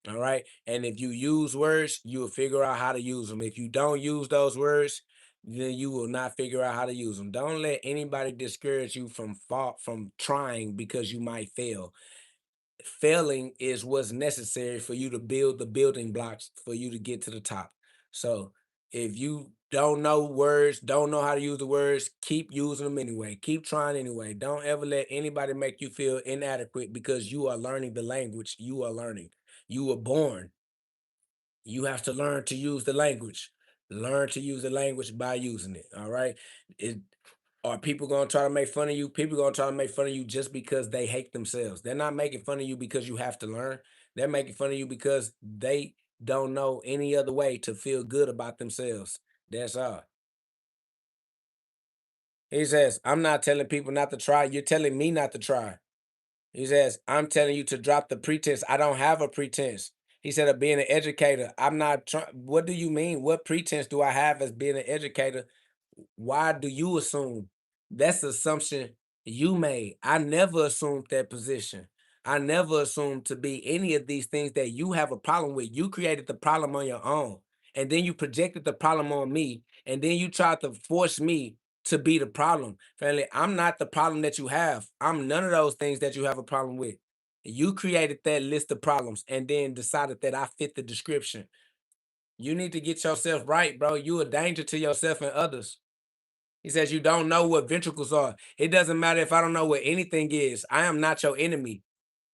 All right. And if you use words, you will figure out how to use them. If you don't use those words, then you will not figure out how to use them. Don't let anybody discourage you from trying because you might fail. Failing is what's necessary for you to build the building blocks for you to get to the top. So if you don't know words, don't know how to use the words, keep using them anyway. Keep trying anyway. Don't ever let anybody make you feel inadequate because you are learning the language you are learning. You were born. You have to learn to use the language. Learn to use the language by using it. All right. It, are people gonna try to make fun of you? People gonna try to make fun of you just because they hate themselves. They're not making fun of you because you have to learn. They're making fun of you because they don't know any other way to feel good about themselves. That's all. He says, I'm not telling people not to try. You're telling me not to try. He says, I'm telling you to drop the pretense. I don't have a pretense. He said, of being an educator. I'm not trying. What do you mean? What pretense do I have as being an educator? Why do you assume? That's the assumption you made. I never assumed that position. I never assumed to be any of these things that you have a problem with. You created the problem on your own. And then you projected the problem on me. And then you tried to force me to be the problem. Family, I'm not the problem that you have. I'm none of those things that you have a problem with. You created that list of problems and then decided that I fit the description. You need to get yourself right, bro. You a danger to yourself and others. He says, you don't know what ventricles are. It doesn't matter if I don't know what anything is. I am not your enemy.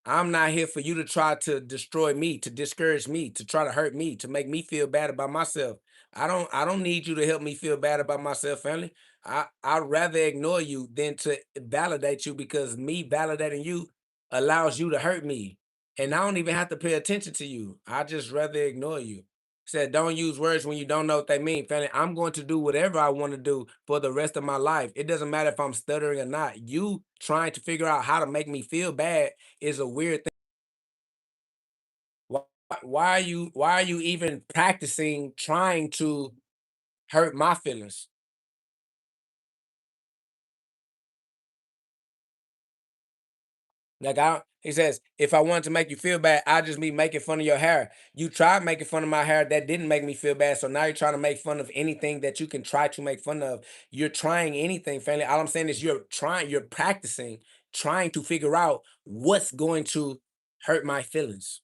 I'm not here for you to try to destroy me, to discourage me, to try to hurt me, to make me feel bad about myself. I don't need you to help me feel bad about myself, family. I'd rather ignore you than to validate you because me validating you allows you to hurt me. And I don't even have to pay attention to you. I just rather ignore you. Said, don't use words when you don't know what they mean, family. I'm going to do whatever I want to do for the rest of my life. It doesn't matter if I'm stuttering or not. You trying to figure out how to make me feel bad is a weird thing. Why, why are you even practicing trying to hurt my feelings? Like he says, if I wanted to make you feel bad, I'd just be making fun of your hair. You tried making fun of my hair, that didn't make me feel bad. So now you're trying to make fun of anything that you can try to make fun of. You're trying anything, family. All I'm saying is you're practicing, trying to figure out what's going to hurt my feelings.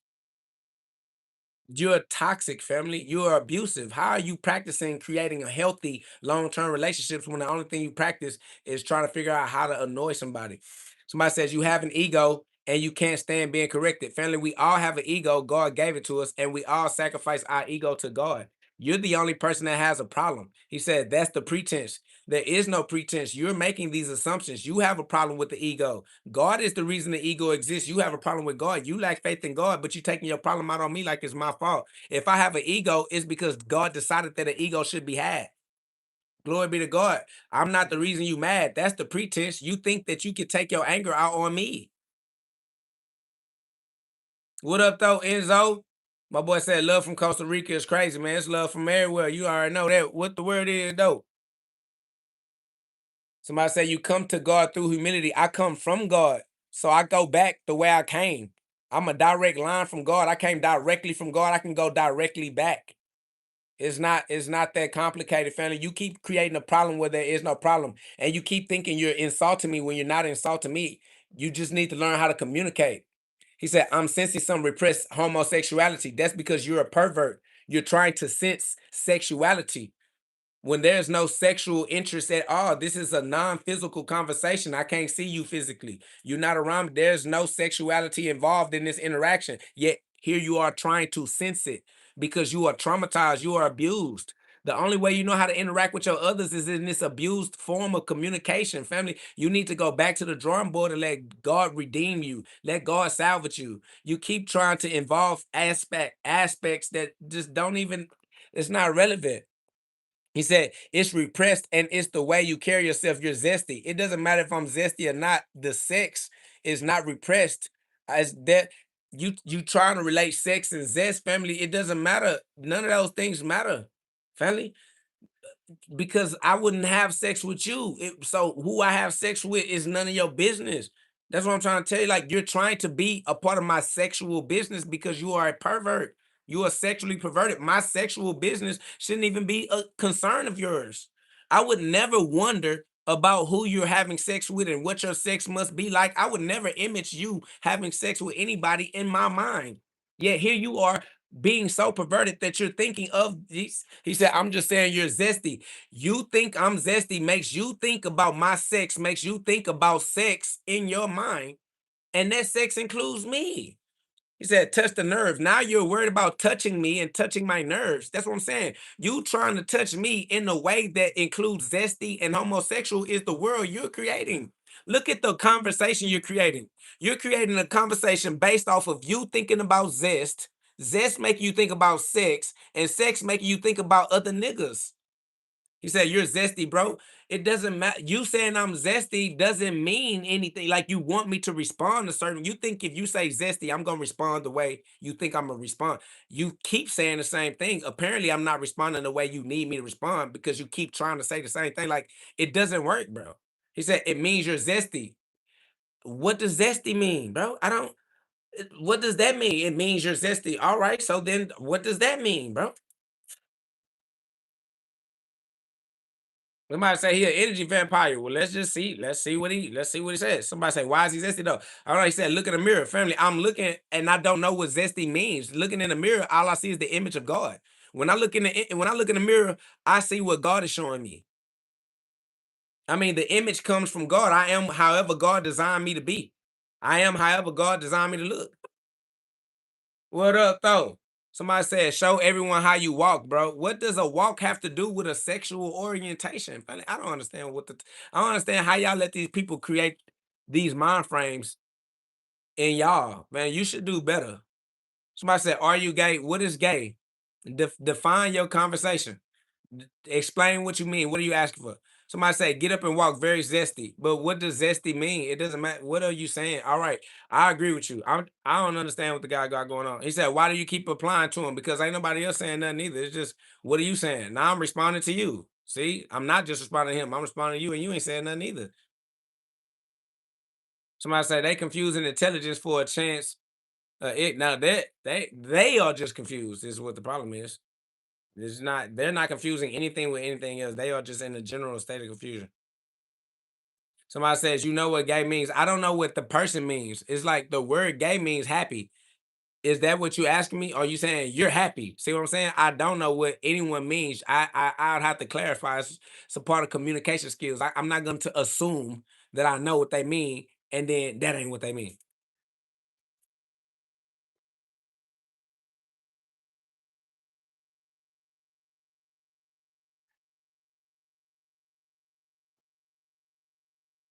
You're toxic, family. You're abusive. How are you practicing creating a healthy long-term relationships when the only thing you practice is trying to figure out how to annoy somebody? Somebody says you have an ego and you can't stand being corrected. Family, we all have an ego. God gave it to us, and we all sacrifice our ego to God. You're the only person that has a problem. He said that's the pretense. There is no pretense. You're making these assumptions. You have a problem with the ego. God is the reason the ego exists. You have a problem with God. You lack faith in God, but you're taking your problem out on me like it's my fault. If I have an ego, it's because God decided that an ego should be had. Glory be to God. I'm not the reason you mad. That's the pretense. You think that you can take your anger out on me. What up, though, Enzo? My boy said love from Costa Rica is crazy, man. It's love from everywhere. You already know that. What the word is, though? Somebody say you come to God through humility. I come from God. So I go back the way I came. I'm a direct line from God. I came directly from God. I can go directly back. It's not that complicated, family. You keep creating a problem where there is no problem. And you keep thinking you're insulting me when you're not insulting me. You just need to learn how to communicate. He said, I'm sensing some repressed homosexuality. That's because you're a pervert. You're trying to sense sexuality when there's no sexual interest at all. This is a non-physical conversation. I can't see you physically. You're not around. There's no sexuality involved in this interaction. Yet here you are trying to sense it. because you are traumatized, you are abused. The only way you know how to interact with your others is in this abused form of communication. Family, you need to go back to the drawing board and let God redeem you. Let God salvage you. You keep trying to involve aspects that just don't even, it's not relevant. He said, it's repressed and it's the way you carry yourself. You're zesty. It doesn't matter if I'm zesty or not. The sex is not repressed. As that you trying to relate sex and zest, family, it doesn't matter. None of those things matter, family, because I wouldn't have sex with you. So who I have sex with is none of your business. That's what I'm trying to tell you. Like, you're trying to be a part of my sexual business because you are a pervert. You are sexually perverted. My sexual business shouldn't even be a concern of yours. I would never wonder about who you're having sex with and what your sex must be like. I would never image you having sex with anybody in my mind. Yet here you are being so perverted that you're thinking of these. He said, I'm just saying you're zesty. You think I'm zesty makes you think about my sex, makes you think about sex in your mind, and that sex includes me. He said, touch the nerve. Now you're worried about touching me and touching my nerves. That's what I'm saying. You trying to touch me in a way that includes zesty and homosexual is the world you're creating. Look at the conversation you're creating. You're creating a conversation based off of you thinking about zest making you think about sex, and sex making you think about other niggas. He said, you're zesty, bro. It doesn't matter. You saying I'm zesty doesn't mean anything. Like, you want me to respond a certain. You think if you say zesty, I'm gonna respond the way you think I'm gonna respond. You keep saying the same thing. Apparently, I'm not responding the way you need me to respond because you keep trying to say the same thing. Like, it doesn't work, bro. He said, it means you're zesty. What does zesty mean, bro? I don't. What does that mean? It means you're zesty. All right. So then what does that mean, bro? We might say he an energy vampire. Well, let's just see. Let's see what he says. Somebody say, why is he zesty though? I don't know. He said, look in the mirror. Family, I'm looking and I don't know what zesty means. Looking in the mirror, all I see is the image of God. When I look in the mirror, I see what God is showing me. I mean, the image comes from God. I am however God designed me to be. I am however God designed me to look. What up, though? Somebody said, show everyone how you walk, bro. What does a walk have to do with a sexual orientation? Family, I don't understand I don't understand how y'all let these people create these mind frames in y'all. Man, you should do better. Somebody said, are you gay? What is gay? Define your conversation. Explain what you mean. What are you asking for? Somebody say, get up and walk, very zesty. But what does zesty mean? It doesn't matter. What are you saying? All right, I agree with you. I don't understand what the guy got going on. He said, why do you keep applying to him? Because ain't nobody else saying nothing either. It's just, what are you saying? Now I'm responding to you. See, I'm not just responding to him. I'm responding to you, and you ain't saying nothing either. Somebody say they confusing intelligence for a chance. Now that they are just confused. Is what the problem is. It's not. They're not confusing anything with anything else. They are just in a general state of confusion. Somebody says, you know what gay means? I don't know what the person means. It's like the word gay means happy. Is that what you asking me? Or are you saying you're happy? See what I'm saying? I don't know what anyone means. I'd have to clarify. It's a part of communication skills. I'm not going to assume that I know what they mean, and then that ain't what they mean.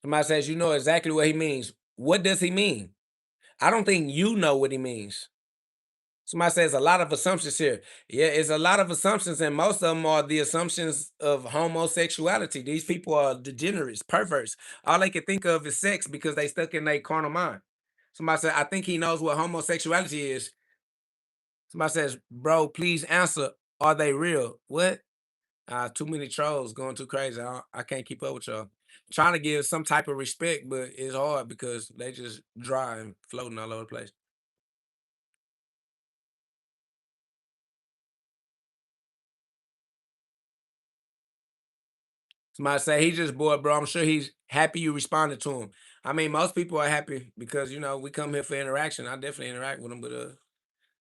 Somebody says, you know exactly what he means. What does he mean? I don't think you know what he means. Somebody says a lot of assumptions here. Yeah, it's a lot of assumptions, and most of them are the assumptions of homosexuality. These people are degenerates, perverts. All they can think of is sex because they stuck in their carnal mind. Somebody said, I think he knows what homosexuality is. Somebody says, bro, please answer. Are they real? What? Too many trolls going too crazy. I can't keep up with y'all. Trying to give some type of respect, but it's hard because they just dry and floating all over the place. Somebody say he just bored, bro. I'm sure he's happy you responded to him. I mean, most people are happy because we come here for interaction. I definitely interact with them, but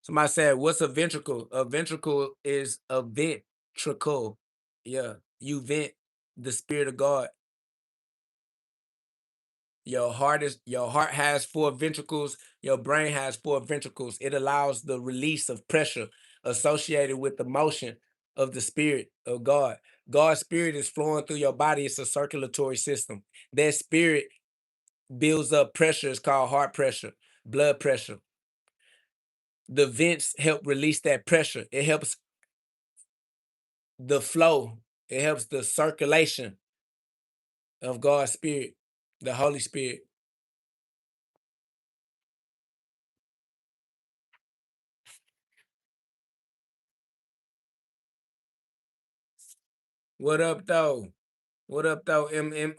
somebody said, "What's a ventricle?" A ventricle is a ventricle. Yeah, you vent the spirit of God. Your heart has four ventricles. Your brain has four ventricles. It allows the release of pressure associated with the motion of the spirit of God. God's spirit is flowing through your body. It's a circulatory system. That spirit builds up pressure. It's called heart pressure, blood pressure. The vents help release that pressure. It helps the flow. It helps the circulation of God's spirit, the Holy Spirit. What up, though? What up, though, M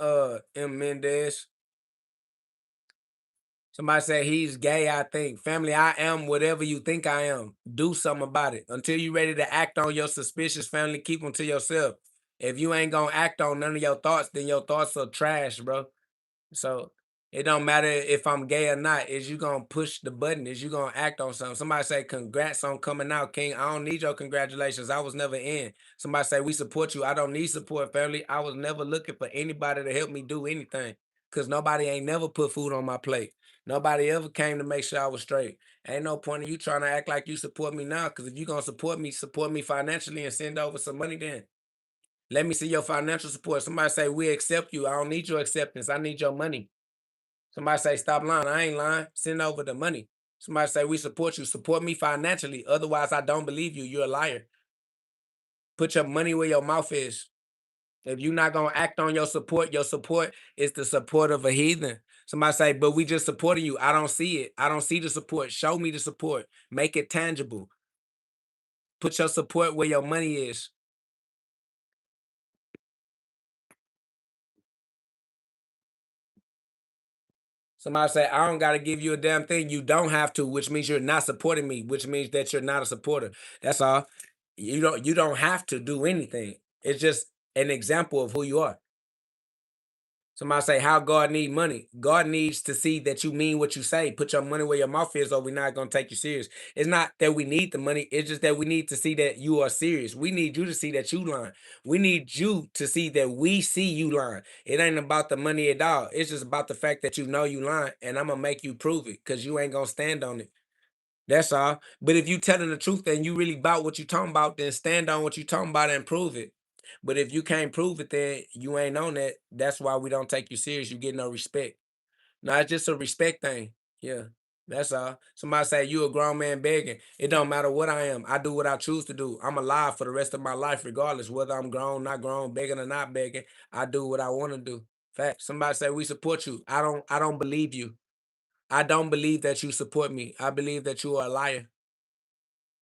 Mendez? Somebody said he's gay, I think. Family, I am whatever you think I am. Do something about it. Until you're ready to act on your suspicious, family, keep them to yourself. If you ain't gonna act on none of your thoughts, then your thoughts are trash, bro. So it don't matter if I'm gay or not. Is you gonna push the button? Is you gonna act on something? Somebody say, congrats on coming out, King. I don't need your congratulations. I was never in. Somebody say, we support you. I don't need support, family. I was never looking for anybody to help me do anything. Cause nobody ain't never put food on my plate. Nobody ever came to make sure I was straight. Ain't no point in you trying to act like you support me now. Cause if you gonna support me financially and send over some money then. Let me see your financial support. Somebody say, we accept you. I don't need your acceptance. I need your money. Somebody say, stop lying. I ain't lying. Send over the money. Somebody say, we support you. Support me financially. Otherwise, I don't believe you. You're a liar. Put your money where your mouth is. If you're not going to act on your support is the support of a heathen. Somebody say, but we just supporting you. I don't see it. I don't see the support. Show me the support. Make it tangible. Put your support where your money is. Somebody say, I don't got to give you a damn thing. You don't have to, which means you're not supporting me, which means that you're not a supporter. That's all. You don't have to do anything. It's just an example of who you are. Somebody say, how God need money? God needs to see that you mean what you say. Put your money where your mouth is, or we're not going to take you serious. It's not that we need the money. It's just that we need to see that you are serious. We need you to see that you lying. We need you to see that we see you lying. It ain't about the money at all. It's just about the fact that you know you lying, and I'm going to make you prove it because you ain't going to stand on it. That's all. But if you telling the truth and you really about what you talking about, then stand on what you talking about and prove it. But if you can't prove it, then you ain't on that. That's why we don't take you serious. You get no respect. No, it's just a respect thing. Yeah, that's all. Somebody say you a grown man begging. It don't matter what I am. I do what I choose to do. I'm alive for the rest of my life, regardless whether I'm grown, not grown, begging or not begging. I do what I want to do. Fact. Somebody say we support you. I don't believe you. I don't believe that you support me. I believe that you are a liar.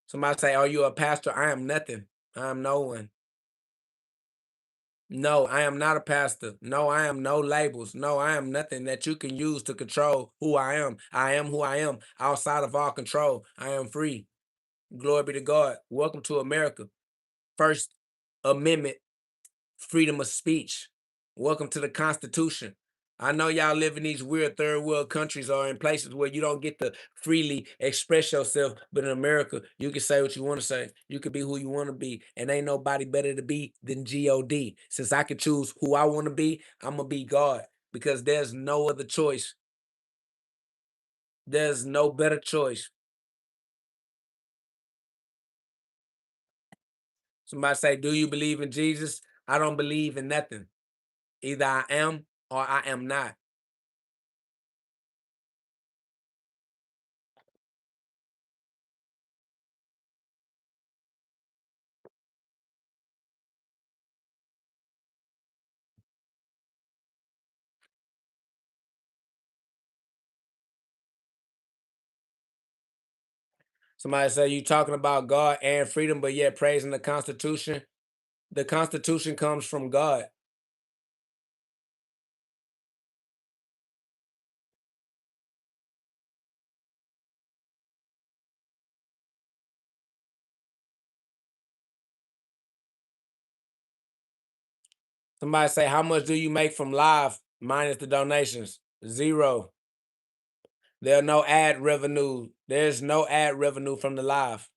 Somebody say, are you a pastor? I am nothing. I am no one. No, I am not a pastor. No, I am no labels. No, I am nothing that you can use to control who I am. I am who I am outside of all control. I am free. Glory be to God. Welcome to America. First Amendment, freedom of speech. Welcome to the Constitution. I know y'all live in these weird third world countries or in places where you don't get to freely express yourself, but in America, you can say what you want to say. You can be who you want to be, and ain't nobody better to be than God. Since I can choose who I want to be, I'm gonna be God because there's no other choice. There's no better choice. Somebody say, "Do you believe in Jesus?" I don't believe in nothing. Either I am or I am not. Somebody say you talking about God and freedom, but yet praising the Constitution. The Constitution comes from God. Somebody say, how much do you make from live minus the donations? Zero. There's no ad revenue. There's no ad revenue from the live.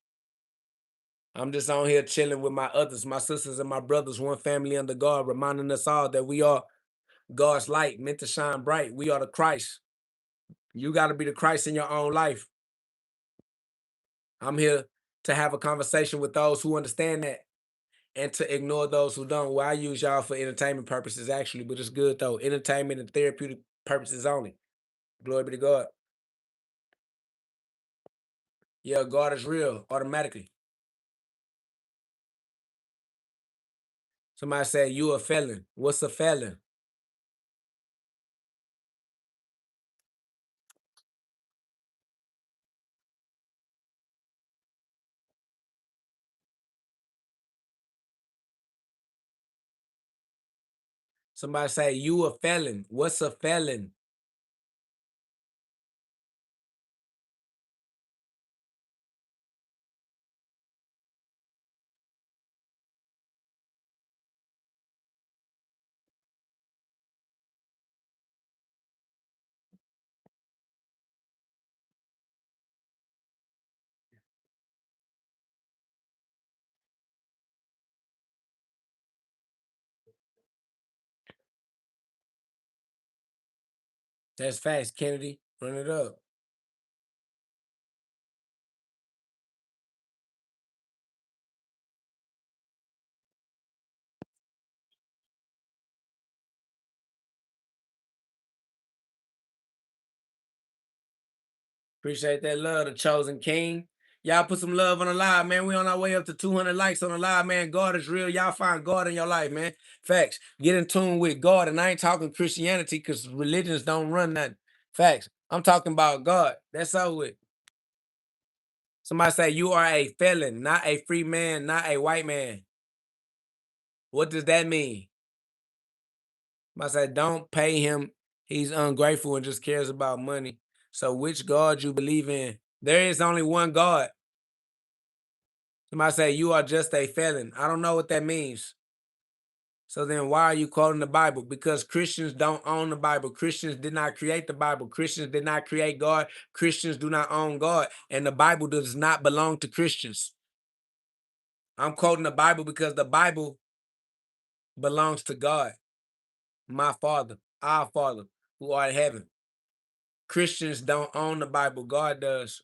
I'm just on here chilling with my sisters and my brothers, one family under God, reminding us all that we are God's light, meant to shine bright. We are the Christ. You got to be the Christ in your own life. I'm here to have a conversation with those who understand that and to ignore those who don't. Well, I use y'all for entertainment purposes, actually, but it's good though. Entertainment and therapeutic purposes only. Glory be to God. Yeah, God is real automatically. Somebody say, you a felon. What's a felon? Somebody say, you a felon. What's a felon? That's facts, Kennedy. Run it up. Appreciate that love, the chosen king. Y'all put some love on the live, man. We on our way up to 200 likes on the live, man. God is real. Y'all find God in your life, man. Facts. Get in tune with God. And I ain't talking Christianity because religions don't run nothing. Facts. I'm talking about God. That's all with. Somebody say you are a felon, not a free man, not a white man. What does that mean? Somebody say don't pay him. He's ungrateful and just cares about money. So which God you believe in? There is only one God. Somebody say you are just a felon. I don't know what that means. So then why are you quoting the Bible? Because Christians don't own the Bible. Christians did not create the Bible. Christians did not create God. Christians do not own God. And the Bible does not belong to Christians. I'm quoting the Bible because the Bible belongs to God, my Father, our Father, who art in heaven. Christians don't own the Bible. God does.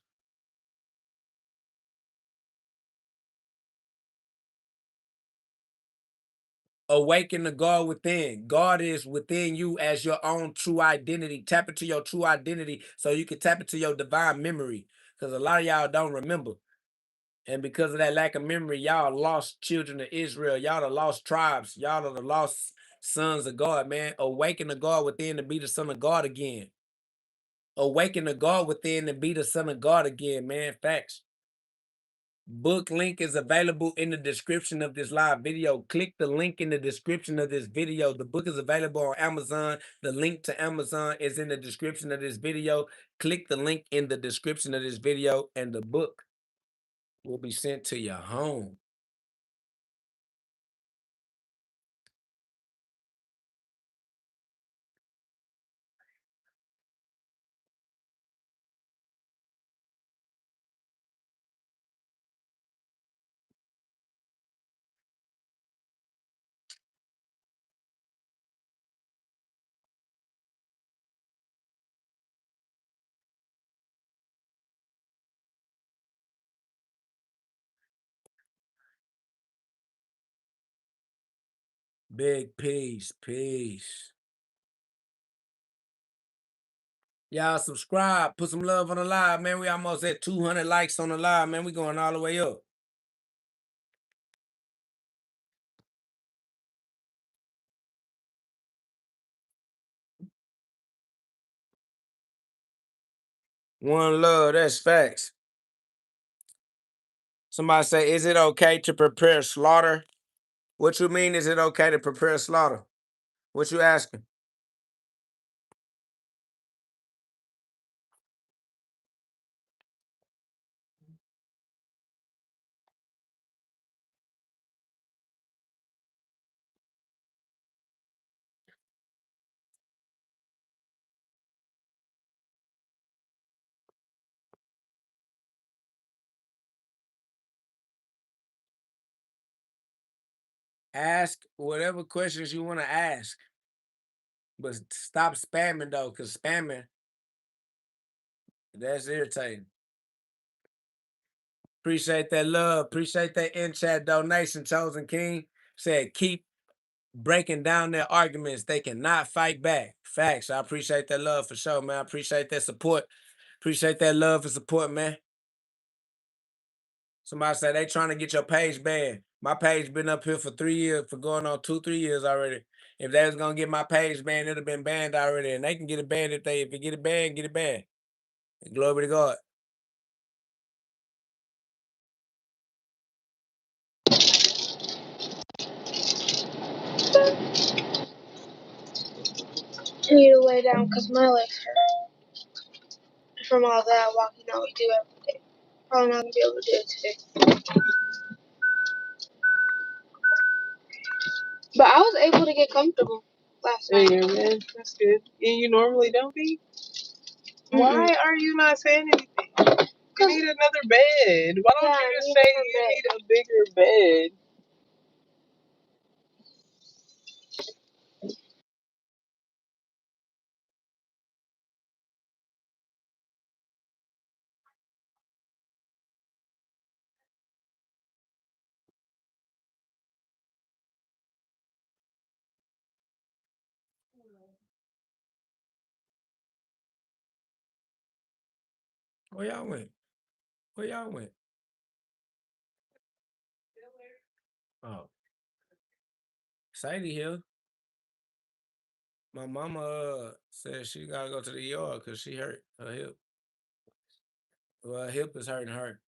Awaken the God within. God is within you as your own true identity. Tap into your true identity so you can tap into your divine memory. Because a lot of y'all don't remember. And because of that lack of memory, y'all lost children of Israel. Y'all are lost tribes. Y'all are the lost sons of God, man. Awaken the God within to be the son of God again. Awaken the God within to be the son of God again, man. Facts. Book link is available in the description of this live video. Click the link in the description of this video. The book is available on Amazon. The link to Amazon is in the description of this video. Click the link in the description of this video and the book will be sent to your home. Big peace, peace. Y'all subscribe, put some love on the live, man. We almost at 200 likes on the live, man. We going all the way up. One love, that's facts. Somebody say, is it okay to prepare slaughter? What you mean, is it okay to prepare slaughter? What you asking? Ask whatever questions you want to ask. But stop spamming though, because spamming, that's irritating. Appreciate that love. Appreciate that in-chat donation, Chosen King. Said keep breaking down their arguments. They cannot fight back. Facts. I appreciate that love for sure, man. I appreciate that support. Appreciate that love and support, man. Somebody said they trying to get your page banned. My page been up here for 3 years, for going on 2-3 years already. If they was gonna get my page banned, it'd have been banned already. And they can get it banned if it get it banned, get it banned. Glory to God. I need to lay down because my legs hurt from all that walking that we do every day. Probably not gonna be able to do it today. But I was able to get comfortable last night. Yeah, man, that's good. And you normally don't be? Why are you not saying anything? You need another bed. Why don't you just say you need a bigger bed? Where y'all went? Where y'all went? Oh. Sadie here. My mama said she gotta go to the ER because she hurt her hip. Well, her hip is hurting her.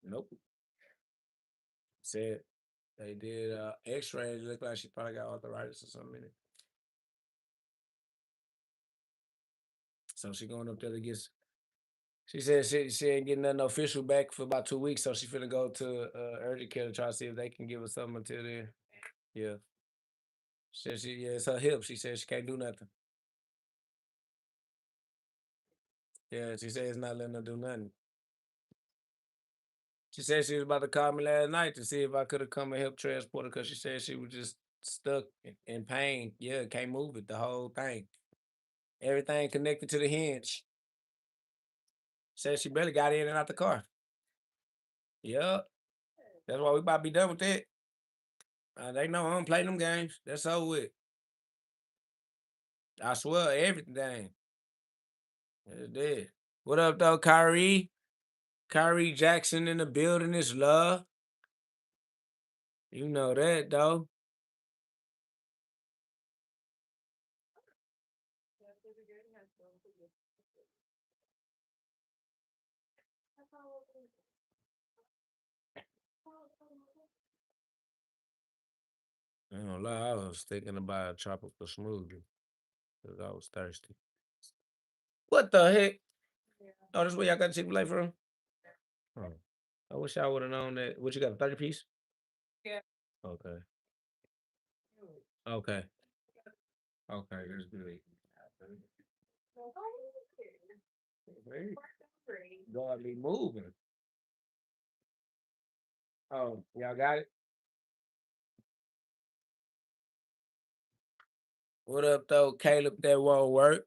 Nope. Said they did x-ray. It looked like she probably got arthritis or something in it. So she going up there to get. She said she ain't getting nothing official back for about 2 weeks, so she finna go to urgent care to try to see if they can give her something until then. Yeah. She said it's her hip. She said she can't do nothing. Yeah, she said it's not letting her do nothing. She said she was about to call me last night to see if I could have come and help transport her because she said she was just stuck in pain. Yeah, can't move it, the whole thing. Everything connected to the hinge. Said she barely got in and out the car. Yep. That's why we about to be done with that. They know I don't play them games. That's over with. I swear, everything. It's dead. What up, though, Kyrie? Kyrie Jackson in the building is love. You know that, though. I ain't gonna lie, I was thinking about a tropical smoothie because I was thirsty. What the heck? Oh, this where y'all got the Chick-fil-A from? Oh. I wish I would have known that. What you got, a 30 piece? Okay. Okay. Okay, that's good. God be moving. Oh, y'all got it? What up, though, Caleb? That won't work.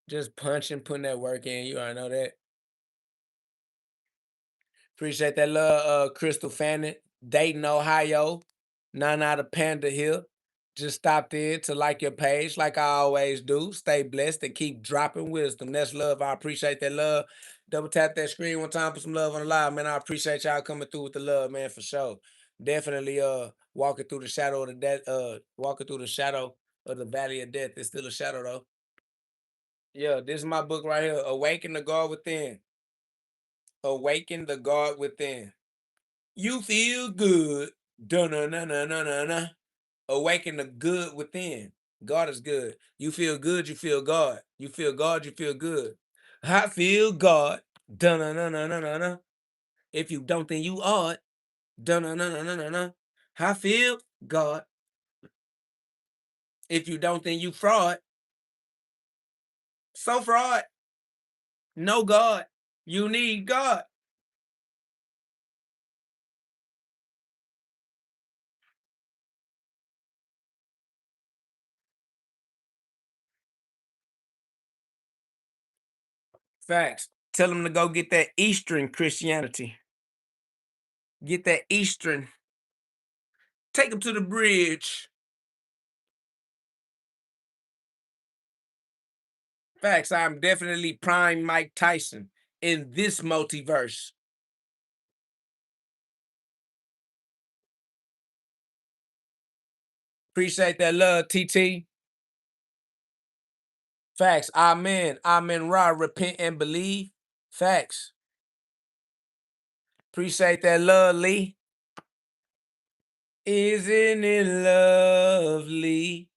Just punching, putting that work in. You already know that. Appreciate that love, Crystal Fanning, Dayton, Ohio. None out of Panda here. Just stopped in to like your page, like I always do. Stay blessed and keep dropping wisdom. That's love. I appreciate that love. Double tap that screen one time, put some love on the live, man. I appreciate y'all coming through with the love, man, for sure. Definitely walking through the shadow of the death, walking through the shadow of the valley of death. It's still a shadow though. Yeah, this is my book right here. Awaken the God within. Awaken the God within. You feel good. Dun-na-na-na-na-na. Awaken the good within. God is good. You feel good, you feel God. You feel God, you feel good. I feel God. Dun-na-na-na-na-na. If you don't, then you ought. Dun-na-na-na-na-na. I feel God. If you don't, then you fraud. So fraud. No God. You need God. Facts. Tell them to go get that Eastern Christianity. Get that Eastern. Take them to the bridge. Facts, I'm definitely prime Mike Tyson in this multiverse. Appreciate that love, TT. Facts, amen. Amen, Ra, repent and believe. Facts. Appreciate that love, Lee. Isn't it lovely?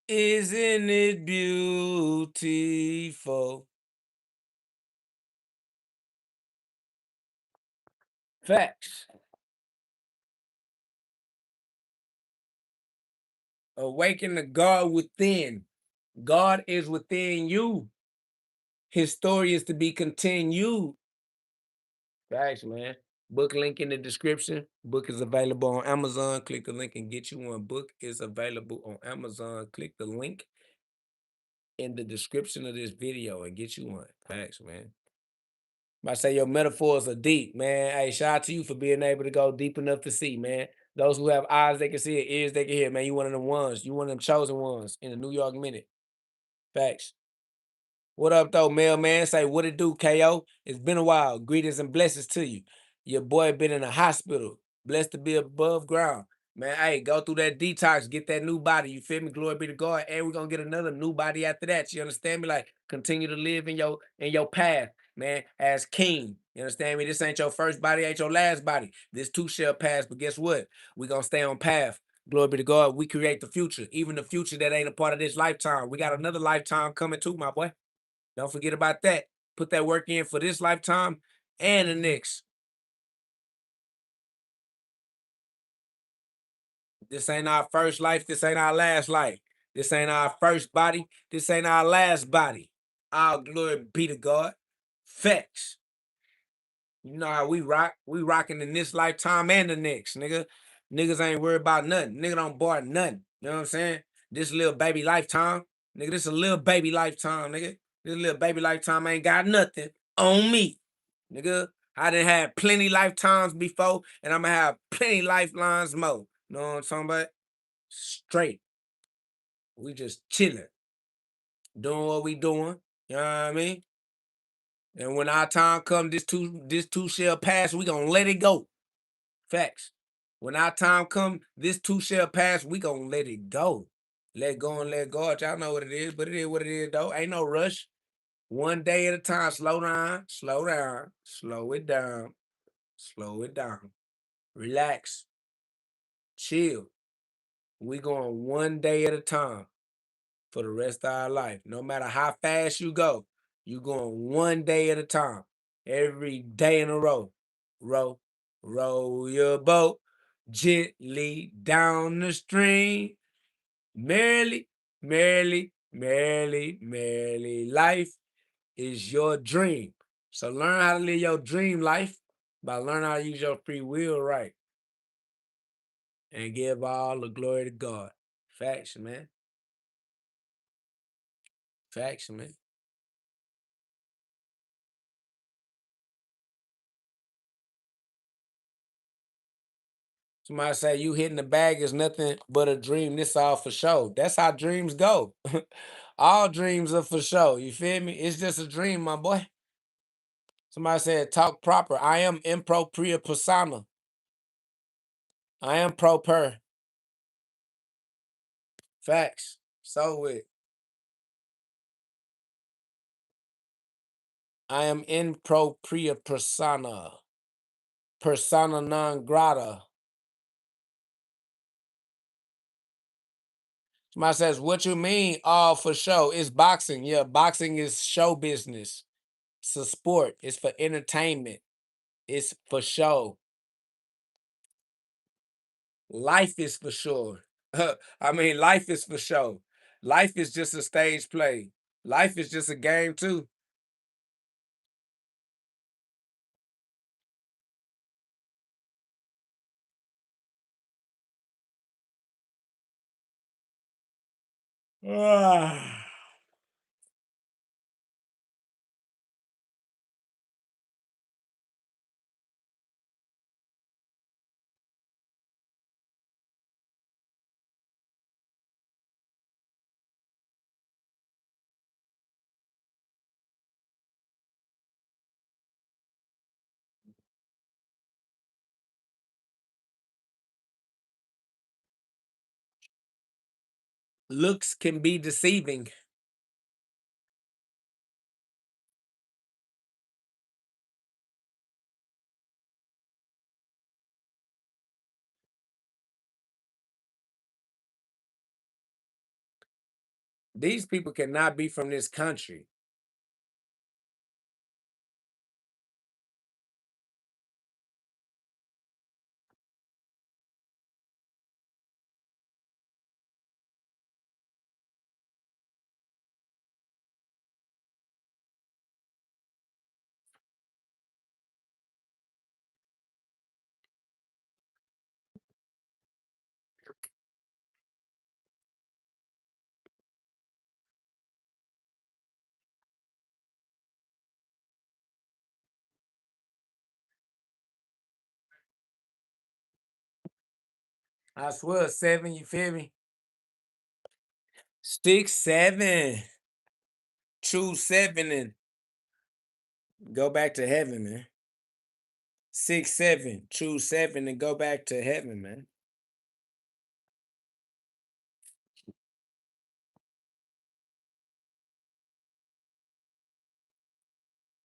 Isn't it beautiful? Facts. Awaken the God within. God is within you. His story is to be continued. Facts, man. Book link in the description. Book is available on Amazon. Click the link and get you one. Book is available on Amazon. Click the link in the description of this video and get you one. Facts, man. I say your metaphors are deep, man. Hey, shout out to you for being able to go deep enough to see, man. Those who have eyes they can see it, ears they can hear, man. You one of them ones. You one of them chosen ones in the New York Minute. Facts. What up, though, mailman? Say, what it do, KO? It's been a while. Greetings and blessings to you. Your boy been in a hospital. Blessed to be above ground. Man, hey, go through that detox. Get that new body. You feel me? Glory be to God. And we're going to get another new body after that. You understand me? Like, continue to live in your path, man, as king. You understand me? This ain't your first body, ain't your last body. This too shall pass. But guess what? We're going to stay on path. Glory be to God. We create the future. Even the future that ain't a part of this lifetime. We got another lifetime coming too, my boy. Don't forget about that. Put that work in for this lifetime and the next. This ain't our first life. This ain't our last life. This ain't our first body. This ain't our last body. All glory be to God. Facts. You know how we rock. We rocking in this lifetime and the next, nigga. Niggas ain't worried about nothing. Nigga don't bar nothing. You know what I'm saying? This little baby lifetime. Nigga, this a little baby lifetime, nigga. This little baby lifetime ain't got nothing on me. Nigga, I done had plenty lifetimes before, and I'm gonna have plenty lifelines more. You know what I'm talking about? Straight. We just chilling, doing what we doing. You know what I mean? And when our time come, this too shall pass. We gonna let it go. Facts. When our time come, this too shall pass. We gonna let it go. Let go and let God. Y'all know what it is, but it is what it is though. Ain't no rush. One day at a time. Slow down. Slow down. Slow it down. Slow it down. Relax. Chill. We going one day at a time for the rest of our life. No matter how fast you go, you going one day at a time. Every day in a row. Row your boat gently down the stream. Merrily, merrily, merrily, merrily. Life is your dream. So learn how to live your dream life by learning how to use your free will right. And give all the glory to God. Facts, man. Facts, man. Somebody say you hitting the bag is nothing but a dream. This all for show. That's how dreams go. All dreams are for show. You feel me? It's just a dream, my boy. Somebody said talk proper. I am impropria persona. I am proper. Facts. So with. I am impropria persona. Persona non grata. Somebody says, what you mean all for show? It's boxing. Yeah, boxing is show business. It's a sport. It's for entertainment. It's for show. Life is for sure. I mean, life is for show. Life is just a stage play. Life is just a game too. looks can be deceiving. These people cannot be from this country. I swear, 7, you feel me? 6, 7. Choose 7 and go back to heaven, man. 6, 7. Choose 7 and go back to heaven, man.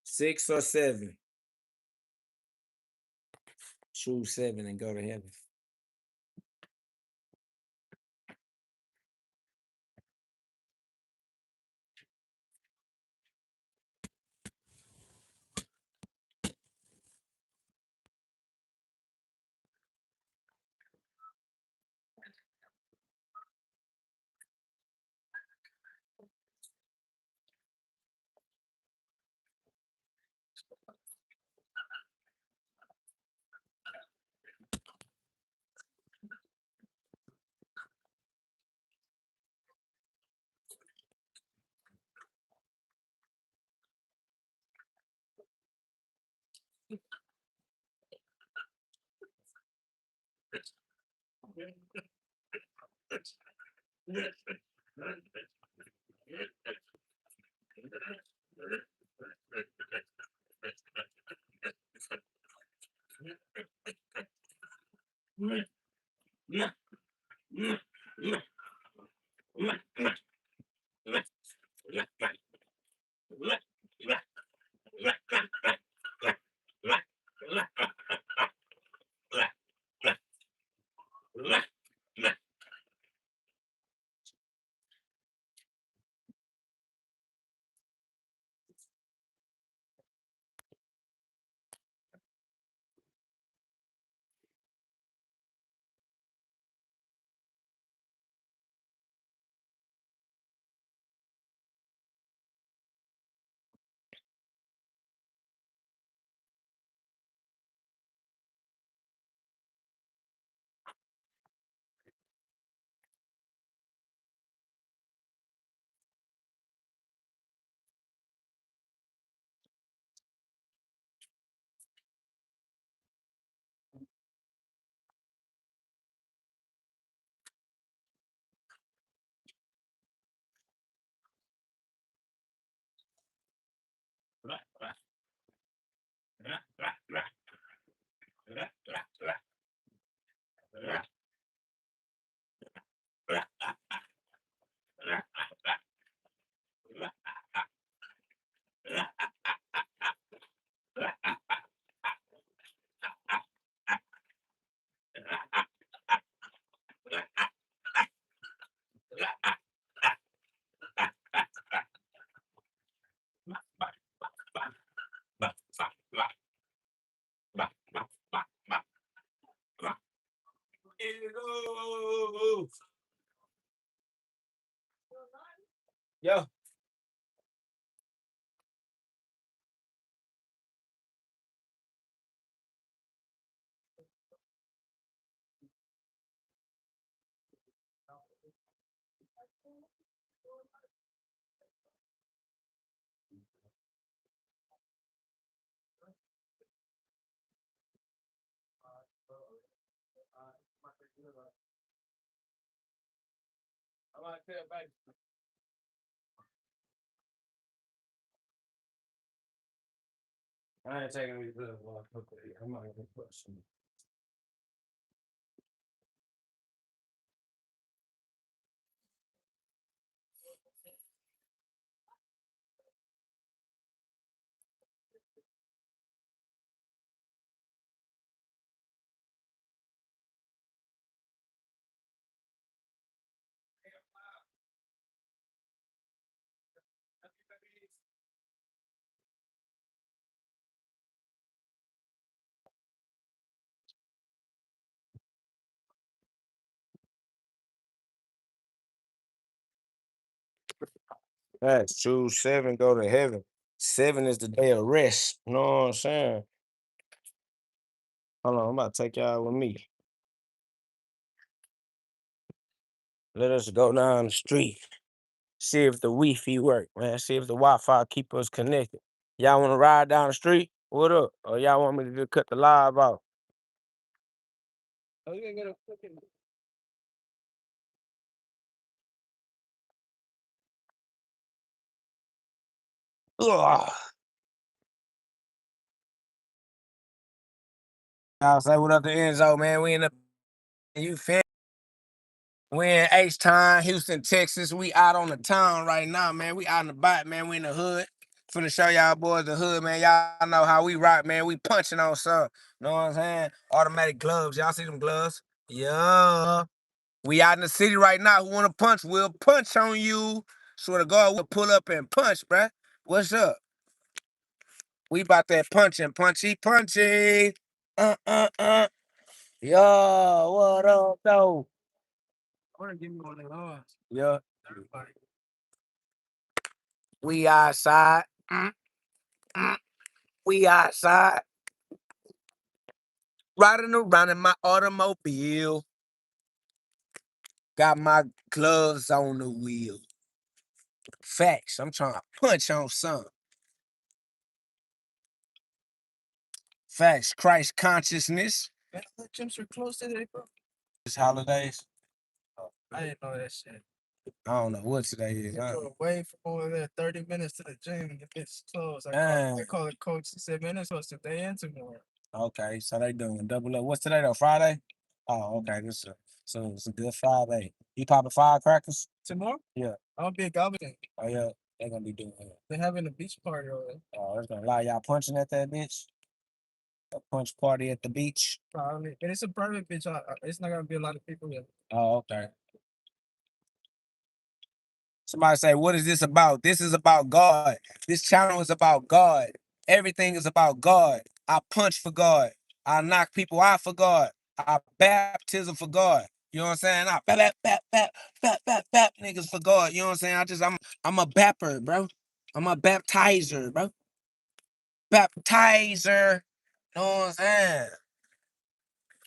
Six or 7. Choose 7 and go to heaven. Yo. I ain't taking me to the water. I'm not gonna put some. That's choose 7, go to heaven. 7 is the day of rest. You know what I'm saying? Hold on, I'm about to take y'all with me. Let us go down the street. See if the Wi-Fi work, man. See if the Wi-Fi keep us connected. Y'all want to ride down the street? What up? Or y'all want me to just cut the live off? Oh, you gonna get a fucking... Ugh. Y'all say what up to Enzo, man. We in the... You feel? We in H-Town, Houston, Texas. We out on the town right now, man. We out in the bike, man. We in the hood. Finna show y'all boys the hood, man. Y'all know how we rock, man. We punching on some. Know what I'm saying? Automatic gloves. Y'all see them gloves? Yeah. We out in the city right now. Who wanna punch? We'll punch on you. Swear to God, we'll pull up and punch, bruh. What's up? We about that punching, punchy. Yo, what up, though? I wanna give me one of those. Yeah. Everybody. We outside. We outside. Riding around in my automobile. Got my gloves on the wheel. Facts. I'm trying to punch on some. Facts. Christ consciousness. Man, the gyms are closed today, bro. It's holidays. Oh, I didn't know that shit. I don't know what today is. You're way from over there, 30 minutes to the gym. If it's closed, I call it coach. He said, man, it's supposed to stay in tomorrow. Okay, so they doing double up. What's today though? Friday? Oh, okay. So it's a good Friday. You popping firecrackers? Tomorrow? Yeah. I'm big garbage. Oh yeah, they're gonna be doing it. They're having a beach party over there. Oh, it's gonna allow y'all punching at that bitch? A punch party at the beach? Probably. And it's a private beach. It's not gonna be a lot of people there. Oh, okay. Somebody say, what is this about? This is about God. This channel is about God. Everything is about God. I punch for God. I knock people out for God. I baptism for God. You know what I'm saying? I bap niggas for God. You know what I'm saying? I'm a bapper, bro. I'm a baptizer, bro. Baptizer. You know what I'm saying?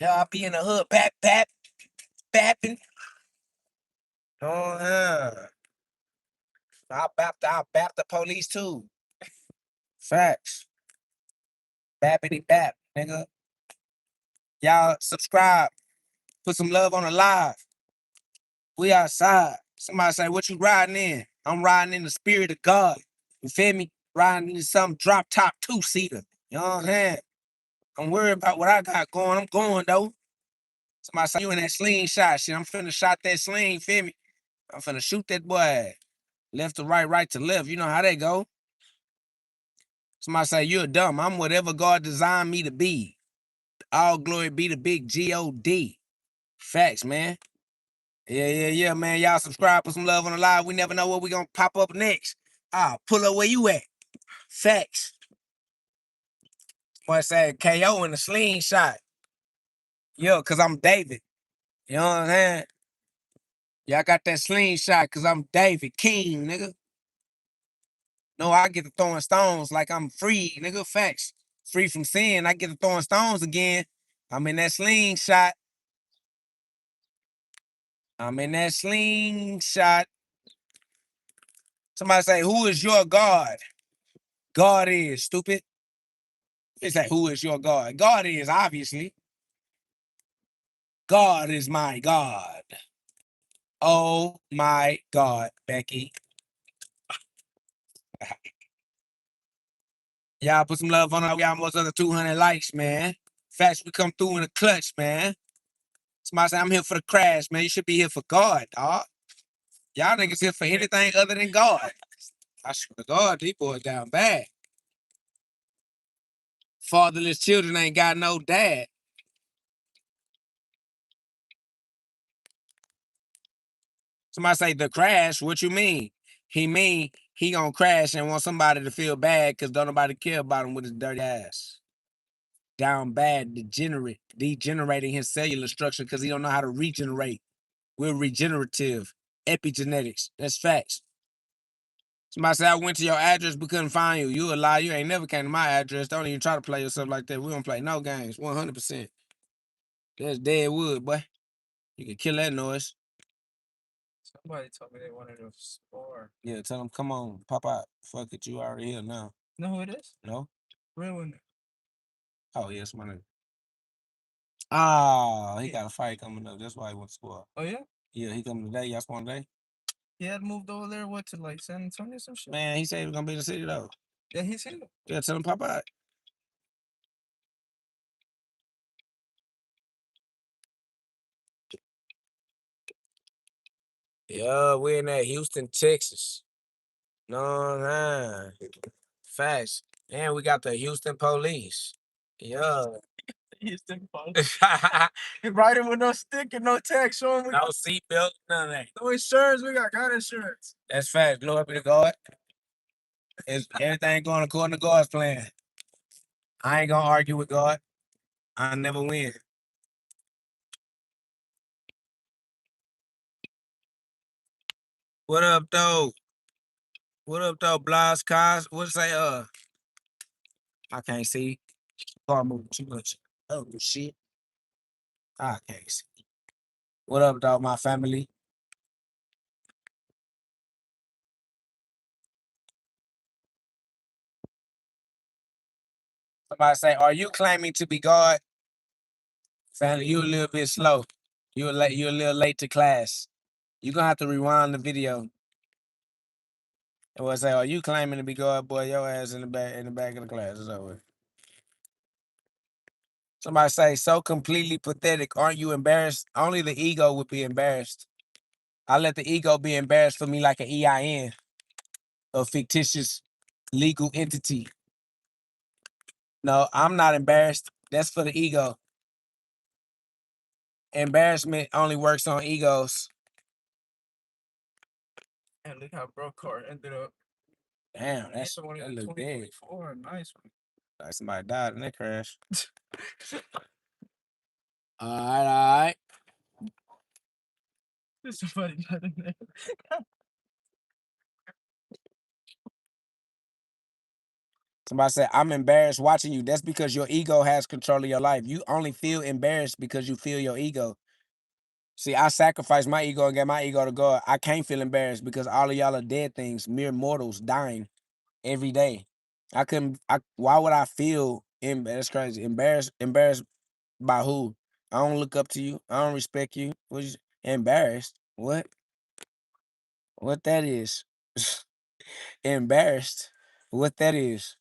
Yeah, I be in the hood, bapping. You know what I'm saying? I'll bap the police too. Facts. Bappity bap, nigga. Y'all subscribe. Put some love on the live. We outside. Somebody say, what you riding in? I'm riding in the spirit of God. You feel me? Riding in some drop top 2-seater. You know what I'm saying? I'm worried about what I got going. I'm going though. Somebody say, you in that slingshot shit. I'm finna shot that sling, feel me? I'm finna shoot that boy. Left to right, right to left. You know how they go. Somebody say, you're dumb. I'm whatever God designed me to be. All glory be to big GhOD. Facts, man. Yeah, man. Y'all subscribe, put some love on the live. We never know what we gonna pop up next. Pull up where you at. Facts. Boy say KO in the slingshot. Yo, cause I'm David. You know what I'm saying? Y'all got that slingshot cause I'm David King, nigga. No, I get to throwing stones like I'm free, nigga. Facts. Free from sin. I get to throwing stones again. I'm in that slingshot. I'm in that slingshot. Somebody say, who is your God? God is, stupid. It's like, who is your God? God is, obviously. God is my God. Oh my God, Becky. Y'all put some love on it. We almost under 200 likes, man. Facts, we come through in a clutch, man. Somebody say, I'm here for the crash, man. You should be here for God, dog. Y'all niggas here for anything other than God. I swear to God, these boys down bad. Fatherless children ain't got no dad. Somebody say the crash, what you mean? He mean he gonna crash and want somebody to feel bad because don't nobody care about him with his dirty ass. Down bad, degenerating his cellular structure because he don't know how to regenerate. We're regenerative. Epigenetics. That's facts. Somebody said I went to your address but couldn't find you. You a lie. You ain't never came to my address. Don't even try to play yourself like that. We don't play no games. 100%. That's dead wood, boy. You can kill that noise. Somebody told me they wanted to spar. Yeah, tell them, come on, pop out. Fuck it, you already here now. You know who it is? No? Real one. Oh, yeah, it's my name. Ah, he got a fight coming up. That's why he went to spar. Oh, yeah? Yeah, he coming today. Y'all spawn today? He had moved over there, what, to like San Antonio or some shit? Man, he said he was gonna be in the city though. Yeah, he's here. Yeah, tell him pop out. Yeah, we're in that Houston, Texas. No, facts. And we got the Houston police. Yeah. Houston police. Riding with no stick and no tag, showing No seatbelt, none of that. no insurance. We got insurance. That's facts. Glory up to God. Is everything going according to God's plan? I ain't gonna argue with God. I never win. What up, though? What up, though? Blas Cos? What say? I can't see. Car moving too much. Oh shit. I can't see. What up, dog? My family. Somebody say, "Are you claiming to be God?" Family, you a little bit slow. You late. You a little late to class. You gonna have to rewind the video. And we'll say, "Are you claiming to be God, boy? Your ass in the back of the class." It's over. Somebody say, "So completely pathetic. Aren't you embarrassed?" Only the ego would be embarrassed. I let the ego be embarrassed for me like an EIN, a fictitious legal entity. No, I'm not embarrassed. That's for the ego. Embarrassment only works on egos. And look how broke car ended up. Damn, that look big. Nice one. Like somebody died in that crash. All right. There's somebody died in there. Somebody said, "I'm embarrassed watching you." That's because your ego has control of your life. You only feel embarrassed because you feel your ego. See, I sacrificed my ego and gave my ego to God. I can't feel embarrassed because all of y'all are dead things, mere mortals dying every day. I couldn't. Why would I feel that's crazy? Embarrassed by who? I don't look up to you. I don't respect you. Embarrassed? What? What that is? Embarrassed? What that is?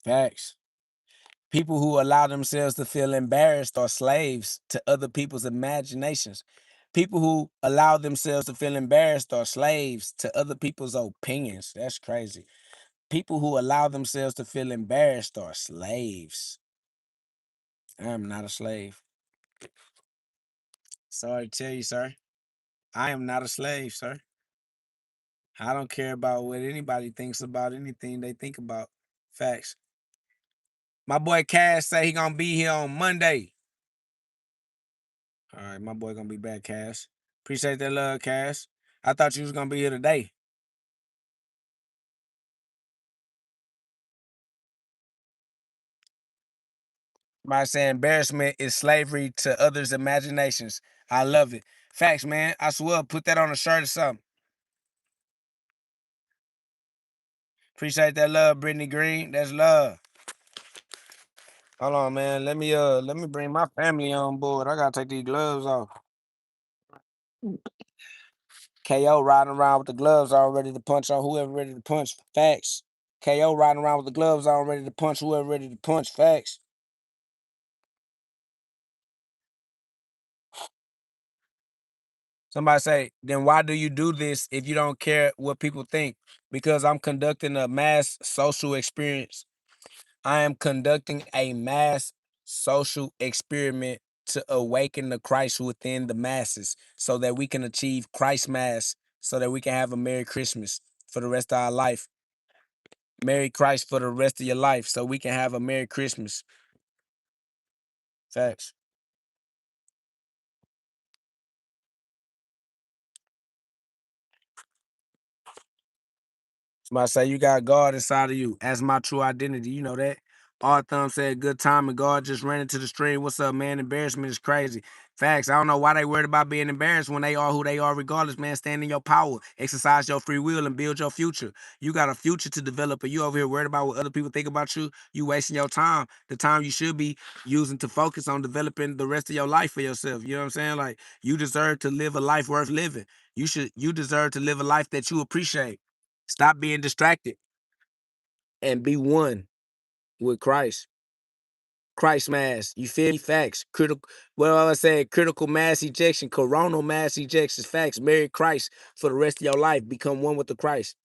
Facts. People who allow themselves to feel embarrassed are slaves to other people's imaginations. People who allow themselves to feel embarrassed are slaves to other people's opinions. That's crazy. People who allow themselves to feel embarrassed are slaves. I am not a slave. Sorry to tell you, sir. I am not a slave, sir. I don't care about what anybody thinks about anything they think about. Facts. My boy Cass say he gonna be here on Monday. All right, my boy gonna be back, Cass. Appreciate that love, Cass. I thought you was gonna be here today. Somebody say embarrassment is slavery to others' imaginations. I love it. Facts, man. I swear, put that on a shirt or something. Appreciate that love, Brittany Green. That's love. Hold on, man. Let me bring my family on board. I gotta take these gloves off. KO riding around with the gloves on, ready to punch on whoever ready to punch. Facts. KO riding around with the gloves on, ready to punch whoever ready to punch. Facts. Somebody say, then why do you do this if you don't care what people think? Because I'm conducting a mass social experience. I am conducting a mass social experiment to awaken the Christ within the masses so that we can achieve Christ mass, so that we can have a Merry Christmas for the rest of our life. Marry Christ for the rest of your life so we can have a Merry Christmas. Facts. Somebody say you got God inside of you. As my true identity. You know that. All Thumb said good time and God just ran into the stream. What's up, man? Embarrassment is crazy. Facts. I don't know why they worried about being embarrassed when they are who they are regardless, man. Stand in your power. Exercise your free will and build your future. You got a future to develop, and you over here worried about what other people think about you. You wasting your time. The time you should be using to focus on developing the rest of your life for yourself. You know what I'm saying? Like, you deserve to live a life worth living. You deserve to live a life that you appreciate. Stop being distracted and be one with Christ. Christ mass. You feel me? Facts. Critical. Well, I said critical mass ejection, coronal mass ejections. Facts. Marry Christ for the rest of your life. Become one with the Christ.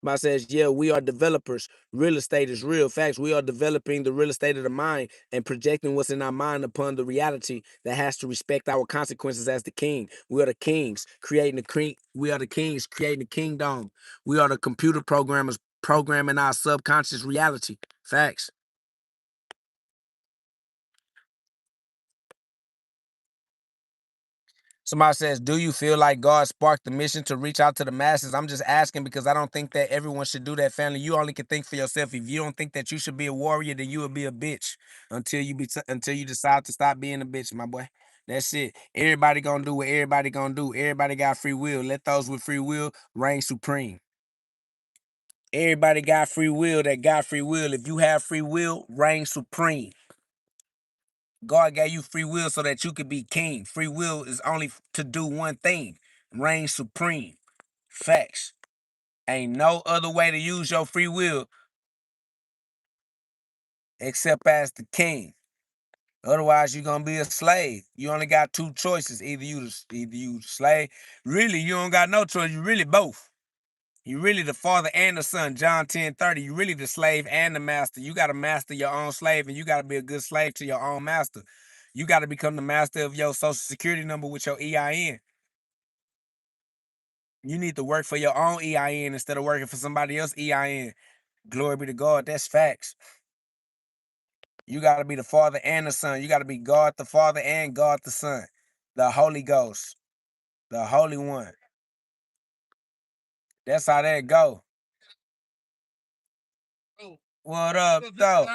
But says, yeah, we are developers. Real estate is real. Facts. We are developing the real estate of the mind and projecting what's in our mind upon the reality that has to respect our consequences as the king. We are the kings creating the king. We are the kings creating the kingdom. We are the computer programmers programming our subconscious reality. Facts. Somebody says, do you feel like God sparked the mission to reach out to the masses? I'm just asking because I don't think that everyone should do that, family. You only can think for yourself. If you don't think that you should be a warrior, then you will be a bitch until you decide to stop being a bitch, my boy. That's it. Everybody gonna do what everybody gonna do. Everybody got free will. Let those with free will reign supreme. Everybody got free will that got free will. If you have free will, reign supreme. God gave you free will so that you could be king. Free will is only to do one thing, reign supreme. Facts. Ain't no other way to use your free will except as the king. Otherwise, you're gonna be a slave. You only got two choices. Either you the slave. Really, you don't got no choice. You really both. You really the father and the son. John 10:30. You really the slave and the master. You gotta master your own slave, and you gotta be a good slave to your own master. You gotta become the master of your social security number with your EIN. You need to work for your own EIN instead of working for somebody else's EIN. Glory be to God. That's facts. You got to be the Father and the Son. You got to be God the Father and God the Son. The Holy Ghost. The Holy One. That's how that go. What up, though?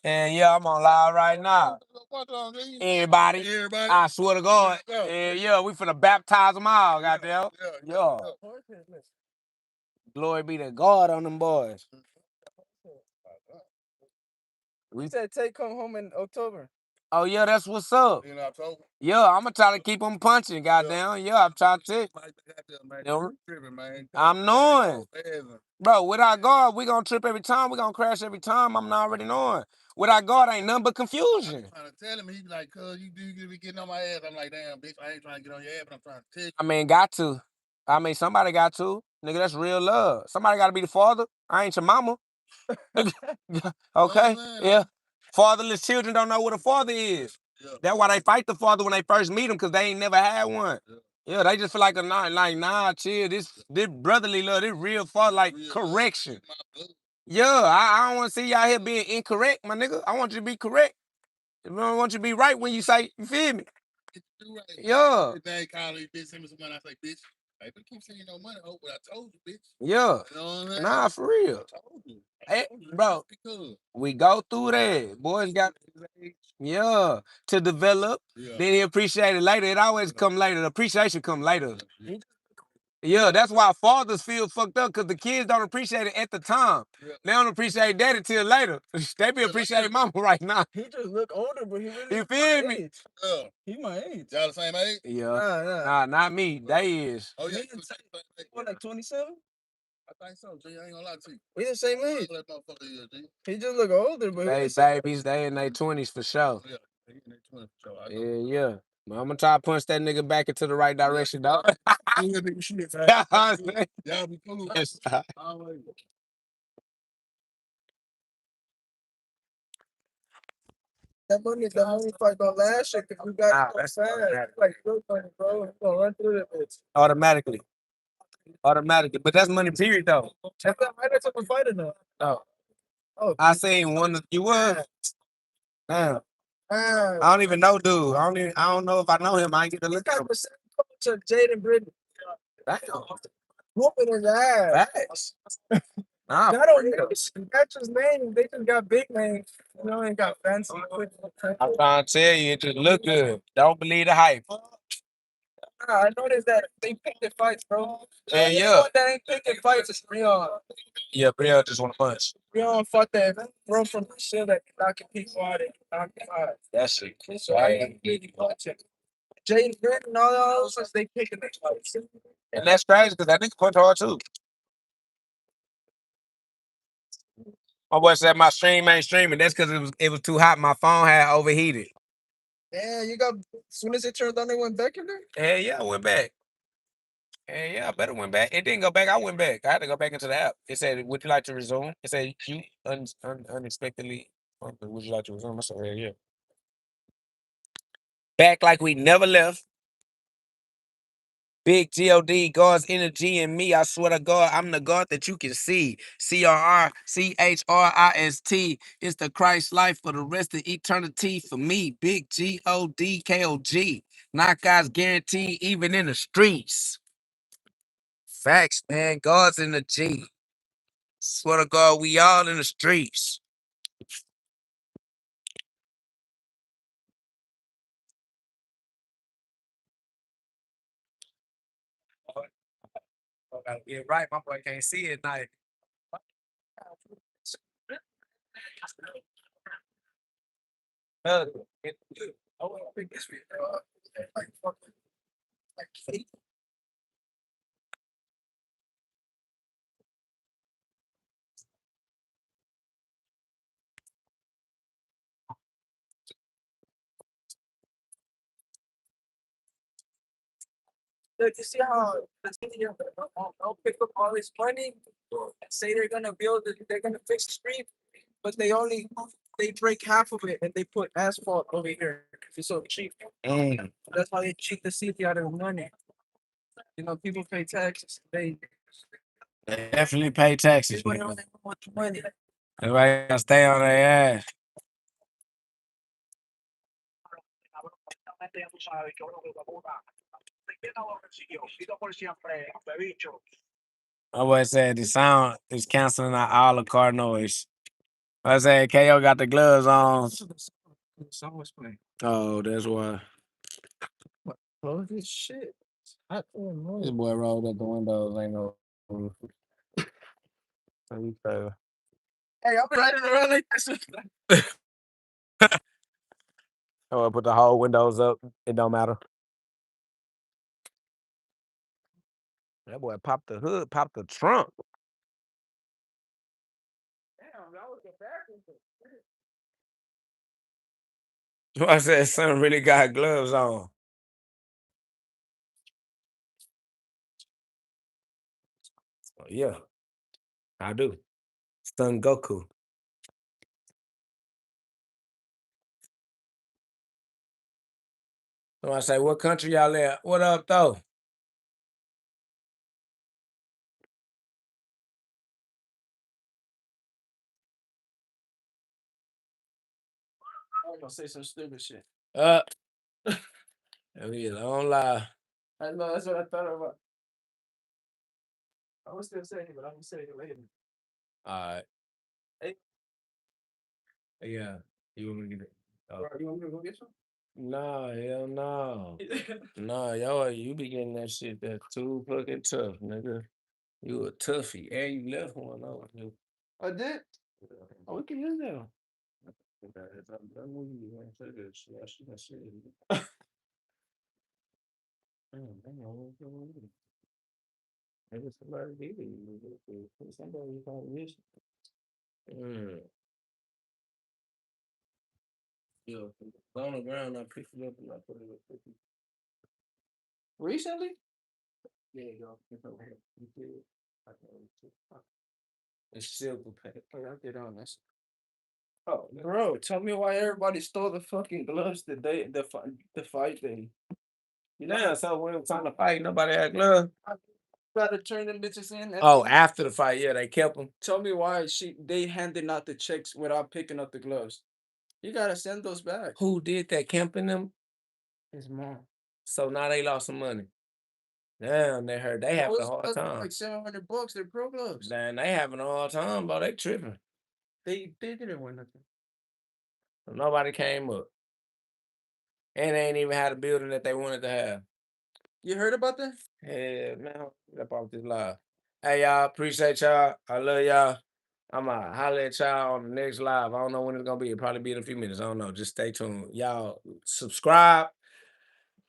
And yeah, I'm on live right now. Everybody. I swear to God. And yeah, we finna baptize them all, goddamn. Yeah. Glory be to God on them boys. We said Tay come home in October. Oh, yeah, that's what's up. In October? Yeah, I'm going to try to keep them punching, goddamn. Yeah, I'm trying to. I'm knowing. Bro, without God, we going to trip every time. We going to crash every time. I'm not already knowing. Without God, ain't nothing but confusion. I'm trying to tell him. He be like, cuz you do be getting on my ass. I'm like, damn, bitch, I ain't trying to get on your ass, but I'm trying to tell you. I mean, got to. I mean, somebody got to. Nigga, that's real love. Somebody got to be the father. I ain't your mama. Okay? Yeah. Fatherless children don't know what a father is. Yeah. That's why they fight the father when they first meet him, because they ain't never had one. Yeah, they just feel like nah, chill. This brotherly love, this real father, like real correction. Yeah, I don't want to see y'all here being incorrect, my nigga. I want you to be correct. I don't want you to be right when you say, you feel me? Right. Yeah. They call me bitch, send me some money. I say, bitch, I ain't keep saying no money. Oh, but I told you, bitch. Yeah. You know what I'm saying? Nah, for real. I told you. Hey, bro, we go through that. Boys got, yeah, to develop. Yeah. Then he appreciate it later. It always come later. The appreciation come later. Yeah, that's why fathers feel fucked up, because the kids don't appreciate it at the time. Yeah. They don't appreciate daddy till later. They be appreciating mama right now. He just look older, but he really you feel me? Age. Yeah. He my age. Y'all the same age? Yeah. Nah, not me. They is. Oh, yeah. What, like 27? I think so, G. I ain't gonna lie to you. We the same age. That motherfucker is, G. He just look older, but they babies, they in their 20s for sure. Yeah, they in their 20s for sure. Yeah. I'm gonna try to punch that nigga back into the right direction, dog. Y'all be cool. Yes. Always. That money fight gonna last shit, because you got that's fast. Like, good money, bro. You gonna run through that bitch. Automatically. Automatically. But that's money period though. I took a fight enough. No. Oh, I seen one that you were. Damn. I don't even know, dude. I don't know if I know him. I ain't get to look at him. to Jaden Britton. Damn. Whooping his ass. Facts. Nah, I don't know. That's his name. They just got big names. You know, ain't got fancy. I'm trying to tell you, it just look good. Don't believe the hype. I noticed that they pick their fights, bro. Yeah, The yeah. one that ain't picking fights is Rion. Yeah, Brielle just want to punch. Rion fought that bro from Brazil that knocking people out and knocking out. That shit. So I ain't really punching. Jaden Britton and all those, they picking their fights. And that's crazy because that nigga punch hard too. My boy said my stream ain't streaming. That's because it was too hot. My phone had overheated. Yeah, you got. As soon as it turned on, they went back in there. Hell yeah, I went back. Hell yeah, I better went back. It didn't go back. I went back. I had to go back into the app. It said, "Would you like to resume?" It said, "You unexpectedly. Would you like to resume?" I said, "Hell yeah." Back like we never left. Big GhOD, God's energy in me. I swear to God, I'm the God that you can see. CRRCHRIST. It's the Christ life for the rest of eternity for me. Big GhODKOG. Knockouts guaranteed even in the streets. Facts, man. God's in the G. Swear to God, we all in the streets. I gotta get it right. My boy can't see it at night. Look, you see how the city don't pick up all this money and say they're gonna they're gonna fix the street, but they break half of it and they put asphalt over here because it's so cheap. That's how they cheat the city out of money. You know, people pay taxes. They definitely pay taxes. don't have much money. Everybody gotta stay on their ass. I was saying the sound is canceling out all the car noise. I said KO got the gloves on. Oh, that's why. Close this shit. This boy rolled up the windows. Ain't no. Hey, I'll be riding around like this. I put the whole windows up. It don't matter. That boy popped the hood, popped the trunk. Damn, that was the bathroom. I said, son really got gloves on. Oh, yeah, I do. Son Goku. So I say, what country y'all at? What up, though? I'm gonna say some stupid shit. I mean, don't lie. I know that's what I thought about. I was still saying it, but I'm gonna say it later. All right. Hey. Yeah. You want me to get it? Oh. You want me to go get some? Nah, hell no. Nah, y'all, you be getting that shit that's too fucking tough, nigga. You a toughie. And you left one on you. I did. Oh, we can use that. Maybe somebody did it. Somebody probably missed it. Yo, on the ground, I picked it up and I put it up. Recently? There you go. It's over here. You see it? It's silver paper. I'll get on this. Oh, bro, tell me why everybody stole the fucking gloves the fight day. Yeah, so when it was time to fight, nobody had gloves. Try to turn them bitches in. Oh, after the fight, yeah, they kept him. Tell me why they handed out the checks without picking up the gloves. You gotta send those back. Who did that? Kemping them? His mom. So now they lost some money. Damn, they hurt. They having a hard time. Like $700. They're pro gloves. Damn, they having a hard time, bro. They tripping. They didn't win nothing. So nobody came up. And they ain't even had a building that they wanted to have. You heard about that? Yeah, man. Up off this live. Hey, y'all. Appreciate y'all. I love y'all. I'm going to holler at y'all on the next live. I don't know when it's going to be. It'll probably be in a few minutes. I don't know. Just stay tuned. Y'all subscribe.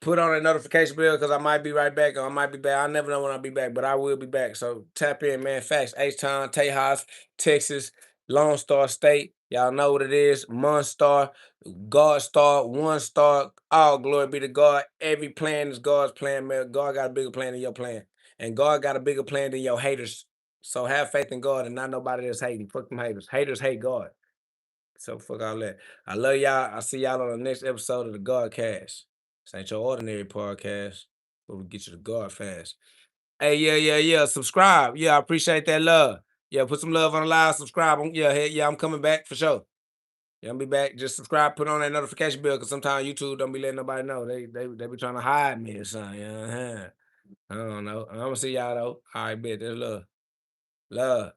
Put on a notification bell because I might be right back or I might be back. I never know when I'll be back, but I will be back. So tap in, man. Facts. H-Town, Tejas, Texas, Lone Star State. Y'all know what it is. Star, God Star, 1 star. All glory be to God. Every plan is God's plan, man. God got a bigger plan than your plan. And God got a bigger plan than your haters. So have faith in God and not nobody that's hating. Fuck them haters. Haters hate God. So fuck all that. I love y'all. I'll see y'all on the next episode of the GhODCast. This ain't your ordinary podcast, but we get you to God fast. Hey, yeah. Subscribe. Yeah, I appreciate that love. Yeah, put some love on the live. Subscribe. I'm coming back for sure. Yeah, I'll be back. Just subscribe. Put on that notification bell because sometimes YouTube don't be letting nobody know. They be trying to hide me or something. I don't know. I'm gonna see y'all though. All right, bet. There's love. Love.